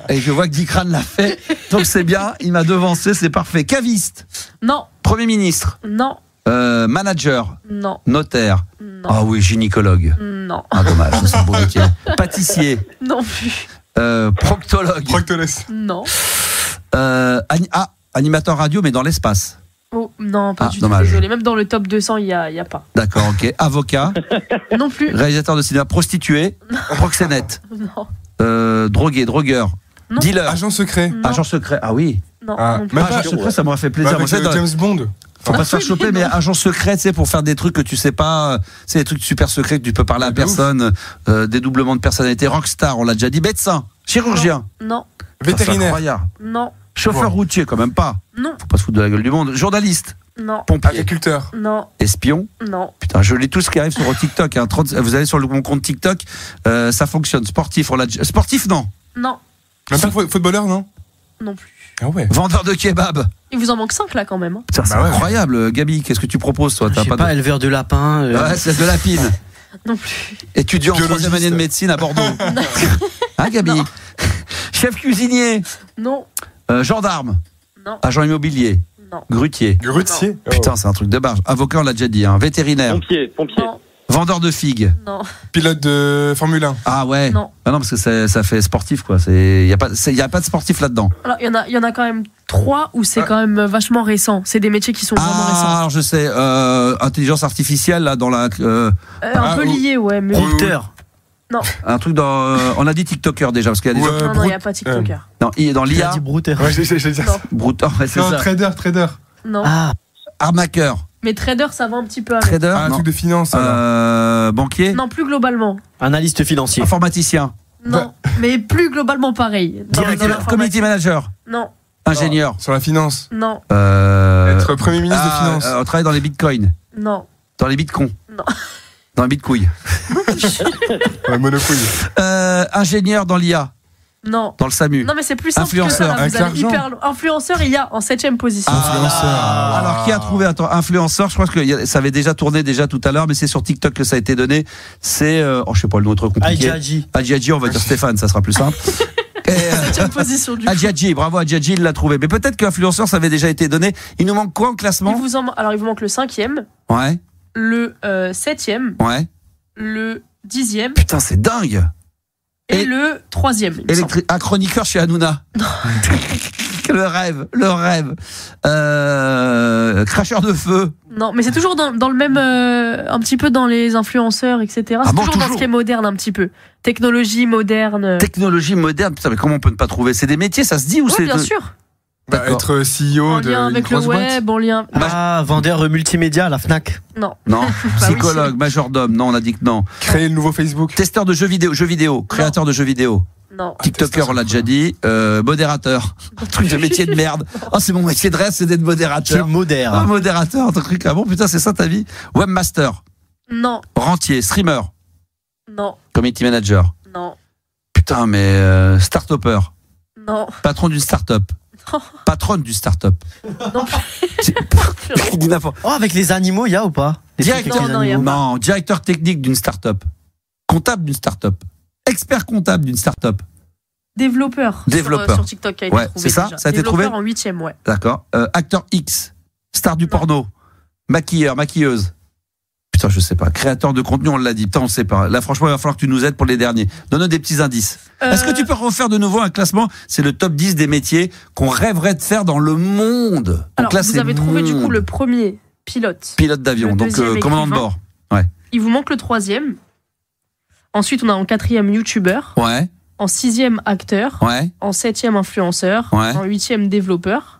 Et je vois que Dikran l'a fait. Donc c'est bien. Il m'a devancé, c'est parfait. Caviste? Non. Premier ministre? Non. Manager? Non. Notaire? Non. Ah oui, gynécologue? Non. Ah dommage, c'est un beau métier. Pâtissier? Non plus. Proctologue? Proctolès? Non. Animateur radio, mais dans l'espace? Oh, non, pas du tout. Dommage. Désolé. Même dans le top 200, il y a pas. D'accord, ok. Avocat? Non plus. Réalisateur de cinéma? Prostituée? Proxénète? Non. Drogué, drogueur? Non. Dealer? Agent secret? Non. Agent secret, ah oui. Non, non plus. Agent secret, ça m'aurait fait plaisir. Avec James Bond. Faut pas se faire choper, mais agent secret, c'est pour faire des trucs que tu sais pas, c'est des trucs super secrets que tu peux parler à personne, dédoublement de personnalité, rockstar, on l'a déjà dit, médecin, chirurgien. Non. Vétérinaire. Non. Chauffeur routier, quand même pas. Non. Faut pas se foutre de la gueule du monde. Journaliste. Non. Pompier. Agriculteur. Non. Espion. Non. Putain, je lis tout ce qui arrive sur TikTok. Hein. Vous allez sur mon compte TikTok, ça fonctionne. Sportif, sportif, non. Non. Même pas footballeur, non? Non plus. Ah ouais. Vendeur de kebab. Il vous en manque 5 là quand même. Hein. Putain, c'est incroyable. Gabi, qu'est-ce que tu proposes toi? Je sais pas, éleveur de lapins. Ouais, c'est de lapine. Non plus. Étudiant en 3e année de médecine à Bordeaux. Hein, Gabi? Non. Chef cuisinier. Non. Gendarme. Non. Agent immobilier. Non. Grutier. Grutier. Putain, c'est un truc de barge. Avocat, on l'a déjà dit. Hein. Vétérinaire. Pompier. Non. Vendeur de figues. Non. Pilote de Formule 1. Ah ouais. Non. Ah non, parce que ça fait sportif quoi. Il y a pas de sportif là-dedans. Alors il y en a quand même 3 où c'est quand même vachement récent. C'est des métiers qui sont vraiment récents. Ah, je sais. Intelligence artificielle là dans la. Un peu lié, ouais. Mais... Prompteur. Non. Un truc dans. On a dit TikToker déjà, parce qu'il y a des gens. Non, il n'y a pas TikToker. Non, il est dans l'IA. Brouter. Ouais, j'ai dit ça. Brouter, ouais, c'est ça. Trader. Non. Arnaqueur. Mais trader, ça va un petit peu avec. Trader. Un truc de finance. Banquier. Non, plus globalement. Analyste financier. Informaticien. Non, mais plus globalement pareil. Community manager. Non. Ingénieur. Sur la finance. Non. Être Premier ministre des Finances. On travaille dans les bitcoins. Non. Dans les bitcoins. Non. Dans les bitcoins. Monopole. Ingénieur dans l'IA. Non. Dans le SAMU. Non, mais c'est plus simple Influenceur. que ça. Là, vous avez influenceur, il y a en 7ème position. Alors, qui a trouvé influenceur? Je crois que ça avait déjà tourné tout à l'heure, mais c'est sur TikTok que ça a été donné. C'est, je sais pas le nom trop compliqué. Adjadji, on va dire Stéphane, ça sera plus simple. 7ème position du coup. Adjadji, bravo Adjadji, il l'a trouvé. Mais peut-être qu'influenceur, ça avait déjà été donné. Il nous manque quoi en classement? Alors, il vous manque le 5e. Ouais. Le 7e. Ouais. Le 10e. Putain, c'est dingue. Et le 3e. Un chroniqueur chez Hanouna. Non. Le rêve. Cracheur de feu. Non, mais c'est toujours dans le même, un petit peu dans les influenceurs, etc. C'est toujours dans ce qui est moderne un petit peu. Technologie moderne. Putain, mais comment on peut ne pas trouver? C'est des métiers, ça se dit ou c'est bien sûr. Être CEO en lien avec le web, en lien. Vendeur multimédia à la Fnac. Non. Psychologue, majordome. Non, on a dit que non. Créer le nouveau Facebook. Testeur de jeux vidéo. Créateur de jeux vidéo. Non. TikToker, on l'a déjà dit. Modérateur. Un truc de métier de merde. C'est mon métier de rêve, c'est d'être modérateur. Modérateur, un truc. Ah bon, putain, c'est ça ta vie? Webmaster. Non. Rentier, streamer. Non. Community manager. Non. Putain, mais start-upper. Non. Patron d'une start-up. Patronne du start-up. Non. Avec les animaux, il y a ou pas? Directeur technique d'une start-up. Comptable d'une start-up. Expert comptable d'une start-up. Développeur. Sur TikTok qui a été trouvé. C'est ça? Déjà. Ça a été trouvé? Développeur en 8e, ouais. D'accord. Acteur X. Star du porno. Maquilleur, maquilleuse. Putain, je sais pas. Créateur de contenu, on l'a dit. Putain, on sait pas. Là, franchement, il va falloir que tu nous aides pour les derniers. Donne-nous des petits indices. Est-ce que tu peux refaire de nouveau un classement? C'est le top 10 des métiers qu'on rêverait de faire dans le monde. Alors, vous avez trouvé du coup le premier, pilote. Pilote d'avion, donc commandant de bord. Ouais. Il vous manque le 3e. Ensuite, on a en 4e youtubeur. Ouais. En 6e acteur. Ouais. En 7e influenceur. Ouais. En 8e développeur.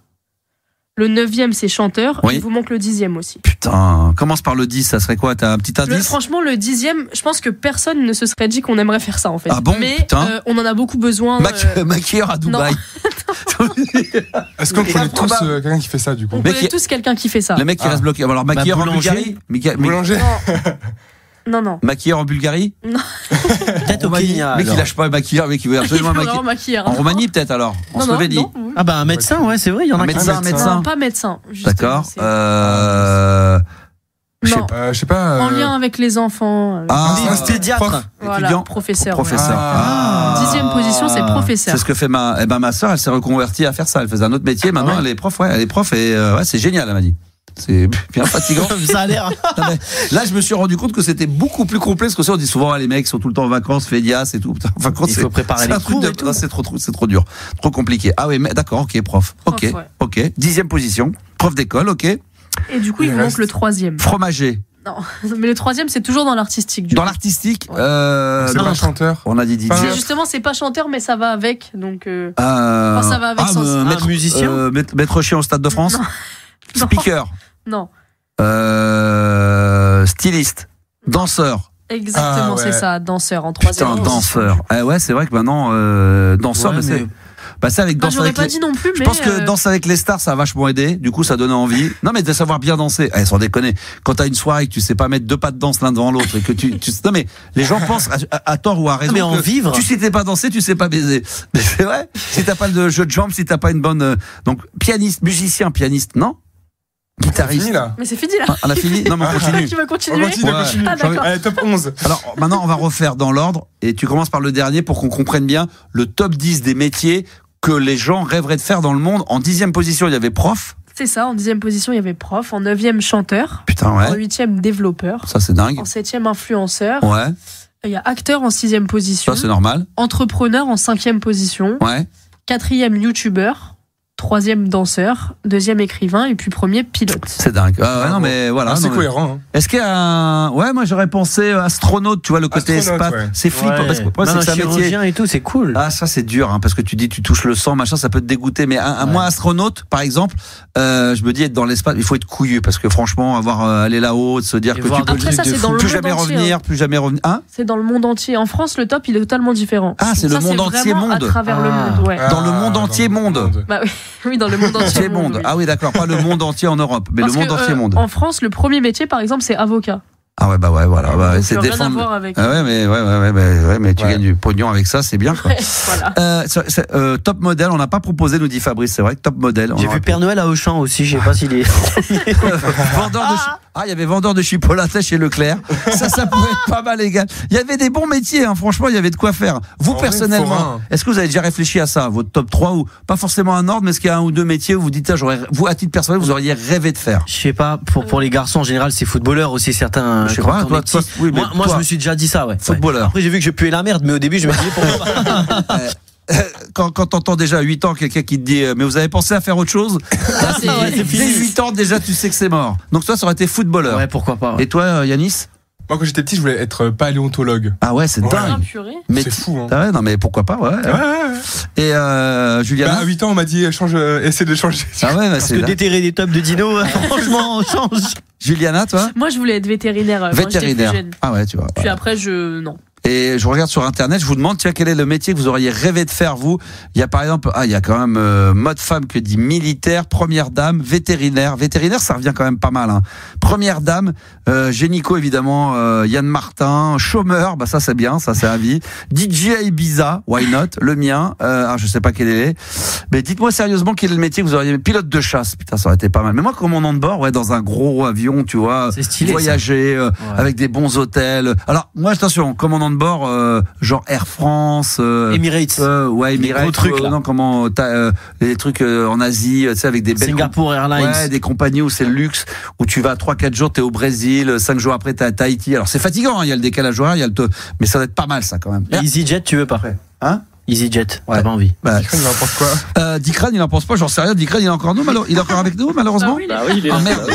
Le 9e, c'est chanteur. Oui. Il vous manque le 10e aussi. Putain, commence par le 10, ça serait quoi? T'as un petit indice? Franchement, le 10e, je pense que personne ne se serait dit qu'on aimerait faire ça en fait. Ah bon? Mais putain. on en a beaucoup besoin. Maquilleur à Dubaï. Est-ce qu'on connaît tous quelqu'un qui fait ça du coup? On connaît tous quelqu'un qui fait ça. Le mec qui reste bloqué. Alors, maquilleur en Bulgarie? Boulanger? Non. Maquilleur en Bulgarie? Non. Peut-être au Kenya. Mec, il lâche pas le maquilleur, mec, il veut absolument maquilleur. En Roumanie, peut-être alors? En Slovénie? Un médecin, ouais, c'est vrai, il y en a médecin. Non, pas médecin. D'accord. Non. Je sais pas. En lien avec les enfants. Un pédiatre. Voilà, professeur. 10e position, c'est professeur. C'est ce que fait ma soeur, elle s'est reconvertie à faire ça. Elle faisait un autre métier, maintenant elle est prof, et c'est génial, elle m'a dit. C'est bien fatigant. Ça a l'air. Là, je me suis rendu compte que c'était beaucoup plus complexe que ça. On dit souvent, les mecs sont tout le temps en vacances, fédias et tout. Enfin, il faut préparer les cours et tout. C'est trop dur, trop compliqué. Ah oui, mais d'accord, ok, prof. Ok. 10e position, prof d'école, ok. Et du coup, il vous manque le 3e. Fromager. Non, mais le 3e, c'est toujours dans l'artistique. Dans l'artistique, c'est pas chanteur. On a dit DJ. Justement, c'est pas chanteur, mais ça va avec. Donc, ça va avec musicien. Maître chien au Stade de France. Non. Speaker. Non. Styliste. Danseur. Exactement, c'est ça, danseur en 3e. Putain, danseur. Ouais, c'est vrai que maintenant, danseur, c'est avec Danse avec pas dit non plus, je pense que Danse avec les stars, ça a vachement aidé. Du coup, ça donnait envie. Non, mais de savoir bien danser. Sans déconner. Quand t'as une soirée que tu sais pas mettre 2 pas de danse l'un devant l'autre et que non, mais les gens pensent à tort ou à raison. Mais en vivre. Tu sais pas danser, tu sais pas baiser. Mais c'est vrai. Si t'as pas de jeu de jambes, si t'as pas une bonne, donc, musicien, pianiste, non? Guitariste. Mais c'est fini là. On a fini? Non, mais on continue. Tu vas continuer. Allez, top 11. Alors, maintenant, on va refaire dans l'ordre et tu commences par le dernier pour qu'on comprenne bien le top 10 des métiers que les gens rêveraient de faire dans le monde. En 10e position, il y avait prof. C'est ça, en 10e position, il y avait prof. En 9e, chanteur. Putain, ouais. En 8e, développeur. Ça, c'est dingue. En 7e, influenceur. Ouais. Il y a acteur en 6e position. Ça, c'est normal. Entrepreneur en 5e position. Ouais. 4e, youtubeur. 3e danseur, 2e écrivain et puis 1er pilote. C'est dingue. Non mais voilà. C'est cohérent. Est-ce qu'il y a un... Ouais, moi j'aurais pensé astronaute, tu vois, le côté espace. Ouais. C'est flippant parce que c'est un métier et tout, c'est cool. Ah, ça c'est dur, parce que tu dis tu touches le sang, machin, ça peut te dégoûter. Mais moi, astronaute, par exemple, je me dis être dans l'espace, il faut être couillu parce que franchement, aller là-haut, se dire que tu peux plus jamais revenir. C'est dans le monde entier. En France, le top, il est totalement différent. Ah, c'est le monde entier monde. À travers le monde, ouais. Dans le monde entier monde. Bah oui, dans le monde entier monde. Oui. Ah oui, d'accord, pas le monde entier en Europe, mais le monde entier monde. En France, le premier métier, par exemple, c'est avocat. Ah ouais, bah ouais, voilà. Bah, c'est rien à voir avec... mais tu gagnes du pognon avec ça, c'est bien, quoi. Voilà. Top modèle, on n'a pas proposé, nous dit Fabrice, c'est vrai que top modèle. J'ai vu Père Noël à Auchan aussi, je sais pas s'il est. Il y avait vendeur de chipolatas chez Leclerc. Ça pouvait être pas mal, les gars. Il y avait des bons métiers, franchement, il y avait de quoi faire. Vous, personnellement, est-ce que vous avez déjà réfléchi à ça, votre top 3 ou pas forcément un ordre, mais est-ce qu'il y a un ou deux métiers où vous dites, vous, à titre personnel, vous auriez rêvé de faire? Je sais pas, pour les garçons en général, c'est footballeur aussi, certains. Je sais pas, toi, moi, je me suis déjà dit ça, ouais. Footballeur. Après, j'ai vu que je puais la merde, mais au début, je me disais pourquoi pas. Quand t'entends déjà à 8 ans quelqu'un qui te dit mais vous avez pensé à faire autre chose, dès 8 ans déjà tu sais que c'est mort. Donc toi ça aurait été footballeur. Ouais, pourquoi pas. Ouais. Et toi Yanis? Moi quand j'étais petit je voulais être paléontologue. Ah ouais, c'est dingue. Mais c'est fou. Ah ouais, non mais pourquoi pas, ouais. Et Juliana, à 8 ans on m'a dit essaie de changer. Ah ouais, parce que déterrer des tops de dinos franchement on change. Juliana, toi? Moi je voulais être vétérinaire. Vétérinaire. Ah ouais, tu vois. Puis après non. Et je regarde sur internet, je vous demande quel est le métier que vous auriez rêvé de faire vous. Il y a par exemple, il y a quand même mode femme que dit militaire, première dame, vétérinaire. Vétérinaire, ça revient quand même pas mal. Première dame, génico évidemment, Yann Martin, chômeur, ça c'est bien, ça c'est à vie. DJ à Ibiza, why not? Le mien, je sais pas quel est. Mais dites-moi sérieusement quel est le métier que vous auriez. Pilote de chasse, putain, ça aurait été pas mal. Mais moi, commandant de bord, dans un gros avion, tu vois, stylé, voyager avec des bons hôtels. Alors moi, attention, commandant de bord, genre Air France, Emirates, Emirates, gros trucs, les trucs en Asie, tu sais, avec des belles Singapore Airlines, des compagnies où c'est le luxe, où tu vas 3-4 jours, t'es au Brésil, 5 jours après t'es à Tahiti. Alors c'est fatigant, il y a le décalage horaire, mais ça va être pas mal ça quand même. EasyJet, tu veux pas? EasyJet, t'as pas envie. Dikran, il en pense quoi? Dikran, il en pense pas, j'en sais rien. Dikran, il est encore il est encore avec nous, malheureusement. Il est merde.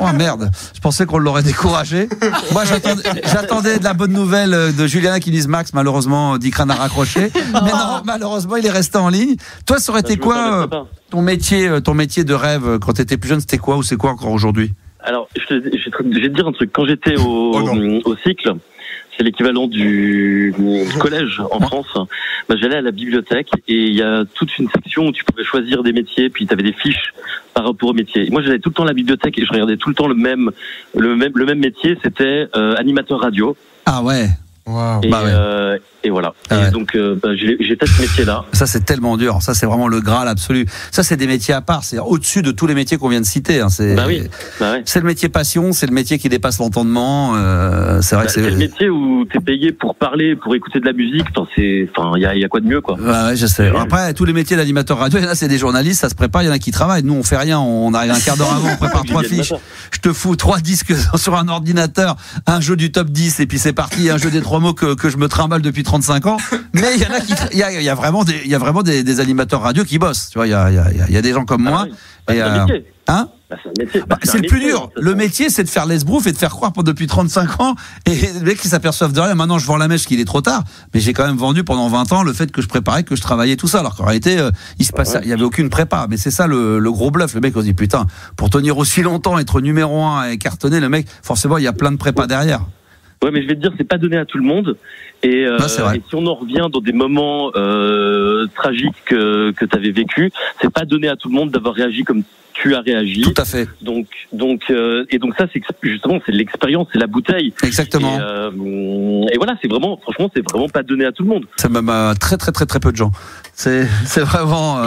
Oh merde. Je pensais qu'on l'aurait découragé. Moi, j'attendais de la bonne nouvelle de Juliana qui dise Max. Malheureusement, Dikran a raccroché. Mais non, malheureusement, il est resté en ligne. Toi, ça aurait été quoi ton métier de rêve quand t'étais plus jeune? C'était quoi ou c'est quoi encore aujourd'hui? Alors, je vais te dire un truc. Quand j'étais au cycle, c'est l'équivalent du collège en France. J'allais à la bibliothèque et il y a toute une section où tu pouvais choisir des métiers, puis tu avais des fiches par rapport au métier. Et moi, j'allais tout le temps à la bibliothèque et je regardais tout le temps le même métier, c'était animateur radio. Ah ouais. Wow. Et voilà. Et donc j'ai fait ce métier-là. Ça c'est tellement dur. Ça c'est vraiment le Graal absolu. Ça c'est des métiers à part. C'est au-dessus de tous les métiers qu'on vient de citer. C'est c'est le métier passion. C'est le métier qui dépasse l'entendement. C'est vrai que c'est le métier où t'es payé pour parler, pour écouter de la musique. Il y a quoi de mieux quoi. Ouais, je sais. Après tous les métiers d'animateur radio, il y en a c'est des journalistes, ça se prépare. Il y en a qui travaillent. Nous on fait rien. On arrive un quart d'heure avant, on prépare 3 fiches. Je te fous 3 disques sur un ordinateur, un jeu du top 10 et puis c'est parti. Un jeu des 3 mots que je me trimballe depuis 35 ans. Mais il y en a il y a vraiment des animateurs radio qui bossent. Tu vois, il y a des gens comme moi. C'est un métier. Hein? C'est le plus dur. Le métier, c'est de faire l'esbrouf et de faire croire depuis 35 ans. Et les mecs qui s'aperçoivent de rien. Maintenant, je vends la mèche qu'il est trop tard. Mais j'ai quand même vendu pendant 20 ans le fait que je préparais, que je travaillais, tout ça. Alors qu'en réalité, il y avait aucune prépa. Mais c'est ça le gros bluff. Le mec, on se dit, putain, pour tenir aussi longtemps, être numéro 1 et cartonner, le mec, forcément, il y a plein de prépa derrière. Ouais, mais je vais te dire, c'est pas donné à tout le monde. Et si on en revient dans des moments tragiques que tu avais vécu, c'est pas donné à tout le monde d'avoir réagi comme tu as réagi. Tout à fait. Donc ça, c'est justement, c'est l'expérience, c'est la bouteille. Exactement. Et voilà, franchement, c'est vraiment pas donné à tout le monde. C'est même très très très très peu de gens. C'est vraiment,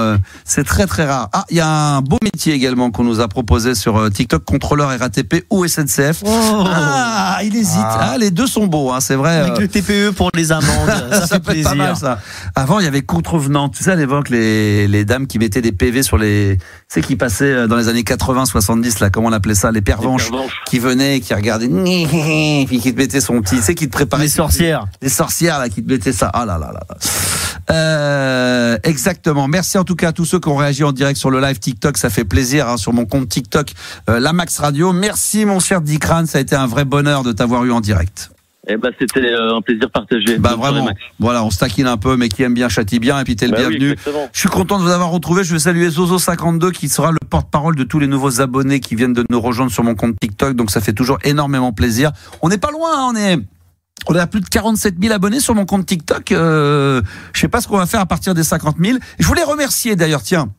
c'est très très rare. Ah, il y a un beau métier également qu'on nous a proposé sur TikTok, contrôleur RATP ou SNCF. Ah, il hésite. Ah, les deux sont beaux, hein, c'est vrai. Avec le TPE pour les amendes, ça fait plaisir. Pas mal, ça. Avant, il y avait contrevenant. Tu sais, à l'époque, les dames qui mettaient des PV sur les, tu sais, qui passaient dans les années 80-70, là, comment on appelait ça, les pervenches, qui venaient, qui regardaient, puis qui te mettaient son petit, tu sais, qui te préparaient. Les sorcières. Les sorcières, là, qui te mettaient ça. Ah là là là. Exactement. Merci en tout cas à tous ceux qui ont réagi en direct sur le live TikTok. Ça fait plaisir, hein, sur mon compte TikTok, la Max Radio. Merci mon cher Dikran, ça a été un vrai bonheur de t'avoir eu en direct. C'était un plaisir partagé. Vraiment. Voilà, on se taquine un peu, mais qui aime bien châtie bien, et puis t'es le bienvenu. Oui, je suis content de vous avoir retrouvé. Je vais saluer Zozo52 qui sera le porte-parole de tous les nouveaux abonnés qui viennent de nous rejoindre sur mon compte TikTok. Donc ça fait toujours énormément plaisir. On n'est pas loin, hein, on est à plus de 47 000 abonnés sur mon compte TikTok. Je sais pas ce qu'on va faire à partir des 50 000. Je voulais remercier d'ailleurs, tiens,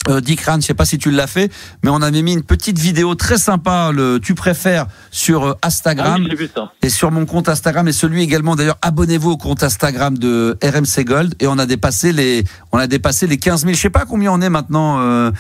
Dikran, je sais pas si tu l'as fait, mais on avait mis une petite vidéo très sympa, tu préfères, sur Instagram. Ah oui, j'ai vu ça. Et sur mon compte Instagram et celui également, d'ailleurs, abonnez-vous au compte Instagram de RMC Gold, et on a dépassé les 15 000. Je sais pas combien on est maintenant. Et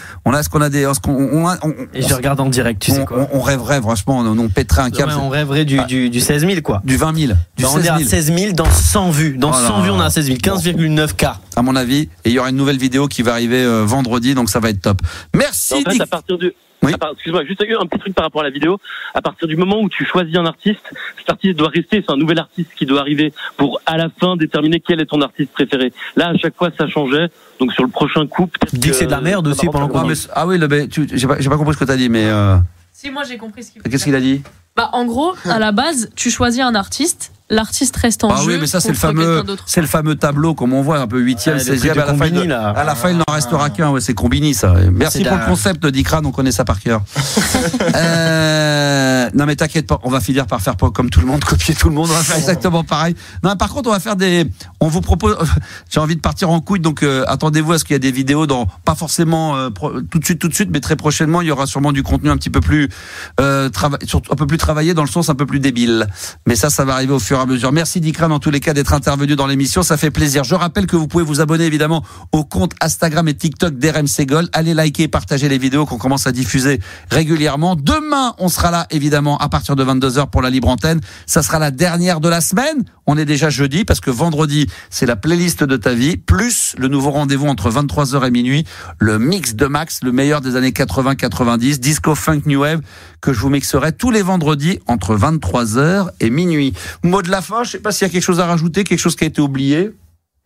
je regarde en direct, tu sais quoi. On rêverait, franchement, on pèterait un câble. On rêverait du 16 000, quoi. Du 20 000. On est à 16 000 dans 100 vues. Dans 100 vues, on est à 16 000. 15,9K. À mon avis. Et il y aura une nouvelle vidéo qui va arriver vendredi, donc ça va être top. Merci. En fait, à partir du... Oui. Excuse-moi, juste un petit truc par rapport à la vidéo. À partir du moment où tu choisis un artiste, cet artiste doit rester. C'est un nouvel artiste qui doit arriver pour, à la fin, déterminer quel est ton artiste préféré. Là, à chaque fois, ça changeait. Donc, sur le prochain coup, peut-être. Dis que c'est de la merde aussi pendant qu'on... Ah oui, j'ai pas compris ce que t'as dit, mais... Si, moi, j'ai compris ce qu'il Qu'est-ce qu'il a dit? En gros, à la base, tu choisis un artiste, l'artiste reste en jeu. Ah oui, mais ça, c'est le fameux tableau, comme on voit, un peu 8e, 16e, à la fin, il n'en restera qu'un. Ouais, c'est Combini, ça. Merci pour le concept, Dikran, on connaît ça par cœur. Non, mais t'inquiète pas, on va finir par faire comme tout le monde, copier tout le monde, on va faire exactement pareil. Non, par contre, on va faire on vous propose, j'ai envie de partir en couille, donc attendez-vous à ce qu'il y ait des vidéos pas forcément tout de suite, mais très prochainement, il y aura sûrement du contenu un petit peu plus un peu plus travaillé, dans le sens un peu plus débile. Mais ça va arriver au fur et à mesure. Merci Dikran en tous les cas d'être intervenu dans l'émission, ça fait plaisir. Je rappelle que vous pouvez vous abonner évidemment au compte Instagram et TikTok d'RMC Gold. Allez liker et partager les vidéos qu'on commence à diffuser régulièrement. Demain, on sera là évidemment à partir de 22h pour la libre antenne. Ça sera la dernière de la semaine. On est déjà jeudi parce que vendredi, c'est la playlist de ta vie, plus le nouveau rendez-vous entre 23h et minuit, le mix de Max, le meilleur des années 80-90, disco, funk, new wave, que je vous mixerai tous les vendredis entre 23h et minuit. Mot de la fin, je sais pas s'il y a quelque chose à rajouter, quelque chose qui a été oublié.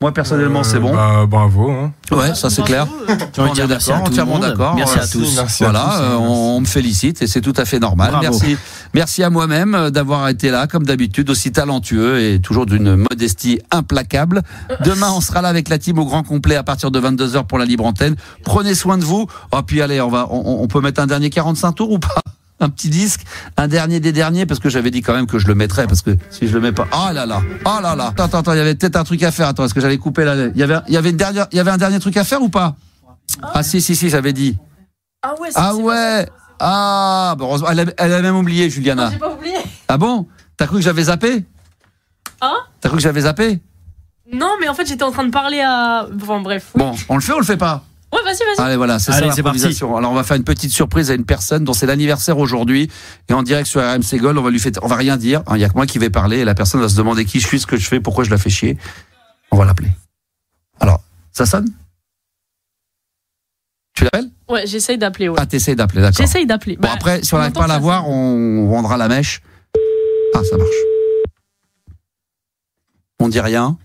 Moi, personnellement, c'est bon. Bravo. Hein. Ouais, ça c'est clair. On est d'accord, entièrement d'accord. Merci à tous. Voilà, on me félicite et c'est tout à fait normal. Bravo. Merci à moi-même d'avoir été là, comme d'habitude, aussi talentueux et toujours d'une modestie implacable. Demain, on sera là avec la team au grand complet à partir de 22h pour la libre antenne. Prenez soin de vous. Puis allez, on peut mettre un dernier 45 tours ou pas? Un petit disque, un dernier des derniers, parce que j'avais dit quand même que je le mettrais, parce que si je le mets pas, oh là là. Attends, il y avait peut-être un truc à faire. Attends, est-ce que j'allais couper là? Il y avait un dernier truc à faire ou pas? Ah si, j'avais dit. Ah ouais. Heureusement, elle a même oublié, Juliana. Non, j'ai pas oublié. Ah bon? T'as cru que j'avais zappé? T'as cru que j'avais zappé? Non, mais en fait, j'étais en train de parler à... Bon, bref. Bon, on le fait ou on le fait pas? Ouais, vas-y. Allez, voilà, c'est ça l'improvisation. Alors, on va faire une petite surprise à une personne dont c'est l'anniversaire aujourd'hui. Et en direct sur RMC Gold, on va rien dire. Il y a que moi qui vais parler et la personne va se demander qui je suis, ce que je fais, pourquoi je la fais chier. On va l'appeler. Alors, ça sonne? Tu l'appelles? Ouais, j'essaye d'appeler, ouais. Ah, t'essayes d'appeler, d'accord. J'essaye d'appeler. Bon, après, si on n'arrive pas à la voir, on vendra la mèche. Ah, ça marche. On dit rien.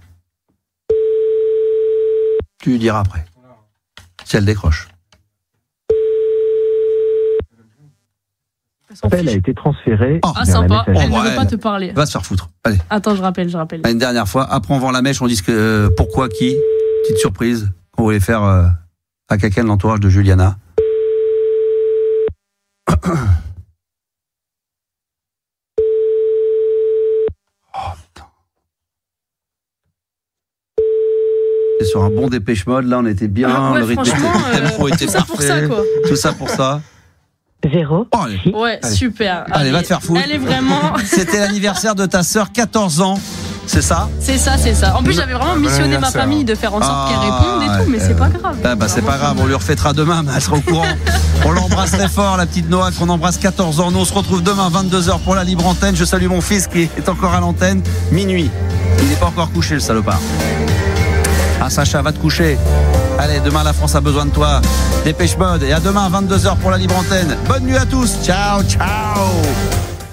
Tu lui diras après. Si elle décroche. L'appel a été transféré. Sympa. Elle ne veut pas te parler. Va se faire foutre. Allez. Attends, je rappelle. Une dernière fois. Après, on vend la mèche. On dit que pourquoi, qui. Petite surprise qu'on voulait faire à quelqu'un de l'entourage de Juliana. Sur un bon Dépêche Mode, là on était bien, ouais, le rythme était parfait. Pour ça, quoi. Tout ça pour ça. 0. Ouais, allez. Super. Allez, va te faire foutre. Elle est vraiment. C'était l'anniversaire de ta sœur, 14 ans. C'est ça? C'est ça. En plus, j'avais vraiment missionné ma famille de faire en sorte qu'elle réponde et tout, mais c'est pas grave. C'est pas grave, on lui refêtera demain, mais elle sera au courant. On l'embrasse très fort, la petite Noah, qu'on embrasse 14 ans. Nous, on se retrouve demain, 22h pour la libre antenne. Je salue mon fils qui est encore à l'antenne. Minuit. Il n'est pas encore couché, le salopard. Ah, Sacha, va te coucher. Allez, demain, la France a besoin de toi. Dépêche Mode. Et à demain, 22h pour la libre antenne. Bonne nuit à tous. Ciao.